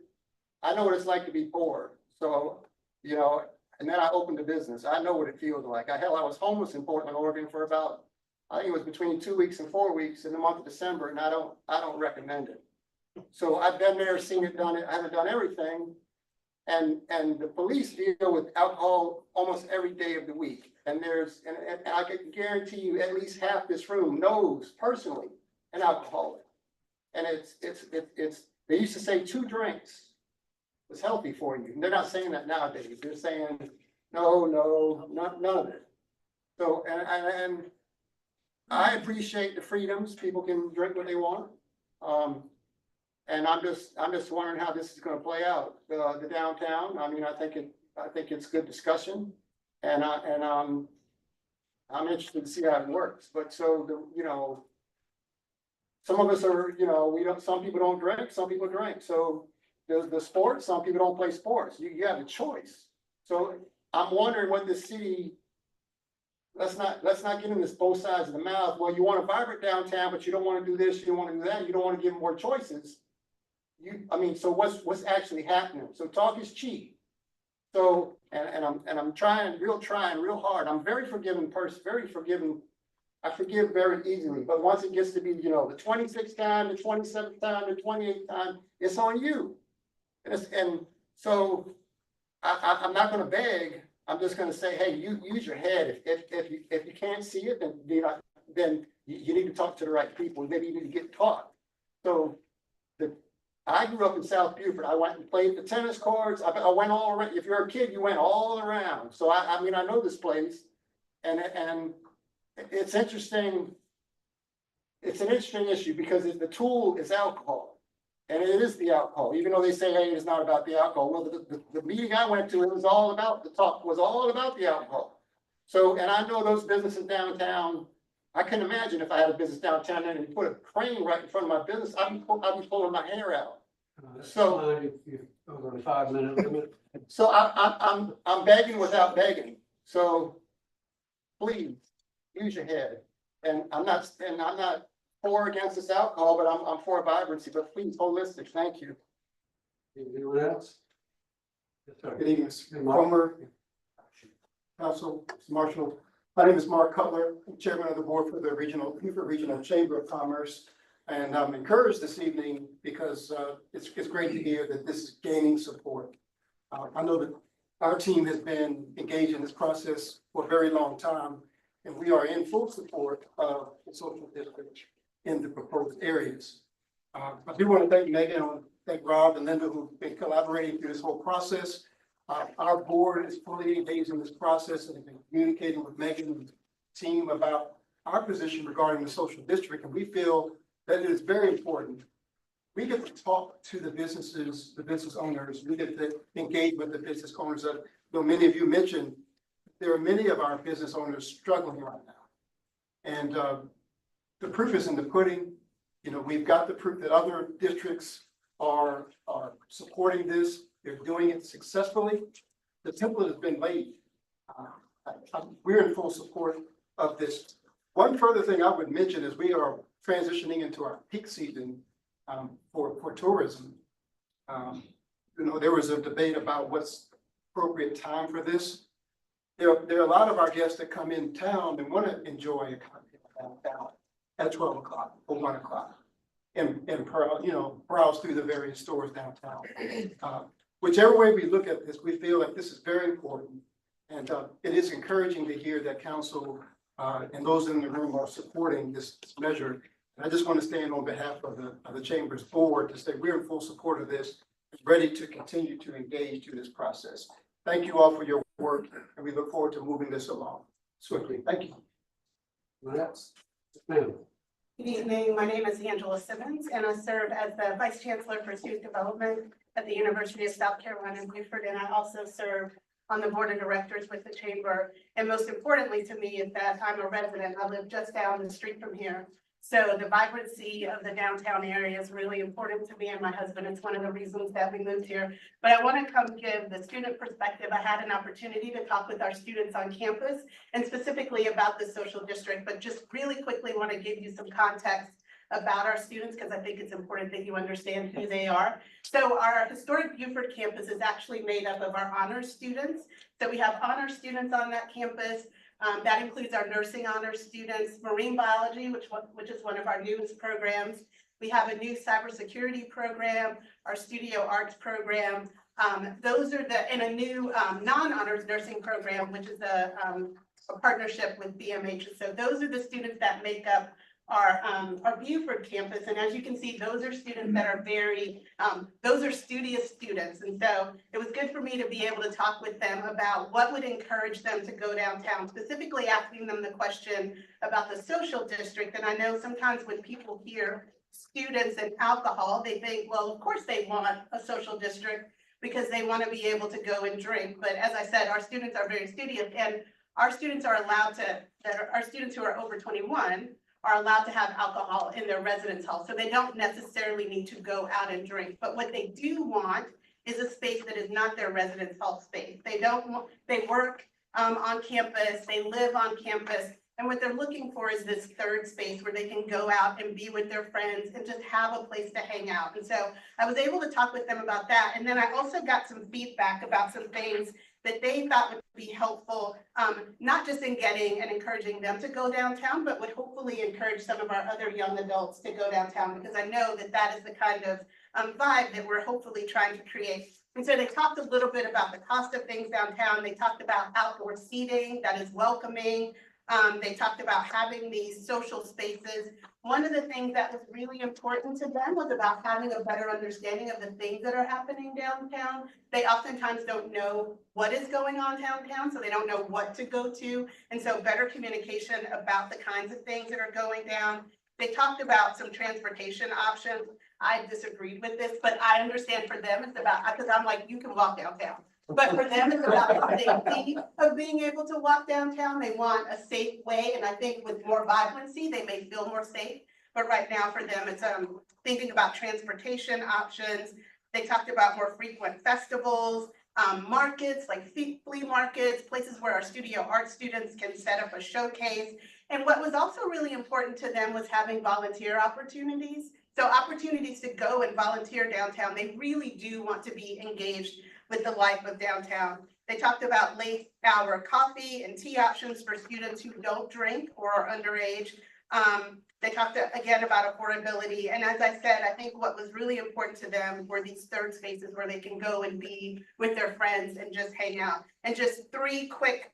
it's like to be poor. So, you know, and then I opened a business. I know what it feels like. I was homeless in Portland, Oregon for about, I think it was between 2 weeks and 4 weeks in the month of December, and I don't recommend it. So I've been there, seen it, done it. I haven't done everything. And the police deal with alcohol almost every day of the week. And I can guarantee you at least half this room knows personally an alcoholic. And they used to say 2 drinks was healthy for you. And they're not saying that nowadays. They're saying, no, none of it. So, and I appreciate the freedoms. People can drink what they want. And I'm just wondering how this is going to play out. The downtown. I mean, I think it's good discussion, and I'm interested to see how it works. But so you know, some of us are, you know, some people don't drink, some people drink. So the sports, some people don't play sports. You have a choice. So I'm wondering what the city, let's not get in this both sides of the mouth. Well, you want a vibrant downtown, but you don't want to do this, you don't want to do that, you don't want to give more choices. So what's actually happening? So talk is cheap. So, and I'm trying real hard. I'm very forgiving person, very forgiving. I forgive very easily, but once it gets to be, the 26th time, the 27th time, the 28th time, it's on you. And so I'm not gonna beg. I'm just gonna say, hey, you use your head. If you can't see it, then you need to talk to the right people. Maybe you need to get taught. So I grew up in South Beaufort. I went and played the tennis courts. I went all around. If you're a kid, you went all around. So I know this place, and it's interesting. It's an interesting issue because the tool is alcohol, and it is the alcohol. Even though they say, hey, it's not about the alcohol. Well, the meeting I went to, the talk was all about the alcohol. So, and I know those businesses downtown. I can imagine if I had a business downtown and you put a crane right in front of my business, I'd be pulling my hair out. So If you're over the 5-minute limit. So I'm begging without begging. So please use your head. And I'm not for or against this alcohol, but I'm for vibrancy. But please, holistic. Thank you. Anyone else? Good evening, former Council Marshall. My name is Mark Cutler, Chairman of the Board for the Beaufort Regional Chamber of Commerce. And I'm encouraged this evening because it's great to hear that this is gaining support. I know that our team has been engaged in this process for a very long time, and we are in full support of the social district in the proposed areas. I do want to thank Megan, I want to thank Rob and Linda who've been collaborating through this whole process. Our board is fully engaged in this process and have been communicating with Megan and the team about our position regarding the social district, and we feel that it is very important. We get to talk to the businesses, the business owners. We get to engage with the business owners that, many of you mentioned, there are many of our business owners struggling right now. And the proof is in the pudding. We've got the proof that other districts are supporting this. They're doing it successfully. The template has been laid. We're in full support of this. One further thing I would mention is we are transitioning into our peak season for tourism. There was a debate about what's appropriate time for this. There are a lot of our guests that come in town and want to enjoy a cocktail downtown at 12 o'clock or 1 o'clock and browse through the various stores downtown. Whichever way we look at this, we feel like this is very important. And it is encouraging to hear that council and those in the room are supporting this measure. And I just want to stand on behalf of the Chamber's board to say we're in full support of this, ready to continue to engage through this process. Thank you all for your work, and we look forward to moving this along swiftly. Thank you. Ma'am. Good evening. My name is Angela Simmons, and I serve as the Vice Chancellor for Student Development at the University of South Carolina in Beaufort, and I also serve on the Board of Directors with the Chamber. And most importantly to me is that I'm a resident. I live just down the street from here. So the vibrancy of the downtown area is really important to me and my husband. It's one of the reasons that we moved here. But I want to come give the student perspective. I had an opportunity to talk with our students on campus and specifically about the social district, but just really quickly want to give you some context about our students because I think it's important that you understand who they are. So our historic Beaufort campus is actually made up of our honors students. So we have honors students on that campus. That includes our nursing honors students, marine biology, which is one of our newest programs. We have a new cybersecurity program, our studio arts program. Those are and a new non-honors nursing program, which is a partnership with BMH. So those are the students that make up our Beaufort campus. And as you can see, those are students that are those are studious students. And so it was good for me to be able to talk with them about what would encourage them to go downtown, specifically asking them the question about the social district. And I know sometimes when people hear students and alcohol, they think, well, of course they want a social district because they want to be able to go and drink. But as I said, our students are very studious, and our students are allowed to, our students who are over 21 are allowed to have alcohol in their residence hall. So they don't necessarily need to go out and drink. But what they do want is a space that is not their residence hall space. They work on campus, they live on campus. And what they're looking for is this third space where they can go out and be with their friends and just have a place to hang out. And so I was able to talk with them about that. And then I also got some feedback about some things that they thought would be helpful, not just in getting and encouraging them to go downtown, but would hopefully encourage some of our other young adults to go downtown, because I know that that is the kind of vibe that we're hopefully trying to create. And so they talked a little bit about the cost of things downtown. They talked about outdoor seating that is welcoming. They talked about having these social spaces. One of the things that was really important to them was about having a better understanding of the things that are happening downtown. They oftentimes don't know what is going on downtown, so they don't know what to go to. And so better communication about the kinds of things that are going down. They talked about some transportation options. I disagreed with this, but I understand for them it's about, because I'm like, you can walk downtown. But for them, it's about the safety of being able to walk downtown. They want a safe way, and I think with more vibrancy, they may feel more safe. But right now for them, it's thinking about transportation options. They talked about more frequent festivals, markets like flea markets, places where our studio art students can set up a showcase. And what was also really important to them was having volunteer opportunities. So opportunities to go and volunteer downtown. They really do want to be engaged with the life of downtown. They talked about late hour coffee and tea options for students who don't drink or are underage. They talked again about affordability. And as I said, I think what was really important to them were these third spaces where they can go and be with their friends and just hang out. And just three quick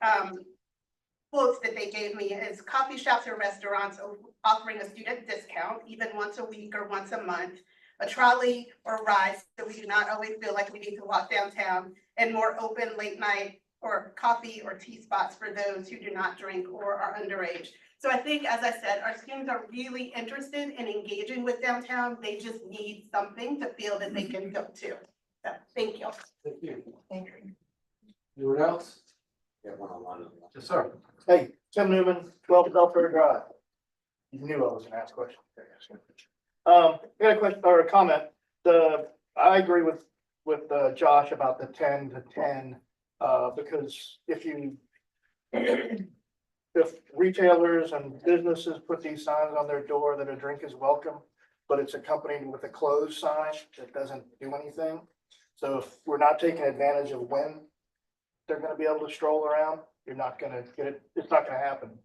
quotes that they gave me is coffee shops or restaurants offering a student discount, even once a week or once a month, a trolley or ride, so we do not always feel like we need to walk downtown, and more open late night or coffee or tea spots for those who do not drink or are underage. So I think, as I said, our students are really interested in engaging with downtown. They just need something to feel that they can go to. So, thank you. Thank you. Thank you. Anyone else? Yes, sir. Hey, Tim Newman, 12 Belfair Drive. You knew I was gonna ask questions. I got a question or a comment. I agree with Josh about the 10 to 10, because if retailers and businesses put these signs on their door that a drink is welcome, but it's accompanied with a closed sign that doesn't do anything. So if we're not taking advantage of when they're gonna be able to stroll around, you're not gonna get it, it's not gonna happen.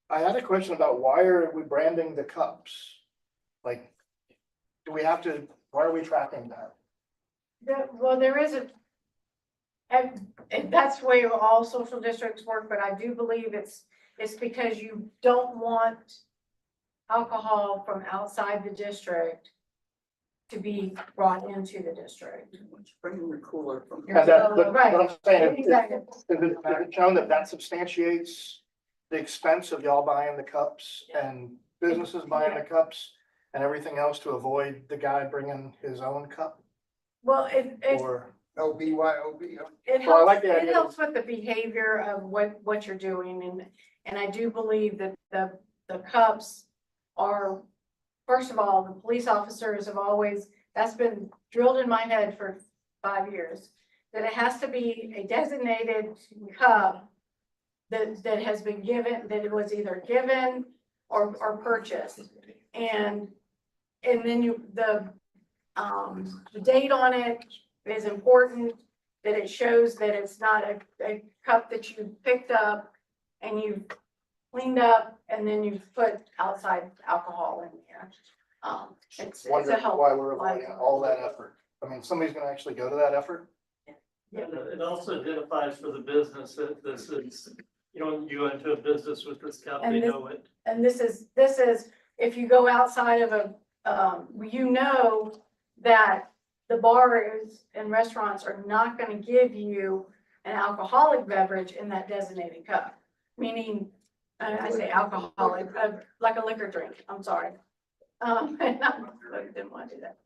I had a question about why are we branding the cups? Like, why are we tracking that? Well, there is and that's the way all social districts work, but I do believe it's because you don't want alcohol from outside the district to be brought into the district. Bring the cooler from. Right. What I'm saying is, Exactly. is it shown that substantiates the expense of y'all buying the cups and businesses buying the cups and everything else to avoid the guy bringing his own cup? Well, Or OBYOB. it Well, I like helps, the idea it helps with the behavior of what you're doing, and I do believe that the cups are, first of all, the police officers have always, that's been drilled in my head for 5 years, that it has to be a designated cup that has been given, that it was either given or purchased. And then the date on it is important, that it shows that it's not a cup that you picked up and you've cleaned up and then you've put outside alcohol in there. It's a wondering help. why we're avoiding all that effort. I mean, somebody's gonna actually go to that effort. And it also identifies for the business that this is, you know, you go into a business with this cup, they know it. And this is, if you go outside of you know that the bars and restaurants are not gonna give you an alcoholic beverage in that designated cup. Meaning, I say alcoholic, like a liquor drink, I'm sorry. And I didn't wanna do that.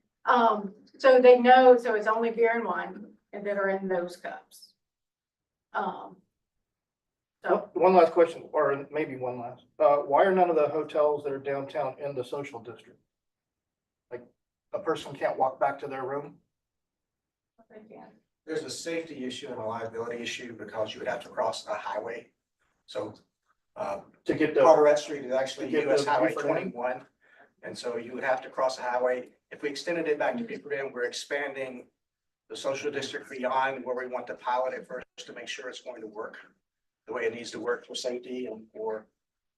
So they know, so it's only beer and wine that are in those cups. One last question, or maybe one last. Why are none of the hotels that are downtown in the social district? Like, a person can't walk back to their room? They can. there's a safety issue and a liability issue because you would have to cross a highway. So, To get the, Carteret Street is actually to get US the Highway Buford Dam. 21. And so you would have to cross a highway. If we extended it back to Buford Dam, we're expanding the social district beyond where we want to pilot it first to make sure it's going to work the way it needs to work for safety and for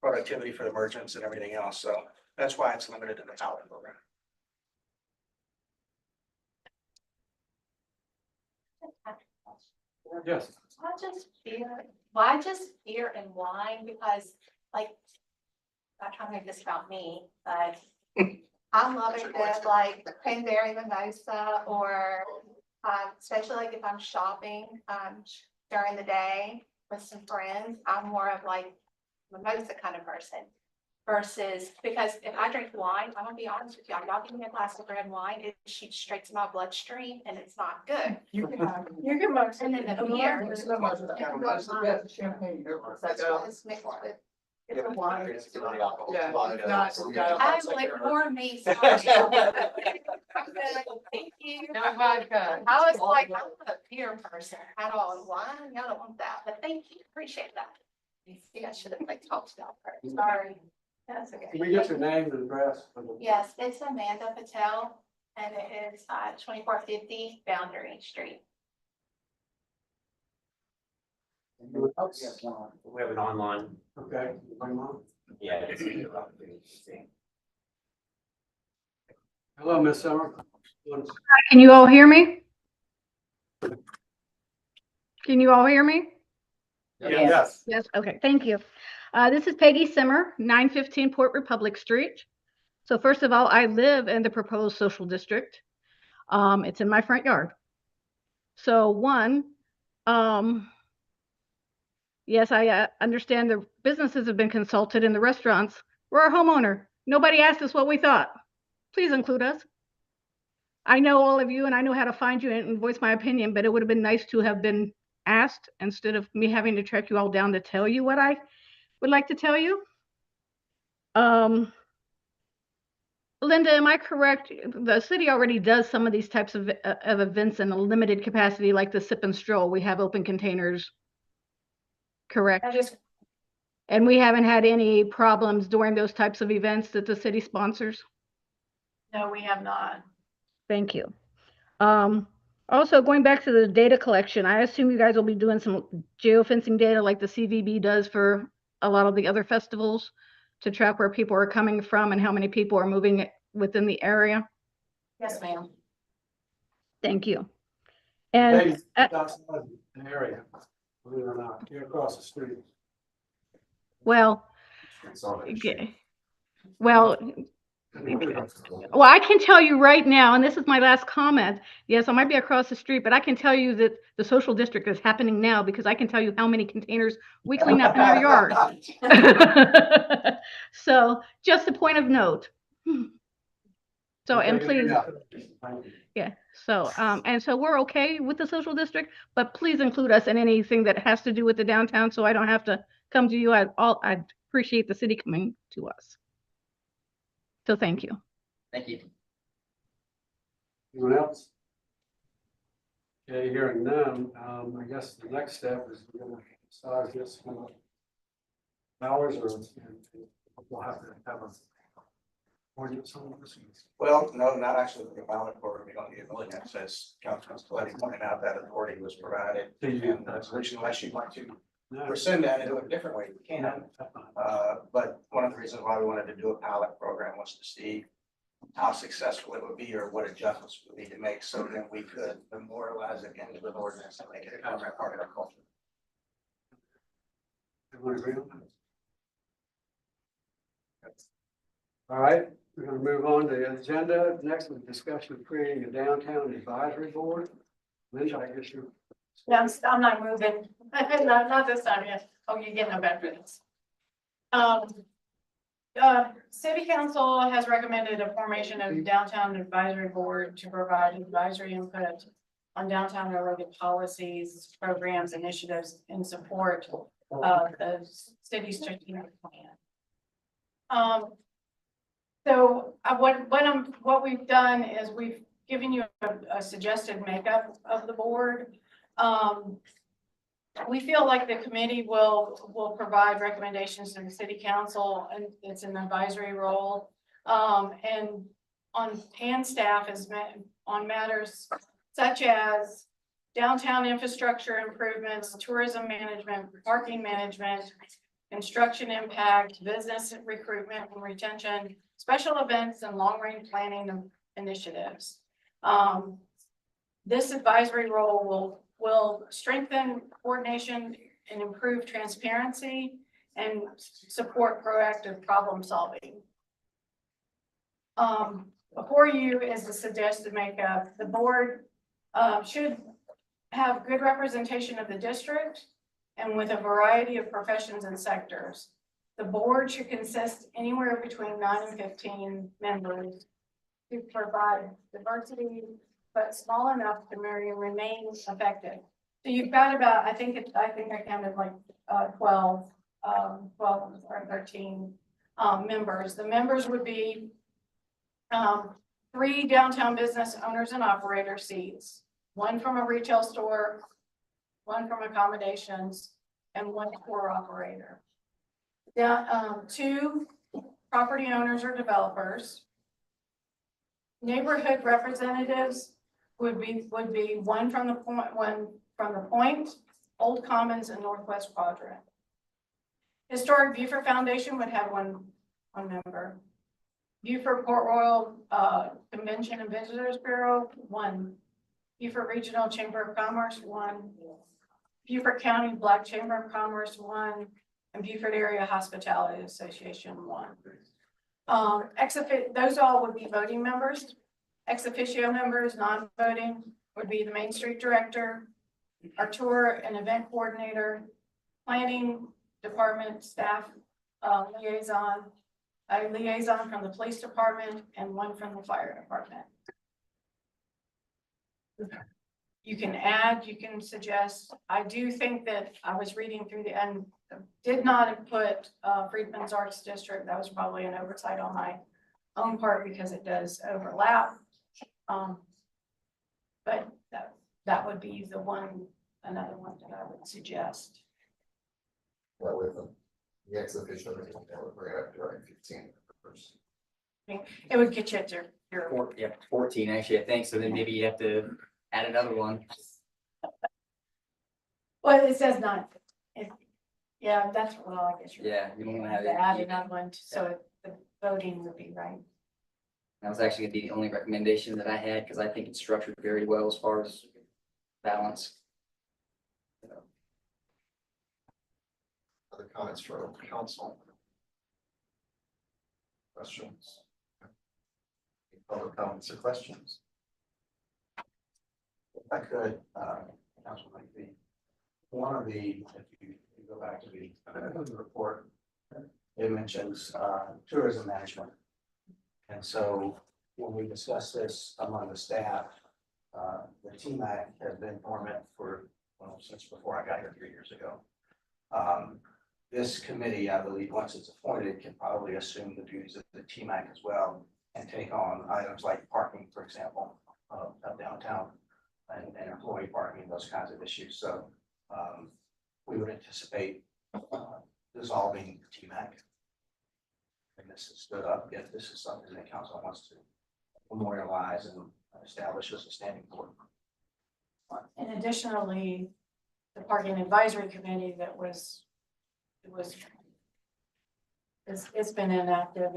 productivity for the merchants and everything else. So that's why it's limited to the pilot program. yes. Why just beer and wine? Because like, not trying to make this about me, but I love it with like cranberry mimosa or, especially like if I'm shopping, during the day with some friends, I'm more of like mimosa kind of person. Versus, because if I drink wine, I'm gonna be honest with y'all give me a glass of red wine, it shoots straight to my bloodstream and it's not good. You can have. And then the beer. Champagne. That's what it's mixed with. It's a wine. Yeah, I'm like, more me, sorry. Thank you. No vodka. I was like, I'm not a beer person at all, and wine, y'all don't want that, but thank you, appreciate that. Yeah, I should have like talked about her, sorry. That's okay. Can we get your name and address? Yes, it's Amanda Patel, and it is 2450 Boundary Street. Anyone else? We have an online. Okay. Yeah. Hello, Ms. Summer. Can you all hear me? Can you all hear me? Yes. Yes, okay, thank you. This is Peggy Simmer, 915 Port Republic Street. So first of all, I live in the proposed social district. It's in my front yard. So one, yes, I understand the businesses have been consulted and the restaurants. We're a homeowner. Nobody asked us what we thought. Please include us. I know all of you and I know how to find you and voice my opinion, but it would have been nice to have been asked instead of me having to track you all down to tell you what I would like to tell you. Linda, am I correct? The city already does some of these types of events in a limited capacity, like the sip and stroll. We have open containers, correct? And we haven't had any problems during those types of events that the city sponsors? No, we have not. Thank you. Also, going back to the data collection, I assume you guys will be doing some geofencing data like the CVB does for a lot of the other festivals to track where people are coming from and how many people are moving within the area? Yes, ma'am. Thank you. And Ladies, outside the area, believe it or not, you're across the street. well, okay. Well, I can tell you right now, and this is my last comment. Yes, I might be across the street, but I can tell you that the social district is happening now because I can tell you how many containers we clean up in our yard. So just a point of note. So, and please, yeah, so, and so we're okay with the social district, but please include us in anything that has to do with the downtown so I don't have to come to you. I appreciate the city coming to us. So thank you. Thank you. Anyone else? Okay, hearing none, I guess the next step is we're gonna decide this hours or we'll have to have a ordinance on this. Well, no, not actually with the ballot program. We don't need an ordinance, as Councilman Scaletti pointed out, that authority was provided. And unless you'd like to rescind that and do it a different way, we can. But one of the reasons why we wanted to do a pilot program was to see how successful it would be or what adjustments we need to make so that we could memorialize it into an ordinance and make it a permanent part of our culture. Everyone agree on that? All right, we're gonna move on to the agenda. Next is discussion of creating a downtown advisory board. Linda, I guess you. Yeah, I'm not moving. Not this time yet. Oh, you're getting a veterans. City Council has recommended a formation of downtown advisory board to provide advisory input on downtown related policies, programs, initiatives in support of the city's strategic plan. So what we've done is we've given you a suggested makeup of the board. We feel like the committee will provide recommendations to the city council, and it's an advisory role. And staff is met on matters such as downtown infrastructure improvements, tourism management, parking management, construction impact, business recruitment and retention, special events and long-range planning initiatives. This advisory role will strengthen coordination and improve transparency and support proactive problem solving. Before you is the suggested makeup. The board should have good representation of the district and with a variety of professions and sectors. The board should consist anywhere between 9 and 15 members to provide diversity, but small enough to remain effective. So you've got about, I think I counted like 12 or 13 members. The members would be 3 downtown business owners and operator seats, 1 from a retail store, 1 from accommodations, and 1 tour operator. 2 property owners or developers. Neighborhood representatives would be 1 from the Point, Old Commons, and Northwest Quadrant. Historic Beaufort Foundation would have one member. Beaufort Port Royal Convention and Visitors Bureau, 1. Beaufort Regional Chamber of Commerce, 1. Beaufort County Black Chamber of Commerce, 1. And Beaufort Area Hospitality Association, 1. Those all would be voting members. Ex officio members, non-voting, would be the Main Street Director, our tour and event coordinator, planning department staff liaison, a liaison from the police department, and 1 from the fire department. You can add, you can suggest. I do think that I was reading through the end, did not put Freedman's Arts District. That was probably an oversight on my own part because it does overlap. But that would be another one that I would suggest. Well, with the ex officio, we're gonna have to write 15 first. It would get you to your 14 actually, I think. So then maybe you have to add another one. Well, it says 9. Yeah, that's well, I guess you're. Yeah, you don't want to have Add it. another one, so the voting would be right. That was actually gonna be the only recommendation that I had because I think it's structured very well as far as balance. Other comments from council? Questions? Any public comments or questions? If I could, Councilman McPhee, one of the, if you go back to the report, it mentions tourism management. And so when we discuss this among the staff, the TMAC has been dormant for, since before I got here 3 years ago. This committee, I believe, once it's appointed, can probably assume the duties of the TMAC as well and take on items like parking, for example, of downtown and employee parking, those kinds of issues. So we would anticipate dissolving the TMAC. And this is stood up if this is something that council wants to memorialize and establish as a standing board. And additionally, the parking advisory committee it's been inactive.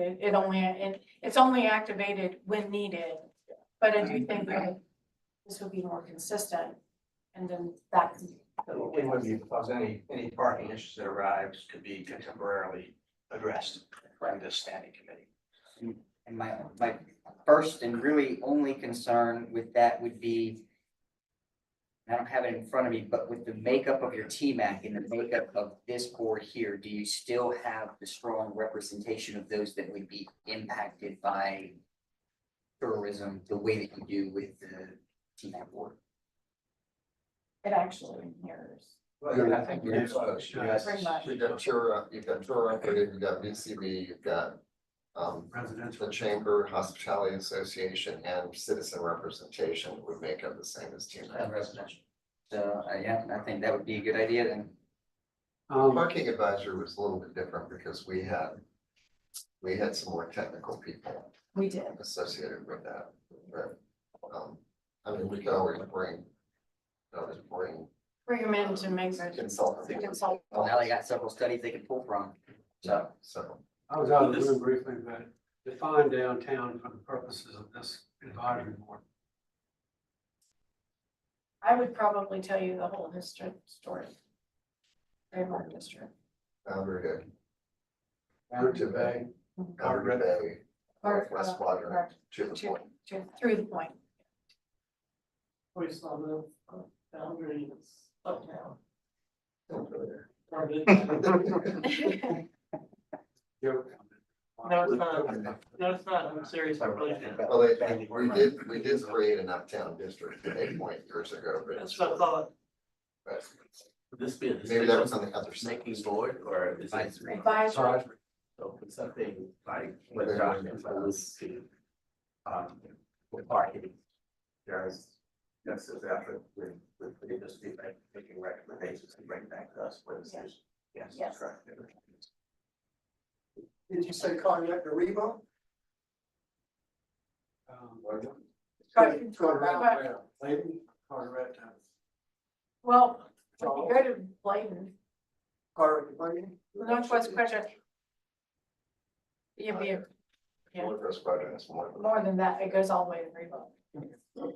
It's only activated when needed. But I do think that this would be more consistent. And then that. It would be because any parking issues that arise could be contemporarily addressed from this standing committee. And my first and really only concern with that would be, I don't have it in front of me, but with the makeup of your TMAC and the makeup of this board here, do you still have the strong representation of those that would be impacted by tourism the way that you do with the TMAC board? It actually mirrors. Well, I think Pretty much. you've got tour operator, you've got VCB, you've got the Chamber, Hospitality Association, and citizen representation would make up the same as team. And residential. So, yeah, I think that would be a good idea then. Parking advisor was a little bit different because we had some more technical people We did. associated with that, but, I mean, we could always bring Bring them in to make the consultants. consult. Well, now they got several studies they can pull from. So, So, I was out of the room briefly, but define downtown for the purposes of this advisory board. I would probably tell you the whole district story. Trademark district. Boundary Day, Boundary Bay. Boundary Bay, Or, West Quadrant, to the point. Through the point. We saw the boundaries uptown. Don't go there. Joke. No, it's not. No, it's not. I'm serious. I really did. Well, we did create an uptown district at a point years ago, but. That's what I thought. but Would this be a Maybe that was on the other side. making board or is it? Advisory. So it's something like what Josh proposed to, with parking. There's, this is effort with the industry making recommendations and bring back to us what is this? Yes. Yes. Correct. Did you say Carnet Rebo? Carteret. Well, if you go to Bladen, Carnet. Northwest Quadrant. You'll be Northwest Quadrant is more. more than that. It goes all the way to Rebo.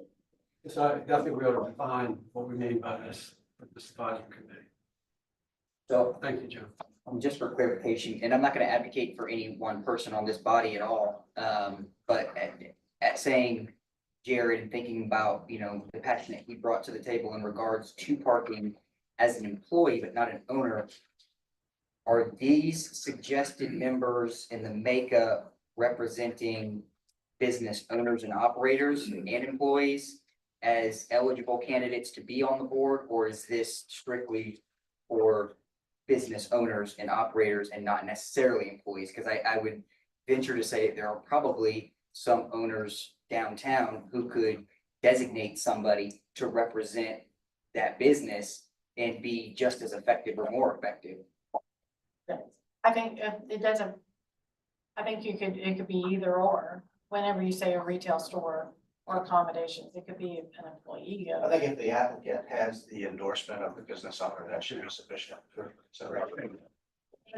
So I think we ought to define what we mean by this advisory committee. so Thank you, Joe. just for clarification, and I'm not gonna advocate for any one person on this body at all. But at saying Jared and thinking about, the passion that he brought to the table in regards to parking as an employee, but not an owner. Are these suggested members in the makeup representing business owners and operators and employees as eligible candidates to be on the board, or is this strictly for business owners and operators and not necessarily employees? Because I would venture to say there are probably some owners downtown who could designate somebody to represent that business and be just as effective or more effective. I think it doesn't, I think it could be either or. Whenever you say a retail store or accommodations, it could be an employee. I think if the applicant has the endorsement of the business owner, that should be sufficient. But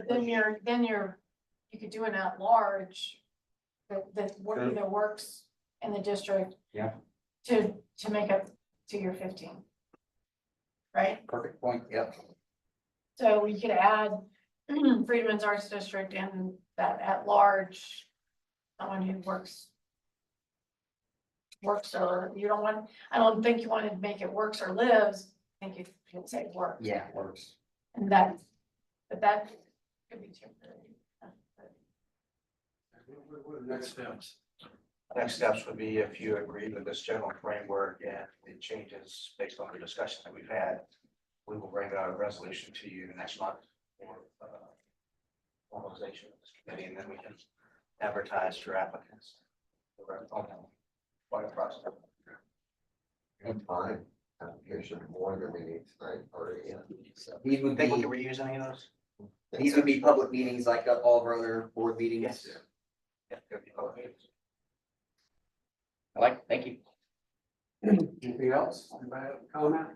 then you could do an at-large that either works in the district. Yeah. To make up to your 15. Right? Perfect point, yep. So we could add Freedman's Arts District and that at-large, someone who works, or you don't want, I don't think you want to make it works or lives. I think you should say works. Yeah, works. And that, but that could be temporary. What are the next steps? Next steps would be if you agree with this general framework and it changes based on the discussion that we've had, we will bring a resolution to you next month for formalization of this committee, and then we can advertise for applicants. Quite a process. And fine, application more than we need tonight already. So, These would Think we be, can reuse any of those? these would be public meetings like all of our other board meetings. Yeah, could be public meetings. Thank you. Anything else? Anybody have a comment?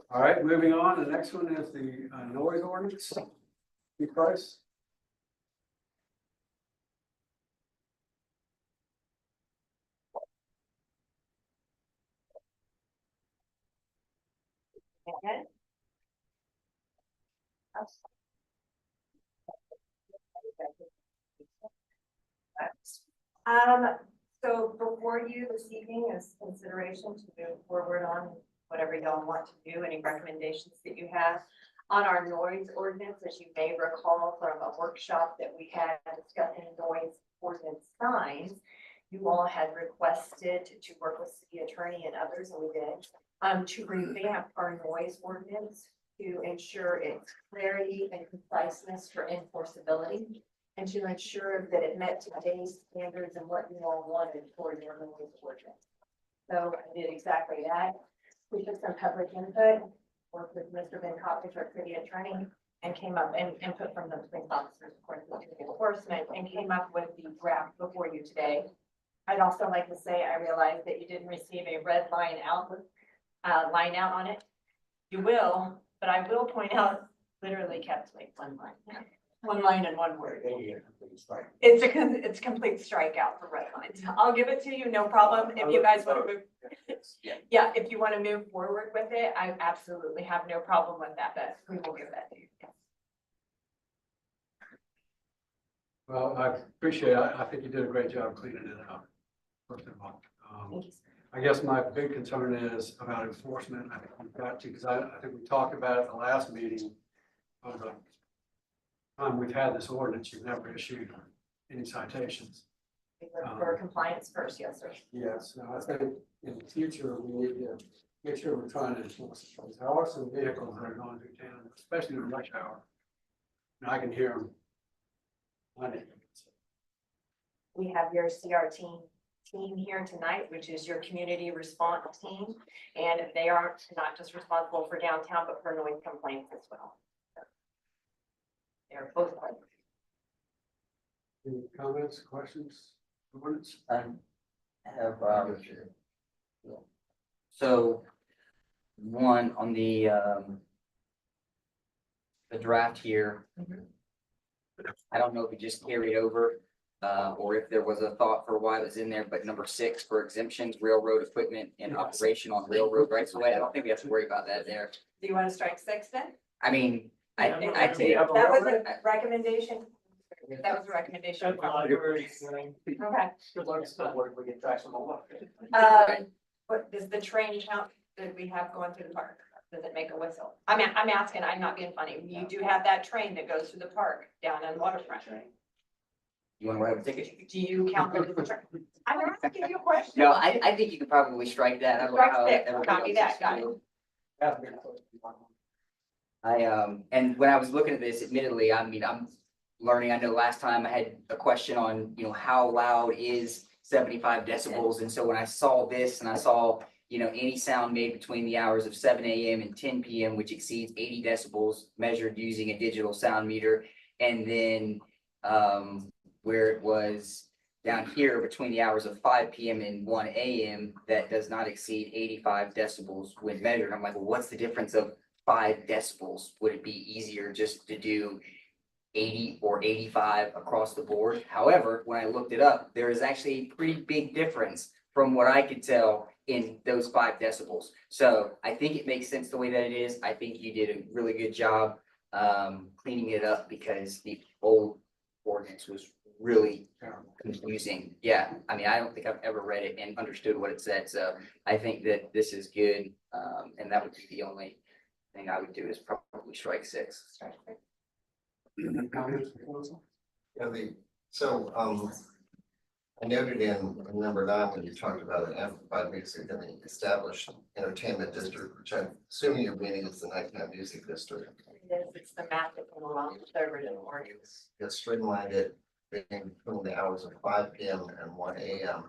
All right, moving on. The next one is the noise ordinance. You Price? Okay. So before you this evening is consideration to move forward on whatever y'all want to do, any recommendations that you have on our noise ordinance, as you may recall from a workshop that we had discussing noise ordinance signs. You all had requested to work with city attorney and others, and we did, to revamp our noise ordinance to ensure its clarity and conciseness for enforceability, and to ensure that it met today's standards and what you all wanted for your noise ordinance. So I did exactly that. We took some public input, worked with Mr. Ben Cox, our city attorney, and came up and input from the police officers, of course, the enforcement, and came up with the draft before you today. I'd also like to say, I realized that you didn't receive a red line out on it. You will, but I will point out, literally kept like one line and one word. It's a complete strikeout for red lines. I'll give it to you, no problem. If you guys want to move, yeah, if you want to move forward with it, I absolutely have no problem with that, but we will give that to you. Well, I appreciate it. I think you did a great job cleaning it up. First of all, I guess my big concern is about enforcement. I think we've got to, because I think we talked about it at the last meeting. Of the time we've had this ordinance, you've never issued any citations. For compliance first, yes, sir. Yes, so I think in the future, we need to make sure we're trying to enforce it. Because there are some vehicles that are going through town, especially in rush hour. And I can hear them. We have your CR team here tonight, which is your community response team. And they are not just responsible for downtown, but for noise complaints as well. They're both. Any comments, questions, comments? I have, so one on the draft here. I don't know if it just carried over, or if there was a thought for why it was in there, but number 6 for exemptions, railroad equipment and operation on railroad rights of way. I don't think we have to worry about that there. Do you want to strike 6 then? I mean, I take. That was a recommendation. That was a recommendation. Okay. Good luck, still work, we get tracks on the walk. What does the train count that we have going through the park? Does it make a whistle? I'm asking, I'm not being funny. You do have that train that goes through the park down on Waterfront. You want to write a ticket? Do you count those? I'm asking you a question. No, I think you could probably strike that. I don't know how Strike 6, everybody copy else that, is got it. And when I was looking at this, admittedly, I mean, I'm learning. I know last time I had a question on, how loud is 75 decibels? And so when I saw this and I saw, any sound made between the hours of 7 a.m. and 10 p.m., which exceeds 80 decibels measured using a digital sound meter. And then where it was down here between the hours of 5 p.m. and 1 a.m. that does not exceed 85 decibels when measured. I'm like, well, what's the difference of 5 decibels? Would it be easier just to do 80 or 85 across the board? However, when I looked it up, there is actually a pretty big difference from what I could tell in those 5 decibels. So I think it makes sense the way that it is. I think you did a really good job cleaning it up, because the old ordinance was really confusing. Yeah, I mean, I don't think I've ever read it and understood what it said. So I think that this is good. And that would be the only thing I would do, is probably strike 6. I noted in number 9, when you talked about an amplified music in the established entertainment district, which I'm assuming you're meaning is the nighttime music district. It's the map that went along with the original ordinance. It streamlined it between the hours of 5 p.m. and 1 a.m.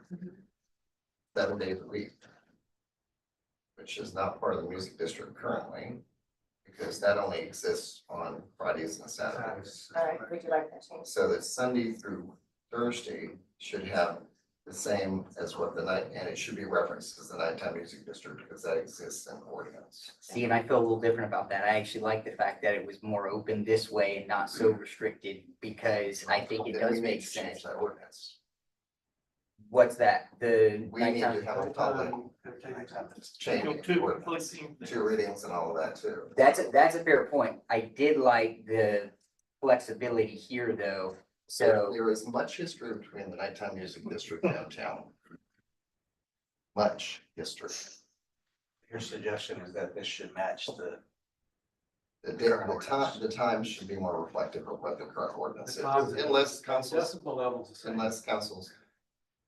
7 days a week, which is not part of the music district currently, because that only exists on Fridays and Saturdays. All right, would you like that change? So that Sunday through Thursday should have the same as what the night, and it should be referenced as the nighttime music district, because that exists in ordinance. See, and I feel a little different about that. I actually like the fact that it was more open this way and not so restricted, because I think it Then does we need make to change sense. that ordinance. What's that? The We need to nighttime? have a public change, two readings and all of that too. That's a fair point. I did like the flexibility here, though. So there is much history between the nighttime music district downtown. Much history. Your suggestion is that this should match the. The time should be more reflective of what the current ordinance is, unless councils, Decibel levels.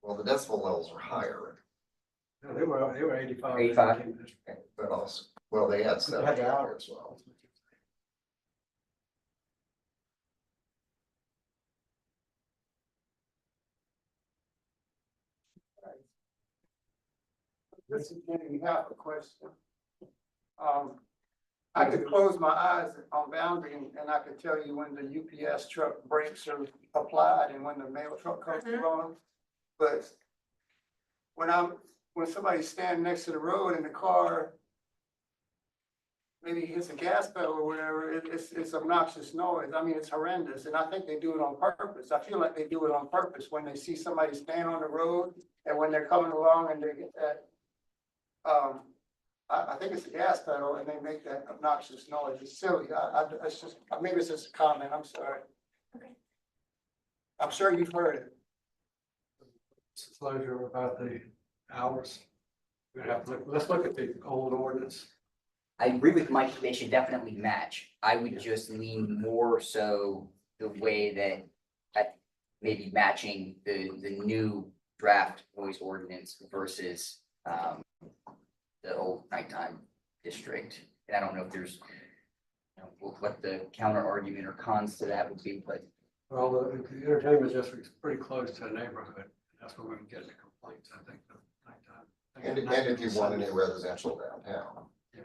well, the decibel levels are higher, No, they were 85. 85. but also, well, they had They had 70 the out hour there as well. This is getting half a question. I could close my eyes on Boundary and I could tell you when the UPS truck brakes are applied and when the mail truck comes along. But when somebody's standing next to the road in the car, maybe hits a gas pedal or whatever, it's obnoxious noise. I mean, it's horrendous. And I think they do it on purpose. I feel like they do it on purpose when they see somebody stand on the road and when they're coming along and they get that, I think it's a gas pedal and they make that obnoxious noise. It's silly. It's just, maybe it's just a comment. I'm sorry. I'm sure you've heard it. Disclosure about the hours. We have to let's look at the old ordinance. I agree with Mike, they should definitely match. I would just lean more so the way that maybe matching the new draft voice ordinance versus the old nighttime district. And I don't know if there's, what the counter argument or cons to that would be, but. Well, the entertainment district's pretty close to a neighborhood. That's where we can get the complaints, I think, the nighttime. And if you want any residential downtown. Yeah.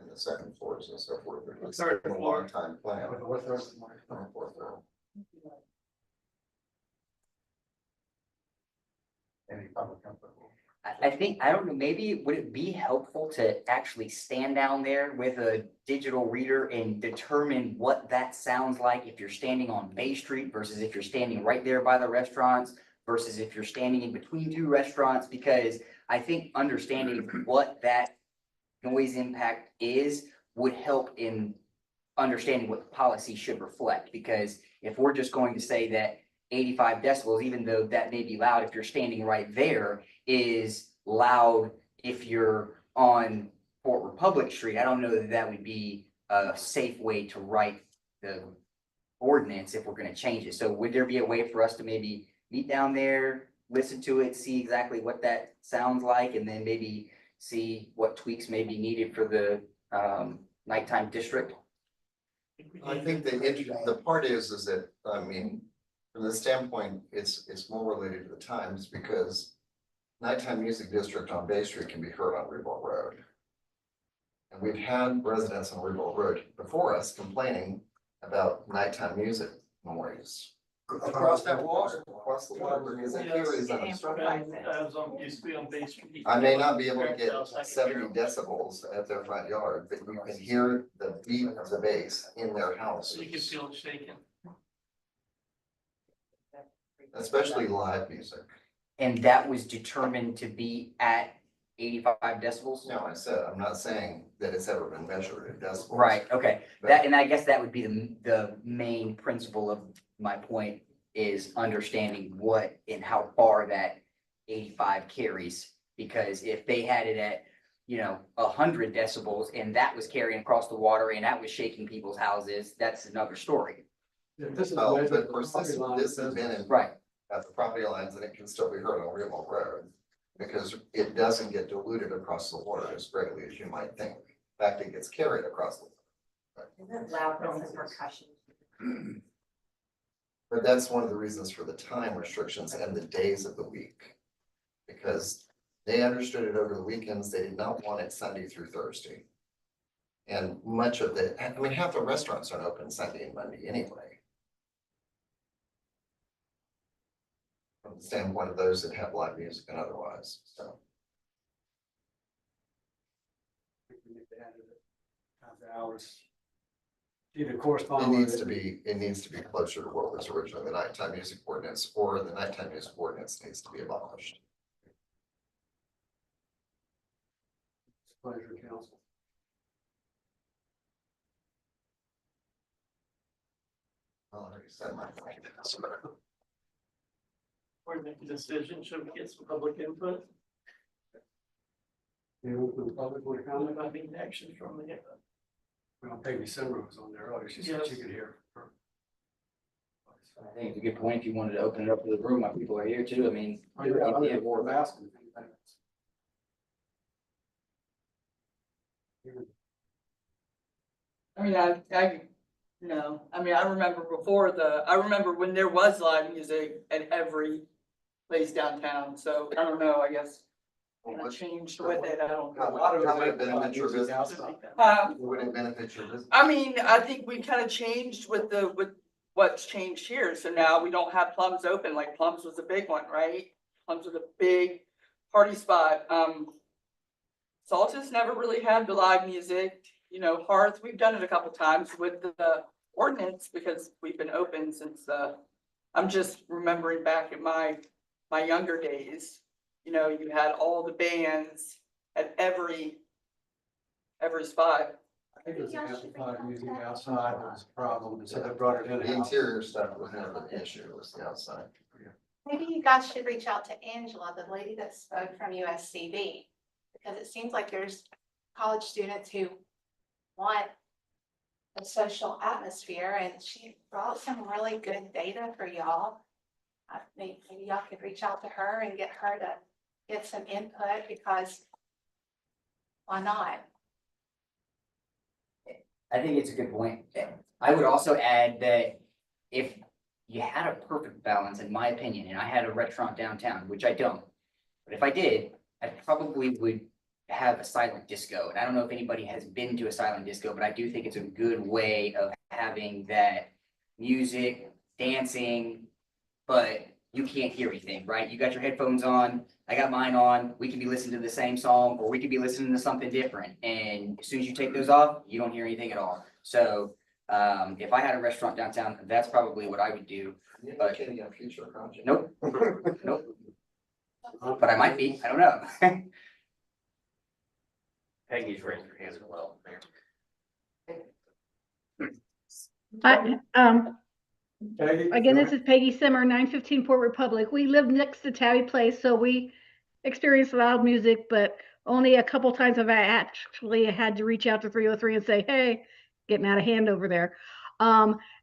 In the second floors and so forth. It's Third been a floor. long time plan. Fourth floor. Fourth floor. Any public input? I think, I don't know, maybe would it be helpful to actually stand down there with a digital reader and determine what that sounds like if you're standing on Bay Street versus if you're standing right there by the restaurants versus if you're standing in between two restaurants? Because I think understanding what that noise impact is would help in understanding what the policy should reflect. Because if we're just going to say that 85 decibels, even though that may be loud if you're standing right there, is loud if you're on Port Republic Street, I don't know that that would be a safe way to write the ordinance if we're going to change it. So would there be a way for us to maybe meet down there, listen to it, see exactly what that sounds like, and then maybe see what tweaks may be needed for the nighttime district? I think the part is that, I mean, from the standpoint, it's more related to the times because nighttime music district on Bay Street can be heard on Revolt Road. And we've had residents on Revolt Road before us complaining about nighttime music noise. Across that water. Across the water, because it carries on. Used to be on Bay Street. I may not be able to get 70 decibels at their front yard, but you can hear the beat of the bass in their house. You can feel it shaking. Especially live music. And that was determined to be at 85 decibels? No, I'm not saying that it's ever been measured in decibels. Right, okay. That, and I guess that would be the main principle of my point is understanding what and how far that 85 carries. Because if they had it at, 100 decibels and that was carrying across the water and that was shaking people's houses, that's another story. This is Oh, measured but of at course, the property line, this has been in. Right. At the property lines, and it can still be heard on Remote Road. Because it doesn't get diluted across the water as greatly as you might think. In fact, it gets carried across the water. Isn't loudness and percussion? But that's one of the reasons for the time restrictions and the days of the week. Because they understood it over the weekends, they did not want it Sunday through Thursday. And much of half the restaurants aren't open Sunday and Monday anyway. From the standpoint of those that have live music and otherwise, so. Hours. Either correspond. It needs to be closer to what was originally the nighttime music ordinance, or the nighttime music ordinance needs to be abolished. Pleasure, council. I already said my point. Before we make a decision, should we get some public input? The public want to comment? I mean, action from the. Well, Peggy Simmer was on there earlier. She said she could hear. I think it's a good point if you wanted to open it up to the room, my people are here too. I mean. More asking. I mean, I remember I remember when there was live music at every place downtown, so I don't know, I guess. changed with it, I don't know. How would it benefit your business? Would it benefit your business? I mean, I think we kind of changed with what's changed here, so now we don't have Plums open, like Plums was a big one, right? Plums was a big party spot, Saltus never really had the live music, you know, Hearth, we've done it a couple times with the ordinance, because we've been open since, I'm just remembering back in my younger days, you know, you had all the bands at every spot. I think it was amplified music outside that was a problem, so they brought it in. The interior stuff was never the issue, it was the outside. Maybe you guys should reach out to Angela, the lady that spoke from USCB, because it seems like there's college students who want a social atmosphere, and she brought some really good data for y'all. Maybe y'all could reach out to her and get her to get some input, because why not? I think it's a good point. I would also add that if you had a perfect balance, in my opinion, and I had a restaurant downtown, which I don't, but if I did, I probably would have a silent disco. And I don't know if anybody has been to a silent disco, but I do think it's a good way of having that music, dancing, but you can't hear anything, right? You got your headphones on, I got mine on, we can be listening to the same song, or we could be listening to something different. And as soon as you take those off, you don't hear anything at all. So if I had a restaurant downtown, that's probably what I would do. But future project. nope, nope. But I might be, I don't know. Peggy's raised her hands as well. Again, this is Peggy Simmer, 915 Port Republic. We live next to Tabby Place, so we experience loud music, but only a couple times have I actually had to reach out to 303 and say, hey, getting out of hand over there.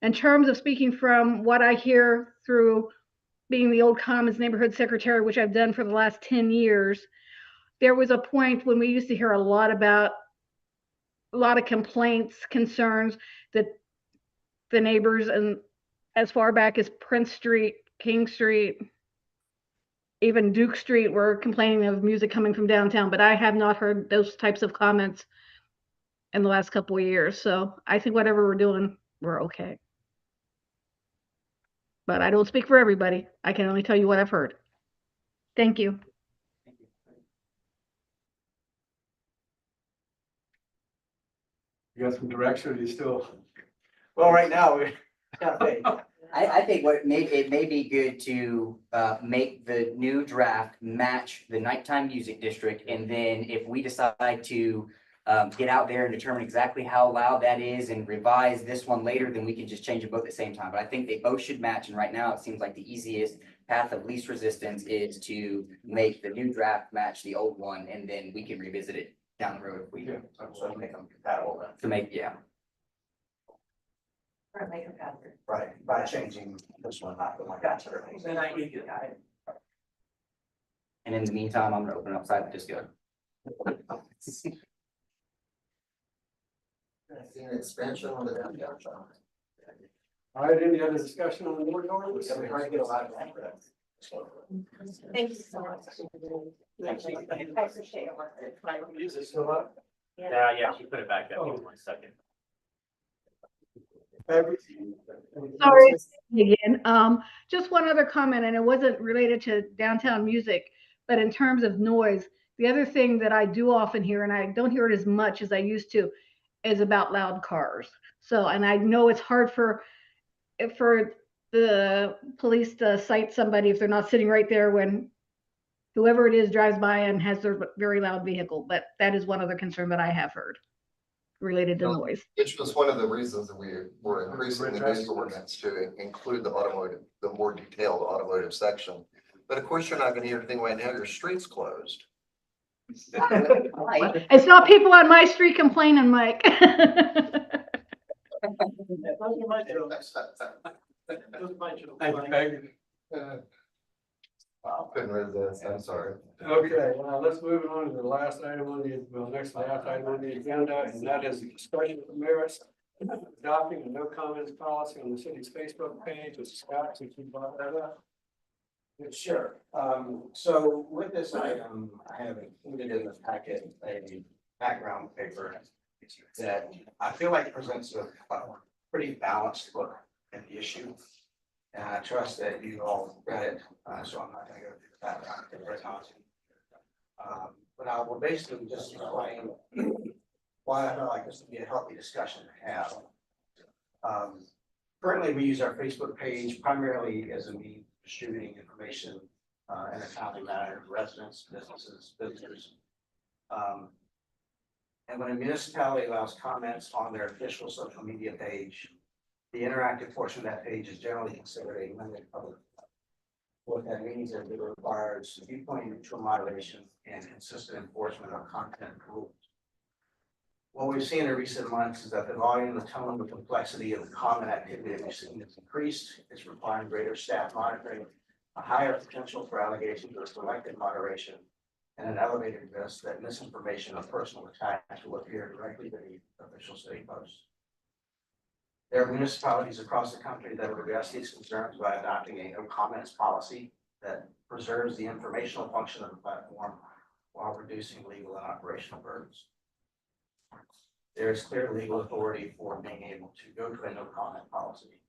In terms of speaking from what I hear through being the Old Commons neighborhood secretary, which I've done for the last 10 years, there was a point when we used to hear a lot of complaints, concerns that the neighbors, and as far back as Prince Street, King Street, even Duke Street, were complaining of music coming from downtown, but I have not heard those types of comments in the last couple of years. So I think whatever we're doing, we're okay. But I don't speak for everybody. I can only tell you what I've heard. Thank you. You got some direction, or you still? Well, right now, we're. I think it may be good to make the new draft match the nighttime music district. And then if we decide to get out there and determine exactly how loud that is and revise this one later, then we can just change them both at the same time. But I think they both should match. And right now, it seems like the easiest path of least resistance is to make the new draft match the old one, and then we can revisit it down the road if we do. So make them compatible then. To make, yeah. Or make them better. Right, by changing this one, not the one that's already. Then I get it. And in the meantime, I'm gonna open up silent disco. See an expansion on the downtown. All right, any other discussion on the board ordinance? It's hard to get a lot of that. Thank you so much. I appreciate your work. Is it still up? Yeah, she put it back up in 1 second. Sorry again. Just one other comment, and it wasn't related to downtown music, but in terms of noise, the other thing that I do often hear, and I don't hear it as much as I used to, is about loud cars. So, and I know it's hard for the police to cite somebody if they're not sitting right there when whoever it is drives by and has their very loud vehicle. But that is one other concern that I have heard related to noise. Which was one of the reasons that we were increasing the noise ordinance to include the automotive, the more detailed automotive section. But of course, you're not gonna hear anything right now, your street's closed. It's not people on my street complaining, Mike. Couldn't resist, I'm sorry. Okay, well, let's move on to the last item on the, next last item on the agenda, and that is the discussion of the merits of adopting a no comments policy on the city's Facebook page. It's Scott, so keep brought that up. Sure. So with this item, I have included in the packet a background paper that I feel like presents a pretty balanced look at the issue. And I trust that you all read it, so I'm not gonna go through the background paper right now. But I will basically just explain why I feel like this would be a healthy discussion to have. Currently, we use our Facebook page primarily as a means of distributing information in a timely manner to residents, businesses, visitors. And when a municipality allows comments on their official social media page, the interactive portion of that page is generally considered a limited public. What that means is it requires viewpoint neutral moderation and consistent enforcement of content rules. What we've seen in recent months is that the volume, the tone, the complexity of the comment activity that we've seen has increased. It's requiring greater staff monitoring, a higher potential for allegations of selective moderation, and an elevated risk that misinformation or personal attacks will appear directly beneath official city posts. There are municipalities across the country that have addressed these concerns by adopting a no comments policy that preserves the informational function of the platform while reducing legal and operational burdens. There is clear legal authority for being able to go to a no comment policy.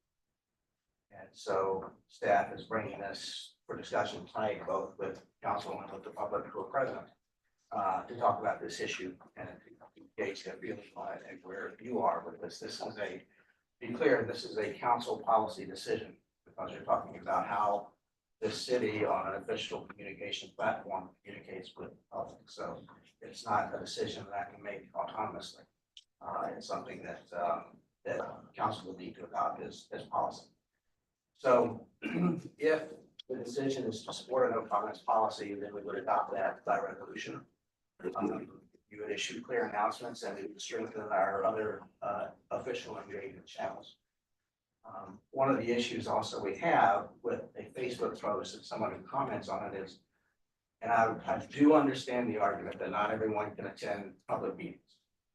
And so staff is bringing this for discussion tonight, both with council and with the public who are present, to talk about this issue and to gauge their feelings on it and where you are with this. This is be clear, this is a council policy decision because you're talking about how this city on an official communication platform communicates with the public. So it's not a decision that I can make autonomously. It's something that council will need to adopt as policy. So if the decision is to support a no comments policy, then we would adopt that by resolution. You would issue clear announcements and it would strengthen our other official engagement channels. One of the issues also we have with a Facebook post and someone who comments on it is, and I do understand the argument that not everyone can attend public meetings,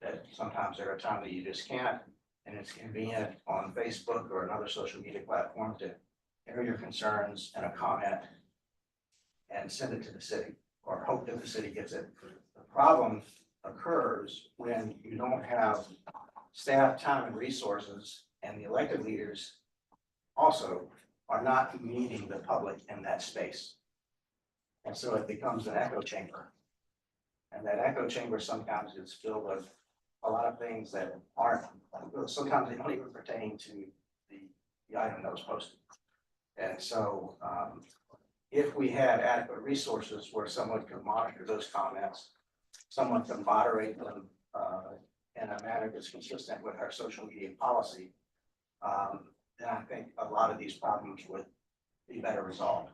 that sometimes there are times that you just can't, and it's convenient on Facebook or another social media platform to air your concerns and a comment and send it to the city or hope that the city gets it. The problem occurs when you don't have staff, time, and resources, and the elected leaders also are not meeting the public in that space. And so it becomes an echo chamber. And that echo chamber sometimes is filled with a lot of things that aren't, sometimes they don't even pertain to the item that was posted. And so if we had adequate resources where someone could monitor those comments, someone can moderate them in a manner that's consistent with our social media policy, then I think a lot of these problems would be better resolved.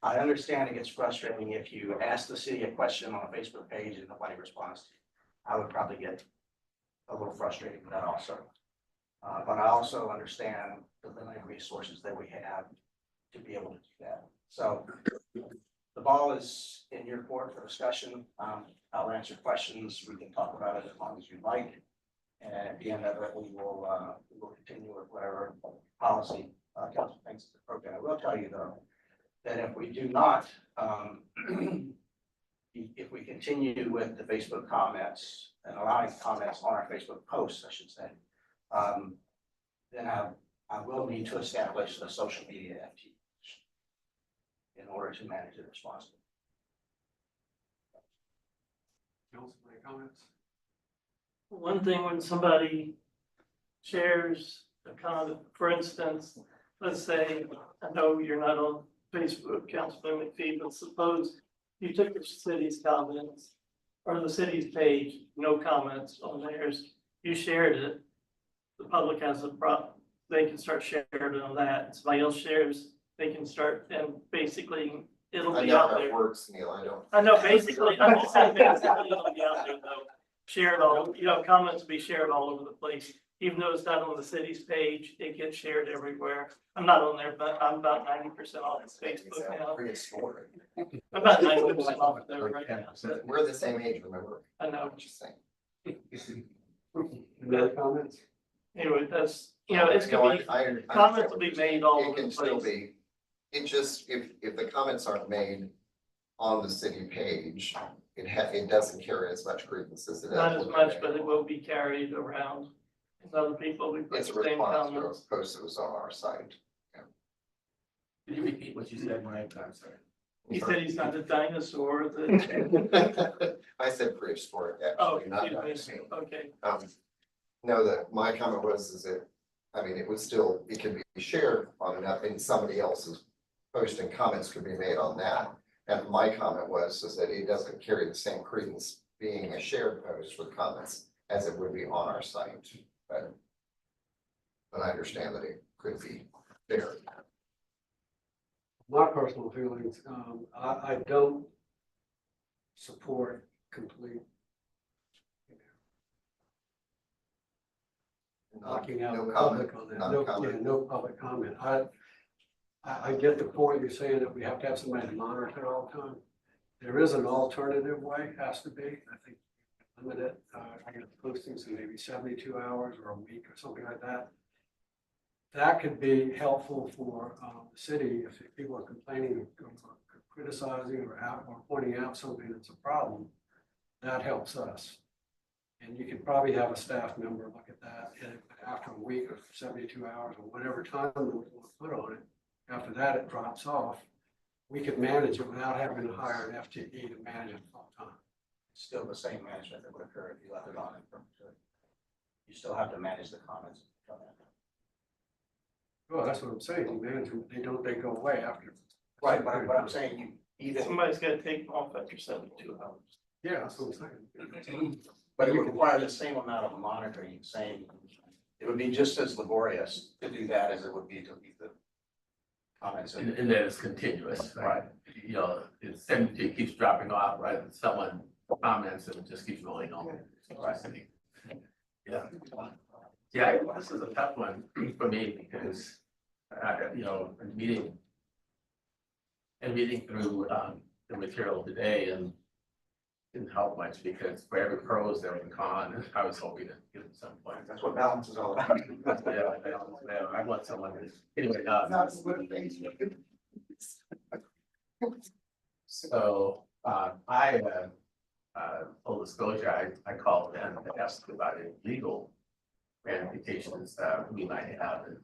I understand it gets frustrating if you ask the city a question on a Facebook page and nobody responds to you. I would probably get a little frustrated with that also. But I also understand the limited resources that we have to be able to do that. So the ball is in your court for discussion. I'll answer questions. We can talk about it as long as you'd like. And at the end of it, we will continue with whatever policy council thinks is appropriate. I will tell you though, that if we do not, if we continue with the Facebook comments and allowing comments on our Facebook posts, I should say, then I will need to establish a social media FT in order to manage it responsibly. Any comments? One thing when somebody shares a comment, for instance, let's say, I know you're not on Facebook, Councilman McPhee, but suppose you took the city's comments or the city's page, no comments on theirs, you shared it. The public has a problem, they can start sharing it on that. Somebody else shares, they can start, and basically it'll be out there. Works, Neil, I don't. I know, basically, I'm just saying, basically it'll be out there though. Shared all, comments will be shared all over the place. Even though it's not on the city's page, it gets shared everywhere. I'm not on there, but I'm about 90% off of Facebook now. I'm about 90% off of there right now. So We're the same age, remember? I know. Just saying. Any other comments? Anyway, that's, it's gonna be, comments will be made all It over the can still place. be it just, if the comments aren't made on the city page, it doesn't carry as much credence as it does. Not as much, but it will be carried around. And other people, we put It's a the same response to comments. a post that was on our site. Can you repeat what you said, Mike? I'm sorry. He said he's not a dinosaur, that, I said prehistoric, oh, actually, not excuse me, dinosaur. okay. No, my comment was, is that, I mean, it can be shared on enough, and somebody else's post and comments could be made on that. And my comment was, is that it doesn't carry the same credence being a shared post with comments as it would be on our site, but I understand that it could be there. My personal feelings, I don't support complete locking out No the comment, public on that. not No, comment. yeah, no public comment. I get the point you're saying that we have to have somebody to monitor it all the time. There is an alternative way, has to be, I think, limit it, I guess postings in maybe 72 hours or a week or something like that. That could be helpful for the city if people are complaining or criticizing or pointing out something that's a problem. That helps us. And you could probably have a staff member look at that, and after a week or 72 hours or whatever time we want to put on it, after that it drops off. We could manage it without having to hire an FTE to manage it full time. Still the same management that would occur if you left it on in perpetuity. You still have to manage the comments. Well, that's what I'm saying. You manage them, they go away after. Right, but I'm saying you either. Somebody's gotta take them off after 72 hours. Yeah, that's what I'm saying. But it would require the same amount of monitoring, it would be just as laborious to do that as it would be to leave the comments. And then it's continuous, right? You know, it keeps dropping off, right? Someone comments and it just keeps rolling on. Right. Yeah. Yeah, this is a tough one for me because, you know, reading through the material today and didn't help much because for every pros there was a con. I was hoping to get at some point. That's what balance is all about. Yeah, I want someone to, anyway, so, full disclosure, I called them to ask about any legal ramifications we might have, and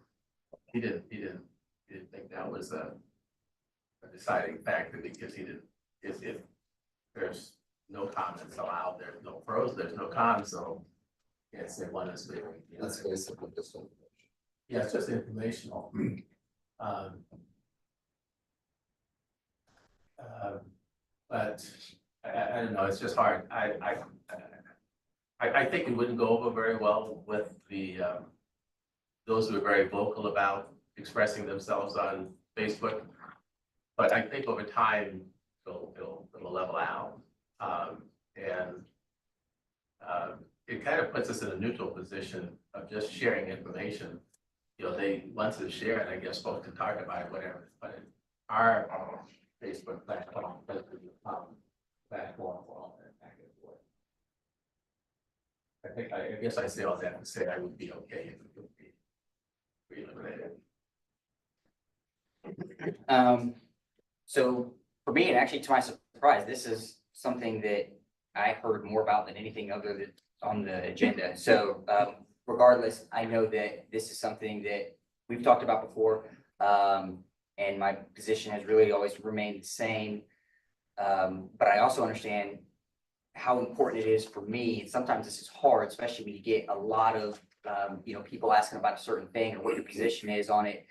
he didn't think that was a deciding factor because he didn't, if there's no comments allowed, there's no pros, there's no cons, so yes, they want us to. That's basically just information. Yeah, it's just informational. But I don't know, it's just hard. I think it wouldn't go over very well with the those who are very vocal about expressing themselves on Facebook. But I think over time, it'll level out. It kind of puts us in a neutral position of just sharing information. You know, once it's shared, I guess folks can talk about it, whatever, but our Facebook platform, platform for all that back and forth. I guess I say all that to say I would be okay if it would be eliminated. So for me, and actually to my surprise, this is something that I heard more about than anything other than on the agenda. So regardless, I know that this is something that we've talked about before. And my position has really always remained the same. But I also understand how important it is for me. And sometimes this is hard, especially when you get a lot of, people asking about a certain thing or what your position is on it.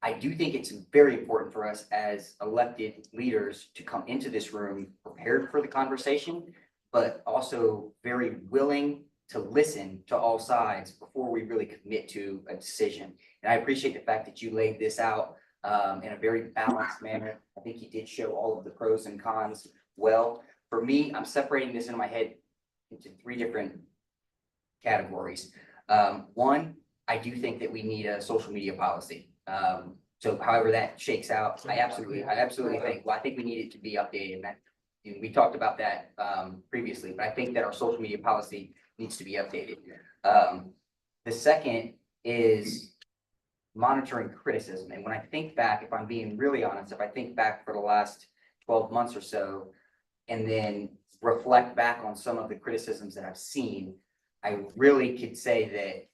I do think it's very important for us as elected leaders to come into this room prepared for the conversation, but also very willing to listen to all sides before we really commit to a decision. And I appreciate the fact that you laid this out in a very balanced manner. I think you did show all of the pros and cons well. For me, I'm separating this in my head into 3 different categories. One, I do think that we need a social media policy. So however that shakes out, I absolutely think, I think we need it to be updated. And we talked about that previously, but I think that our social media policy needs to be updated. The second is monitoring criticism. And when I think back, if I'm being really honest, if I think back for the last 12 months or so, and then reflect back on some of the criticisms that I've seen, I really could say that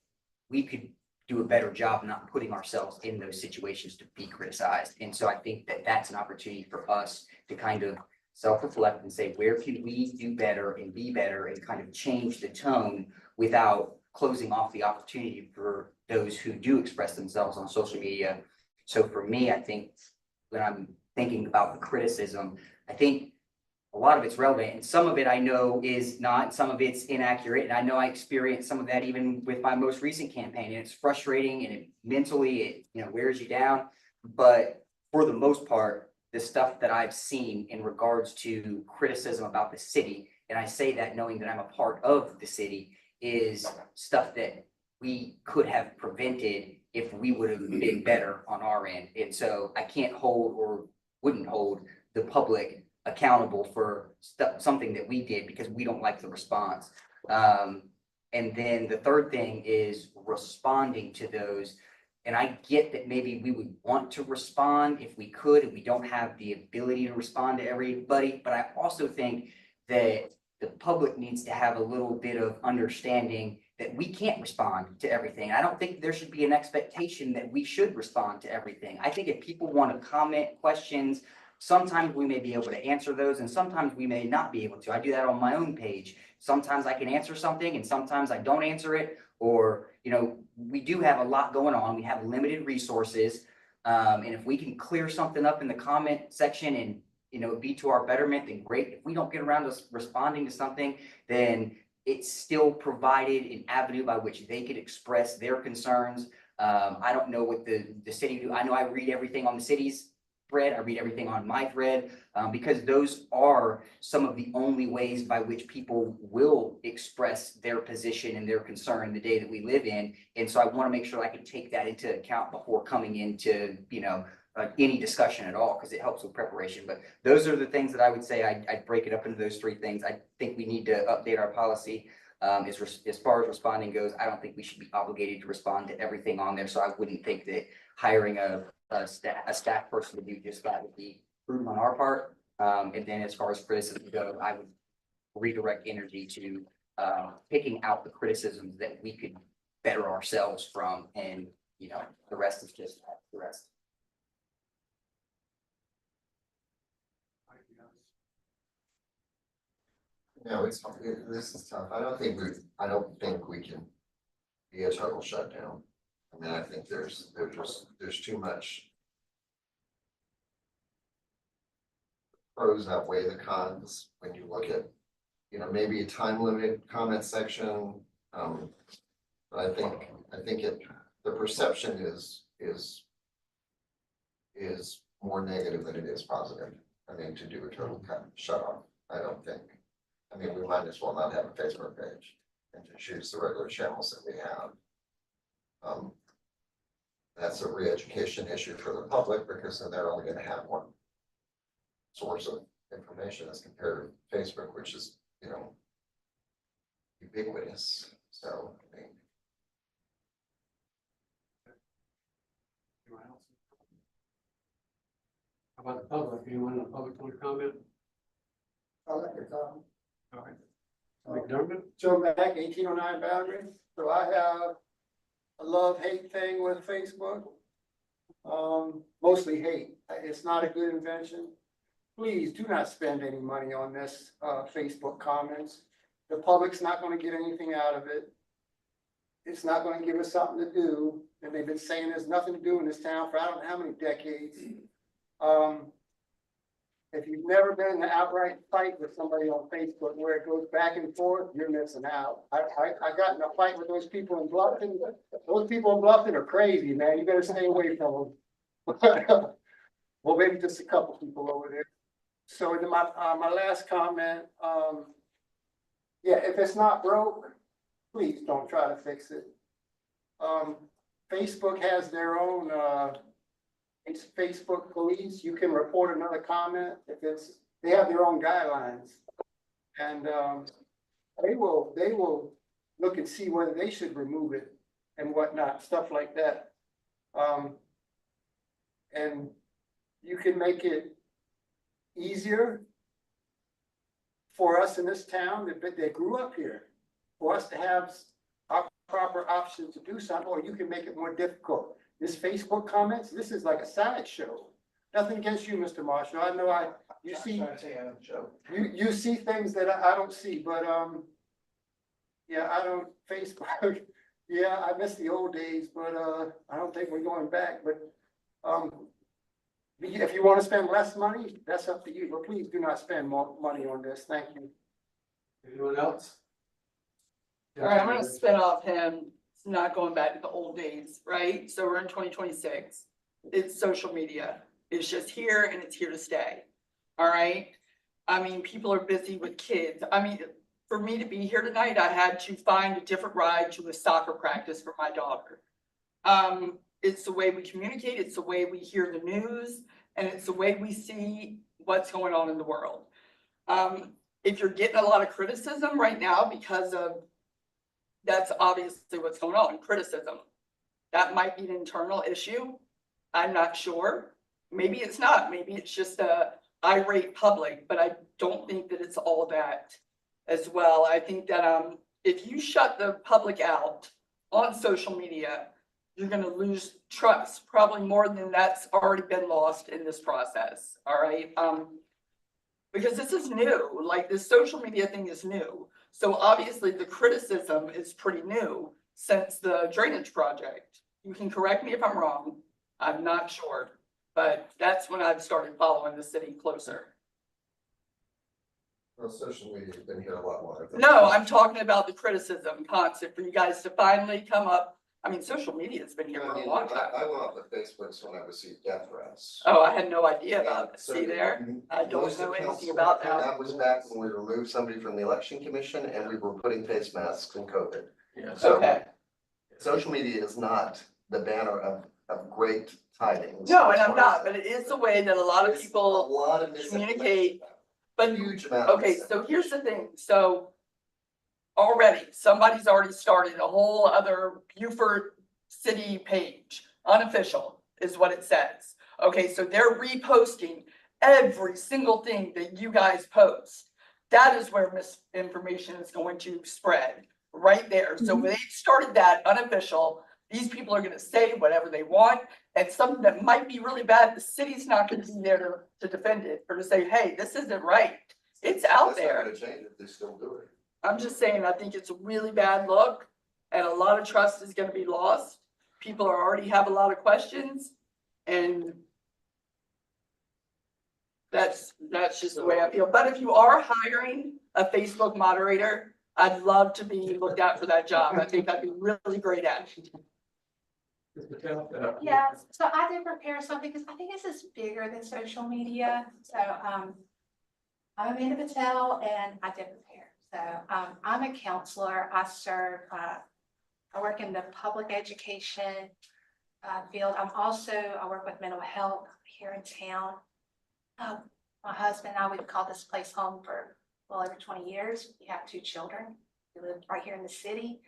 we could do a better job not putting ourselves in those situations to be criticized. And so I think that that's an opportunity for us to kind of self-reflect and say, where can we do better and be better and kind of change the tone without closing off the opportunity for those who do express themselves on social media. So for me, I think when I'm thinking about the criticism, I think a lot of it's relevant and some of it I know is not, some of it's inaccurate. And I know I experienced some of that even with my most recent campaign, and it's frustrating and mentally it wears you down. But for the most part, the stuff that I've seen in regards to criticism about the city, and I say that knowing that I'm a part of the city, is stuff that we could have prevented if we would have been better on our end. And so I can't hold or wouldn't hold the public accountable for something that we did because we don't like the response. And then the third thing is responding to those. And I get that maybe we would want to respond if we could, and we don't have the ability to respond to everybody. But I also think that the public needs to have a little bit of understanding that we can't respond to everything. I don't think there should be an expectation that we should respond to everything. I think if people want to comment questions, sometimes we may be able to answer those and sometimes we may not be able to. I do that on my own page. Sometimes I can answer something and sometimes I don't answer it, or, we do have a lot going on. We have limited resources. And if we can clear something up in the comment section and be to our betterment, then great. If we don't get around to responding to something, then it's still provided an avenue by which they could express their concerns. I don't know what the city do. I know I read everything on the city's thread. I read everything on my thread, because those are some of the only ways by which people will express their position and their concern the day that we live in. And so I want to make sure I can take that into account before coming into, any discussion at all, because it helps with preparation. But those are the things that I would say I'd break it up into those three things. I think we need to update our policy. As far as responding goes, I don't think we should be obligated to respond to everything on there. So I wouldn't think that hiring a staff person to do just that would be prudent on our part. And then as far as criticism goes, I would redirect energy to picking out the criticisms that we could better ourselves from. And, the rest is just the rest. No, this is tough. I don't think we can be a total shutdown. I mean, I think there's too much pros outweigh the cons when you look at, maybe a time limited comment section. But I think the perception is more negative than it is positive. I mean, to do a total shut off, I don't think. I mean, we might as well not have a Facebook page and just use the regular channels that we have. That's a re-education issue for the public because then they're only going to have one source of information as compared to Facebook, which is, ubiquitous. So, I mean, How about the public? Anyone in the public want to comment? I like your comment. All right. McDermott? Joe Mack, 1809 Boundary. So I have a love-hate thing with Facebook. Mostly hate. It's not a good invention. Please do not spend any money on this Facebook comments. The public's not going to get anything out of it. It's not going to give us something to do. And they've been saying there's nothing to do in this town for I don't know how many decades. If you've never been in an outright fight with somebody on Facebook where it goes back and forth, you're missing out. I got in a fight with those people in Bluffton. Those people in Bluffton are crazy, man. You better stay away from them. Well, maybe just a couple people over there. So in my last comment, yeah, if it's not broke, please don't try to fix it. Facebook has their own it's Facebook police. You can report another comment if they have their own guidelines. And they will look and see whether they should remove it and whatnot, stuff like that. And you can make it easier for us in this town that grew up here, for us to have our proper options to do something, or you can make it more difficult. This Facebook comments, this is like a sideshow. Nothing against you, Mr. Marshall. I know you see, you see things that I don't see, but, yeah, I don't, Facebook, yeah, I miss the old days, but, I don't think we're going back, but, if you want to spend less money, that's up to you, but please do not spend more money on this. Thank you. Anyone else? All right, I'm gonna spin off him. It's not going back to the old days, right? So we're in 2026. It's social media. It's just here and it's here to stay. All right. I mean, people are busy with kids. I mean, for me to be here tonight, I had to find a different ride to a soccer practice for my daughter. It's the way we communicate, it's the way we hear the news, and it's the way we see what's going on in the world. If you're getting a lot of criticism right now because of, that's obviously what's going on, criticism. That might be an internal issue. I'm not sure. Maybe it's not, maybe it's just a irate public, but I don't think that it's all that as well. I think that if you shut the public out on social media, you're gonna lose trust, probably more than that's already been lost in this process, all right? Because this is new, like this social media thing is new. So obviously the criticism is pretty new since the drainage project. You can correct me if I'm wrong, I'm not sure, but that's when I've started following the city closer. Well, social media's been here a lot longer. No, I'm talking about the criticism concept for you guys to finally come up. I mean, social media's been here for a long time. I went off of Facebook when I received death threats. Oh, I had no idea about it. So See there? I don't most of know anything council- about that. That was back when we removed somebody from the election commission and we were putting face masks in COVID. Yeah. So Okay. social media is not the banner of great tidings. No, and I'm not, but it is the way that a lot of There's people a lot of communicate. But huge amount. of okay, so here's the thing, so already, somebody's already started a whole other Beaufort city page, unofficial is what it says. Okay, so they're reposting every single thing that you guys post. That is where misinformation is going to spread, right there. So when they started that unofficial, these people are gonna say whatever they want, and something that might be really bad, the city's not gonna be there to defend it, or to say, hey, this isn't right. It's out That's not there. gonna change if they still do it. I'm just saying, I think it's a really bad look, and a lot of trust is gonna be lost. People already have a lot of questions, and that's just the way I feel. But if you are hiring a Facebook moderator, I'd love to be looked at for that job. I think I'd be really great at it. Yeah, so I did prepare something because I think this is bigger than social media. So I'm Amanda Patel and I did prepare. So I'm a counselor. I serve, I work in the public education field. I work with mental health here in town. My husband and I, we've called this place home for well over 20 years. We have 2 children. We live right here in the city.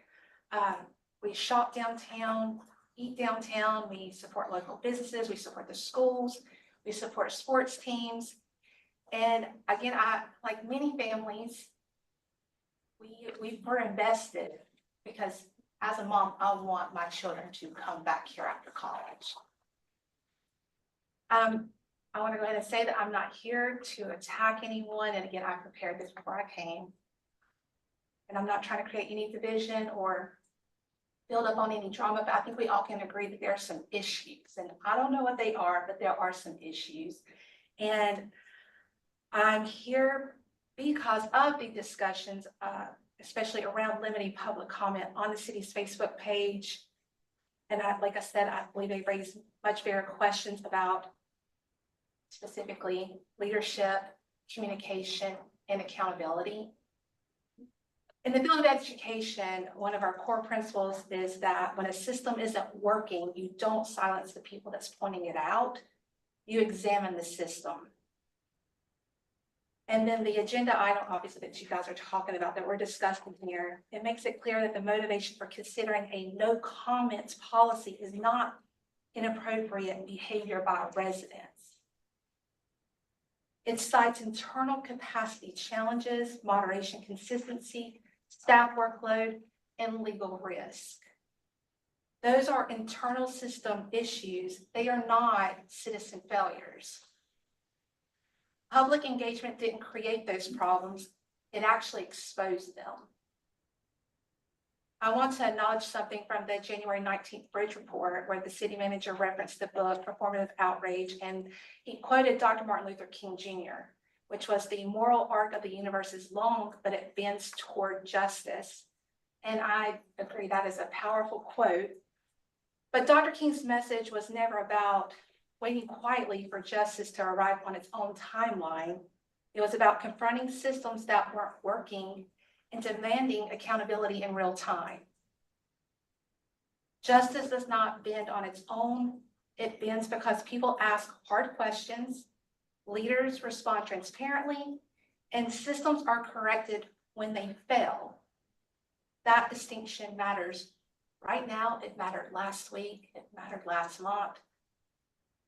We shop downtown, eat downtown. We support local businesses. We support the schools. We support sports teams. And again, like many families, we're invested because as a mom, I want my children to come back here after college. I want to go ahead and say that I'm not here to attack anyone. And again, I prepared this before I came. And I'm not trying to create any division or build up on any drama, but I think we all can agree that there are some issues. And I don't know what they are, but there are some issues. And I'm here because of the discussions, especially around limiting public comment on the city's Facebook page. And like I said, I believe they raised much bigger questions about specifically leadership, communication, and accountability. In the field of education, one of our core principles is that when a system isn't working, you don't silence the people that's pointing it out. You examine the system. And then the agenda item, obviously, that you guys are talking about that we're discussing here, it makes it clear that the motivation for considering a no comments policy is not inappropriate behavior by residents. It cites internal capacity challenges, moderation consistency, staff workload, and legal risk. Those are internal system issues. They are not citizen failures. Public engagement didn't create those problems. It actually exposed them. I want to acknowledge something from the January 19th Bridge Report, where the city manager referenced the book Performative Outrage, and he quoted Dr. Martin Luther King Jr., which was the moral arc of the universe is long, but it bends toward justice. And I agree, that is a powerful quote. But Dr. King's message was never about waiting quietly for justice to arrive on its own timeline. It was about confronting systems that weren't working and demanding accountability in real time. Justice does not bend on its own. It bends because people ask hard questions, leaders respond transparently, and systems are corrected when they fail. That distinction matters right now. It mattered last week. It mattered last month.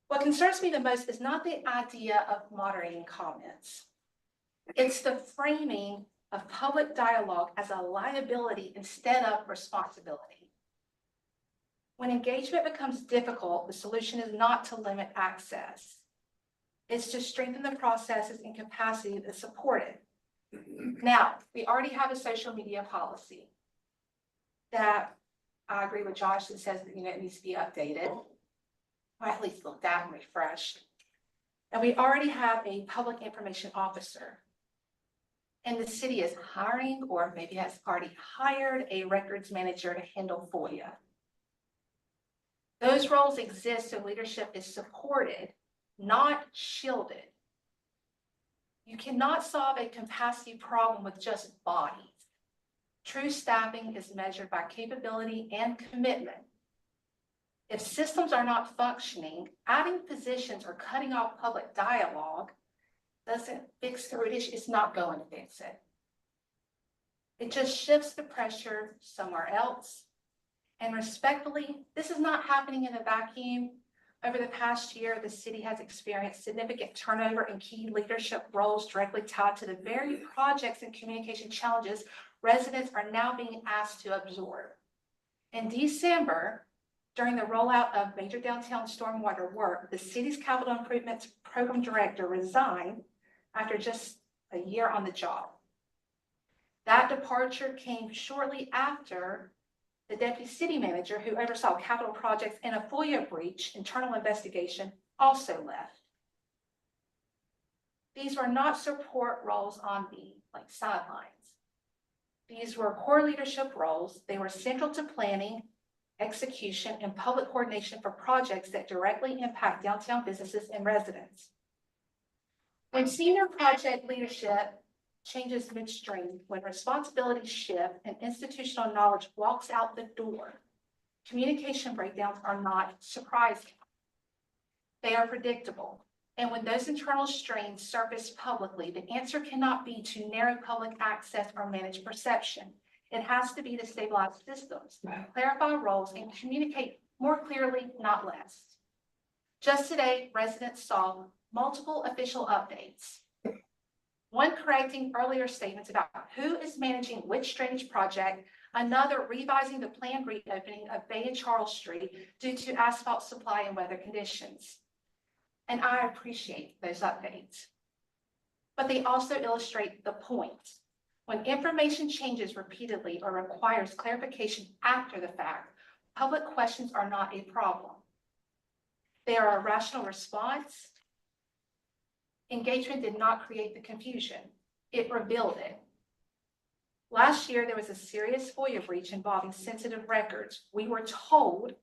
What concerns me the most is not the idea of moderating comments. It's the framing of public dialogue as a liability instead of responsibility. When engagement becomes difficult, the solution is not to limit access. It's to strengthen the processes and capacity that support it. Now, we already have a social media policy that I agree with Josh that says that, it needs to be updated, or at least looked at and refreshed. And we already have a public information officer. And the city is hiring, or maybe has already hired, a records manager to handle FOIA. Those roles exist so leadership is supported, not shielded. You cannot solve a capacity problem with just bodies. True staffing is measured by capability and commitment. If systems are not functioning, adding positions or cutting off public dialogue doesn't fix the root issue. It's not going to fix it. It just shifts the pressure somewhere else. And respectfully, this is not happening in a vacuum. Over the past year, the city has experienced significant turnover in key leadership roles directly tied to the very projects and communication challenges residents are now being asked to absorb. In December, during the rollout of major downtown stormwater work, the city's capital improvements program director resigned after just a year on the job. That departure came shortly after the deputy city manager, who oversaw capital projects and a FOIA breach internal investigation, also left. These were not support roles on the sidelines. These were core leadership roles. They were central to planning, execution, and public coordination for projects that directly impact downtown businesses and residents. When senior project leadership changes midstream, when responsibilities shift and institutional knowledge walks out the door, communication breakdowns are not surprising. They are predictable. And when those internal strains surface publicly, the answer cannot be to narrow public access or manage perception. It has to be to stabilize systems, clarify roles, and communicate more clearly, not less. Just today, residents saw multiple official updates. One correcting earlier statements about who is managing which drainage project, another revising the planned reopening of Bay and Charles Street due to asphalt supply and weather conditions. And I appreciate those updates. But they also illustrate the point. When information changes repeatedly or requires clarification after the fact, public questions are not a problem. They are a rational response. Engagement did not create the confusion. It revealed it. Last year, there was a serious FOIA breach involving sensitive records. We were told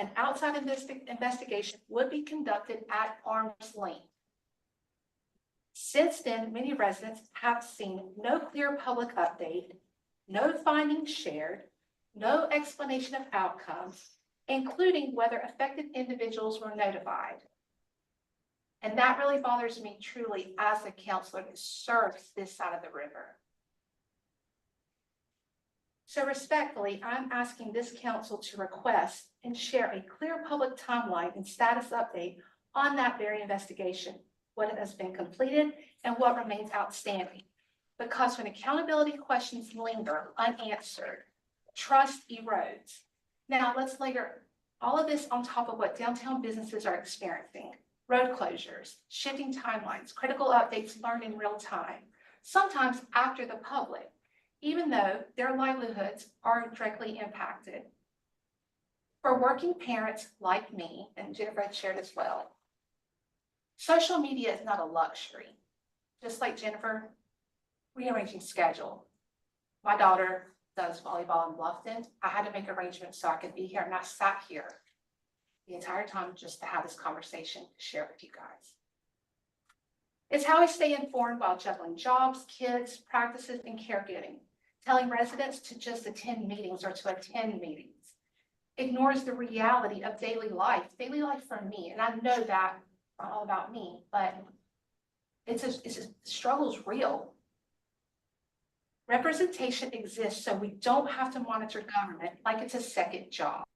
an outside investigation would be conducted at arm's length. Since then, many residents have seen no clear public update, no findings shared, no explanation of outcomes, including whether affected individuals were notified. And that really bothers me truly as a counselor that serves this side of the river. So respectfully, I'm asking this council to request and share a clear public timeline and status update on that very investigation, what has been completed and what remains outstanding. Because when accountability questions linger unanswered, trust erodes. Now let's layer all of this on top of what downtown businesses are experiencing. Road closures, shifting timelines, critical updates learned in real time, sometimes after the public, even though their livelihoods are directly impacted. For working parents like me, and Jennifer had shared as well, social media is not a luxury. Just like Jennifer, rearranging schedule. My daughter does volleyball in Bluffton. I had to make arrangements so I could be here, and I sat here the entire time just to have this conversation to share with you guys. It's how I stay informed while juggling jobs, kids, practices, and caregiving. Telling residents to just attend meetings or to attend meetings ignores the reality of daily life for me. And I know that not all about me, but struggle's real. Representation exists so we don't have to monitor government like it's a second job.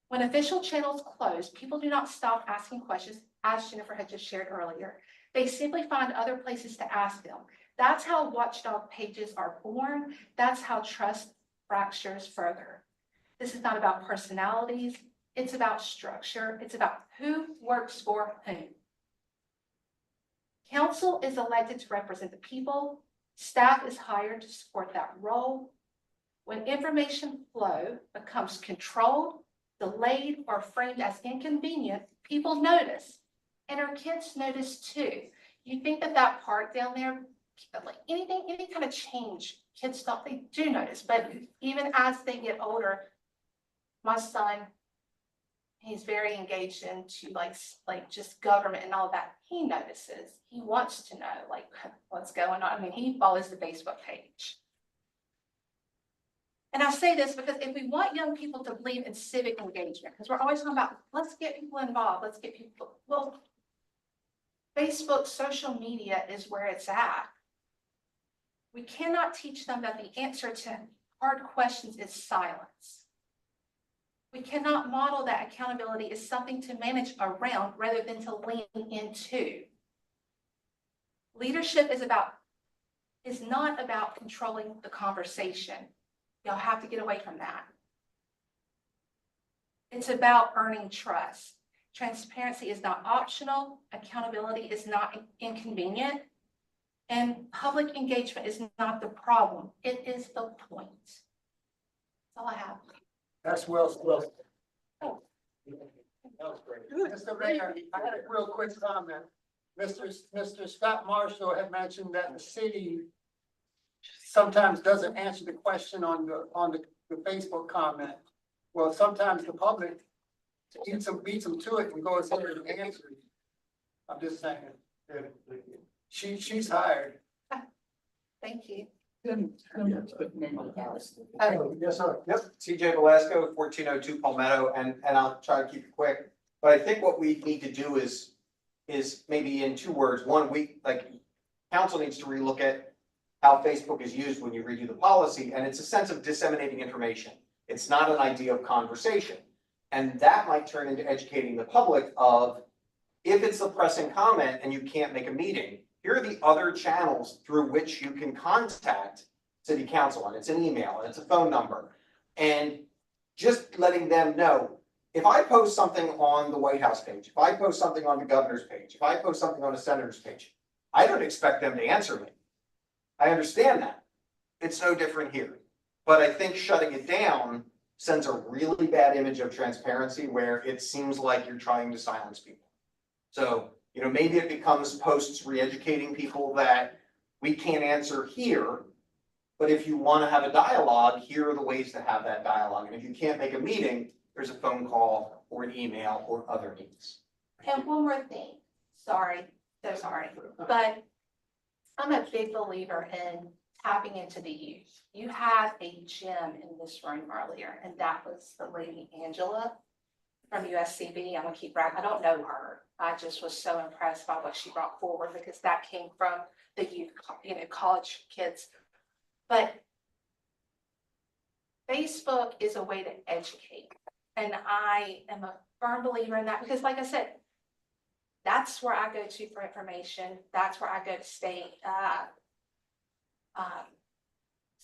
When official channels close, people do not stop asking questions, as Jennifer had just shared earlier. They simply find other places to ask them. That's how watchdog pages are born. That's how trust fractures further. This is not about personalities. It's about structure. It's about who works for whom. Council is elected to represent the people. Staff is hired to support that role. When information flow becomes controlled, delayed, or framed as inconvenient, people notice. And our kids notice too. You think that that park down there, like any kind of change, kids don't, they do notice. But even as they get older, my son, he's very engaged into like just government and all that. He notices. He wants to know like what's going on. I mean, he follows the Facebook page. And I say this because if we want young people to believe in civic engagement, because we're always talking about, let's get people involved, let's get people, well, Facebook, social media is where it's at. We cannot teach them that the answer to hard questions is silence. We cannot model that accountability is something to manage around rather than to lean into. Leadership is not about controlling the conversation. Y'all have to get away from that. It's about earning trust. Transparency is not optional. Accountability is not inconvenient. And public engagement is not the problem. It is the point. That's all I have. That's well. Oh. Mr. Mayor, I had a real quick comment. Mr. Scott Marshall had mentioned that the city sometimes doesn't answer the question on the Facebook comment. Well, sometimes the public beats them to it and goes ahead and answers. I'm just saying. She's hired. Thank you. Yes, sir. Yep. CJ Velasco, 1402 Palmetto, and I'll try to keep it quick. But I think what we need to do is maybe in 2 words. One, council needs to relook at how Facebook is used when you redo the policy, and it's a sense of disseminating information. It's not an idea of conversation. And that might turn into educating the public of, if it's a pressing comment and you can't make a meeting, here are the other channels through which you can contact city council, and it's an email, and it's a phone number. And just letting them know, if I post something on the White House page, if I post something on the governor's page, if I post something on a senator's page, I don't expect them to answer me. I understand that. It's no different here. But I think shutting it down sends a really bad image of transparency where it seems like you're trying to silence people. So, maybe it becomes posts re-educating people that we can't answer here, but if you want to have a dialogue, here are the ways to have that dialogue. And if you can't make a meeting, there's a phone call or an email or other means. And one more thing, sorry, so sorry, but I'm a big believer in tapping into the youth. You had a gem in this room earlier, and that was the lady Angela from USCB. I'm gonna keep bragging. I don't know her. I just was so impressed by what she brought forward because that came from the youth, college kids. But Facebook is a way to educate. And I am a firm believer in that because like I said, that's where I go to for information. That's where I go to stay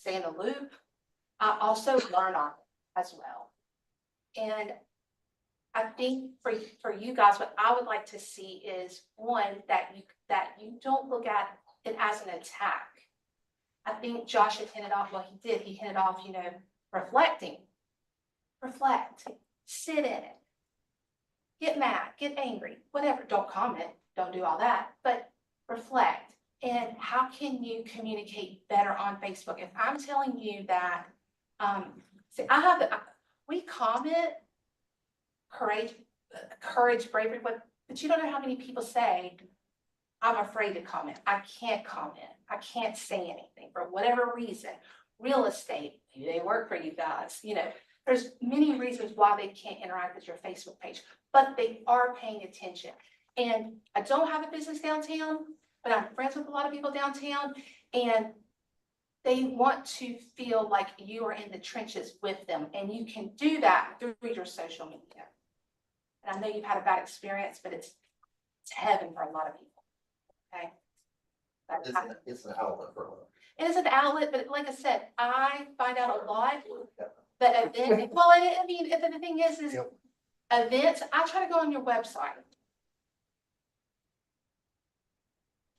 in the loop. I also learn on it as well. And I think for you guys, what I would like to see is one, that you don't look at it as an attack. I think Josh had hinted off, well, he hinted off, reflecting. Reflect, sit in it. Get mad, get angry, whatever. Don't comment, don't do all that, but reflect. And how can you communicate better on Facebook? If I'm telling you that, see, we comment courage, bravery, but you don't know how many people say, I'm afraid to comment. I can't comment. I can't say anything for whatever reason. Real estate, maybe they work for you guys, there's many reasons why they can't interact with your Facebook page, but they are paying attention. And I don't have a business downtown, but I'm friends with a lot of people downtown, and they want to feel like you are in the trenches with them, and you can do that through your social media. And I know you've had a bad experience, but it's heaven for a lot of people. Okay. It's an outlet for them. It is an outlet, but like I said, I find out a lot. But events, well, I mean, the thing is events, I try to go on your website.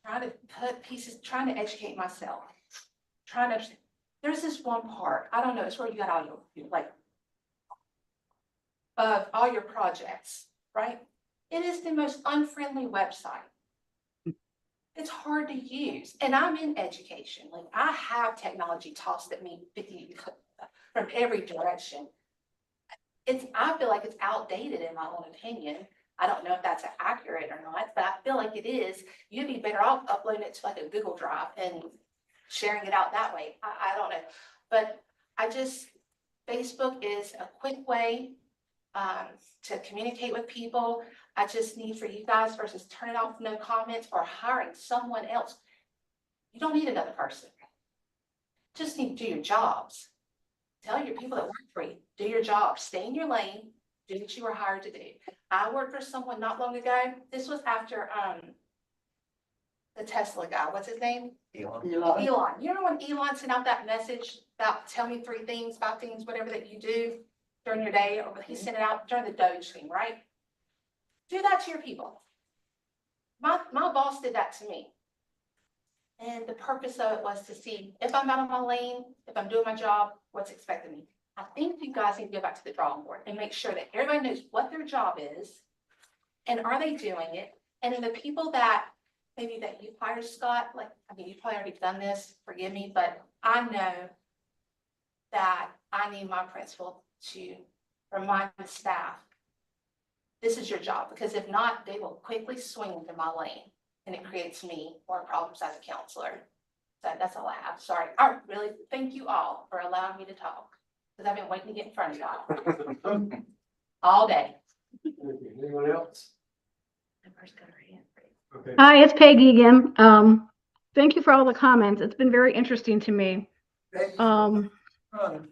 Trying to put pieces, trying to educate myself. Trying to understand. There's this one part, I don't know, it's where you got all your like all your projects, right? It is the most unfriendly website. It's hard to use. And I'm in education. Like I have technology tossed at me from every direction. I feel like it's outdated in my own opinion. I don't know if that's accurate or not, but I feel like it is. You'd be better off uploading it to like a Google Drive and sharing it out that way. I don't know. But Facebook is a quick way to communicate with people. I just need for you guys versus turning off no comments or hiring someone else. You don't need another person. Just need to do your jobs. Tell your people that work for you, do your job, stay in your lane, do what you were hired to do. I worked for someone not long ago. This was after the Tesla guy. What's his name? Elon. You remember when Elon sent out that message about tell me 5 things, whatever that you do during your day, or he sent it out during the Doge thing, right? Do that to your people. My boss did that to me. And the purpose of it was to see if I'm out of my lane, if I'm doing my job, what's expected of me. I think you guys need to go back to the drawing board and make sure that everybody knows what their job is and are they doing it. And then the people that maybe that you hired, Scott, you've probably already done this, forgive me, but I know that I need my principal to remind the staff, this is your job, because if not, they will quickly swing into my lane and it creates me more problems as a counselor. So that's all I have. Sorry. I really thank you all for allowing me to talk because I've been waiting to get in front of y'all all day. Anyone else? Okay. Hi, it's Peggy again. Thank you for all the comments. It's been very interesting to me.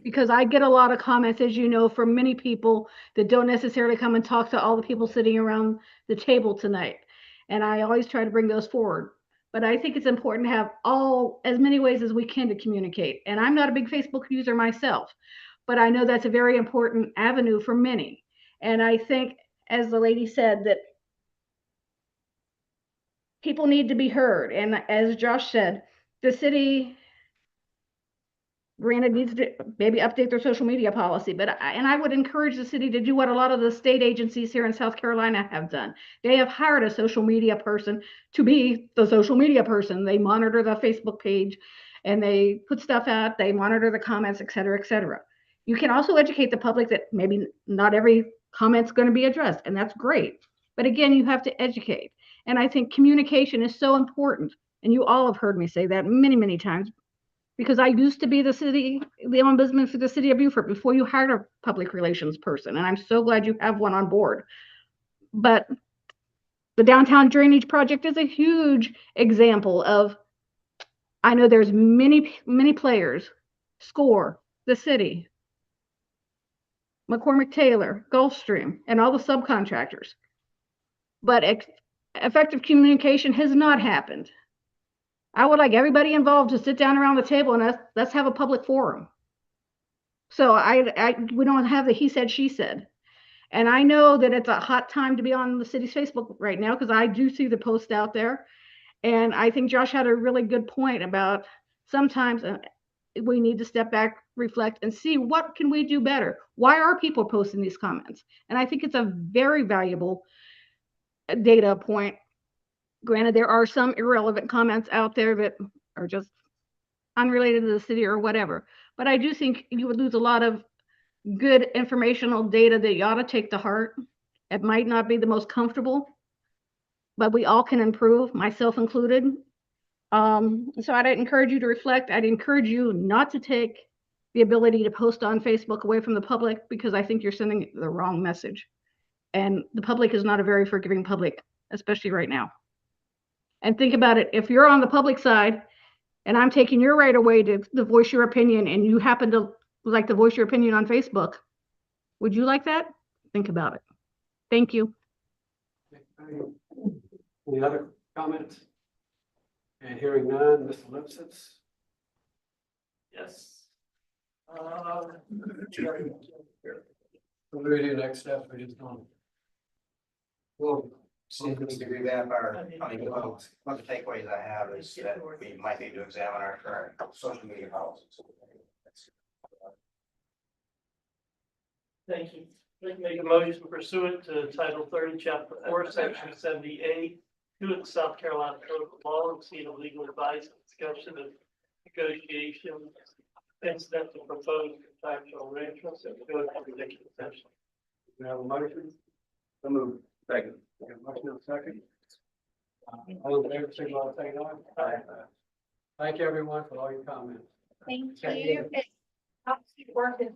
Because I get a lot of comments, as you know, from many people that don't necessarily come and talk to all the people sitting around the table tonight. And I always try to bring those forward. But I think it's important to have as many ways as we can to communicate. And I'm not a big Facebook user myself, but I know that's a very important avenue for many. And I think, as the lady said, that people need to be heard. And as Josh said, the city, granted, needs to maybe update their social media policy, but I would encourage the city to do what a lot of the state agencies here in South Carolina have done. They have hired a social media person to be the social media person. They monitor the Facebook page and they put stuff out, they monitor the comments, et cetera, et cetera. You can also educate the public that maybe not every comment's going to be addressed, and that's great. But again, you have to educate. And I think communication is so important. And you all have heard me say that many, many times, because I used to be the ombudsman for the city of Beaufort before you hired a public relations person. And I'm so glad you have one on board. But the downtown drainage project is a huge example of, I know there's many, many players, SCORE, the city, McCormick Taylor, Gulfstream, and all the subcontractors. But effective communication has not happened. I would like everybody involved to sit down around the table and let's have a public forum. So we don't have the he said, she said. And I know that it's a hot time to be on the city's Facebook right now because I do see the post out there. And I think Josh had a really good point about sometimes we need to step back, reflect, and see what can we do better. Why are people posting these comments? And I think it's a very valuable data point. Granted, there are some irrelevant comments out there that are just unrelated to the city or whatever. But I do think you would lose a lot of good informational data that you ought to take to heart. It might not be the most comfortable, but we all can improve, myself included. So I'd encourage you to reflect. I'd encourage you not to take the ability to post on Facebook away from the public because I think you're sending the wrong message. And the public is not a very forgiving public, especially right now. And think about it, if you're on the public side and I'm taking your right away to voice your opinion and you happen to like to voice your opinion on Facebook, would you like that? Think about it. Thank you. Any other comments? And hearing none, Mr. Lipsitz? Yes. What do we do next step? We just don't. Well, See if we need to revamp our, I mean, one of the takeaways I have is that we might need to examine our current social media policies. Thank you. Make a motion pursuant to Title 30, Chapter 4, Section 78, 2 of the South Carolina Code of Law, receipt of legal advice, and discussion of negotiations, incident to proposed contractual arrangements, and go into executive session. we have a motion. So moved. Second. We have a motion and a second. All in favor, signify by saying aye. Thank you, everyone, for all your comments. Thank you. It's working.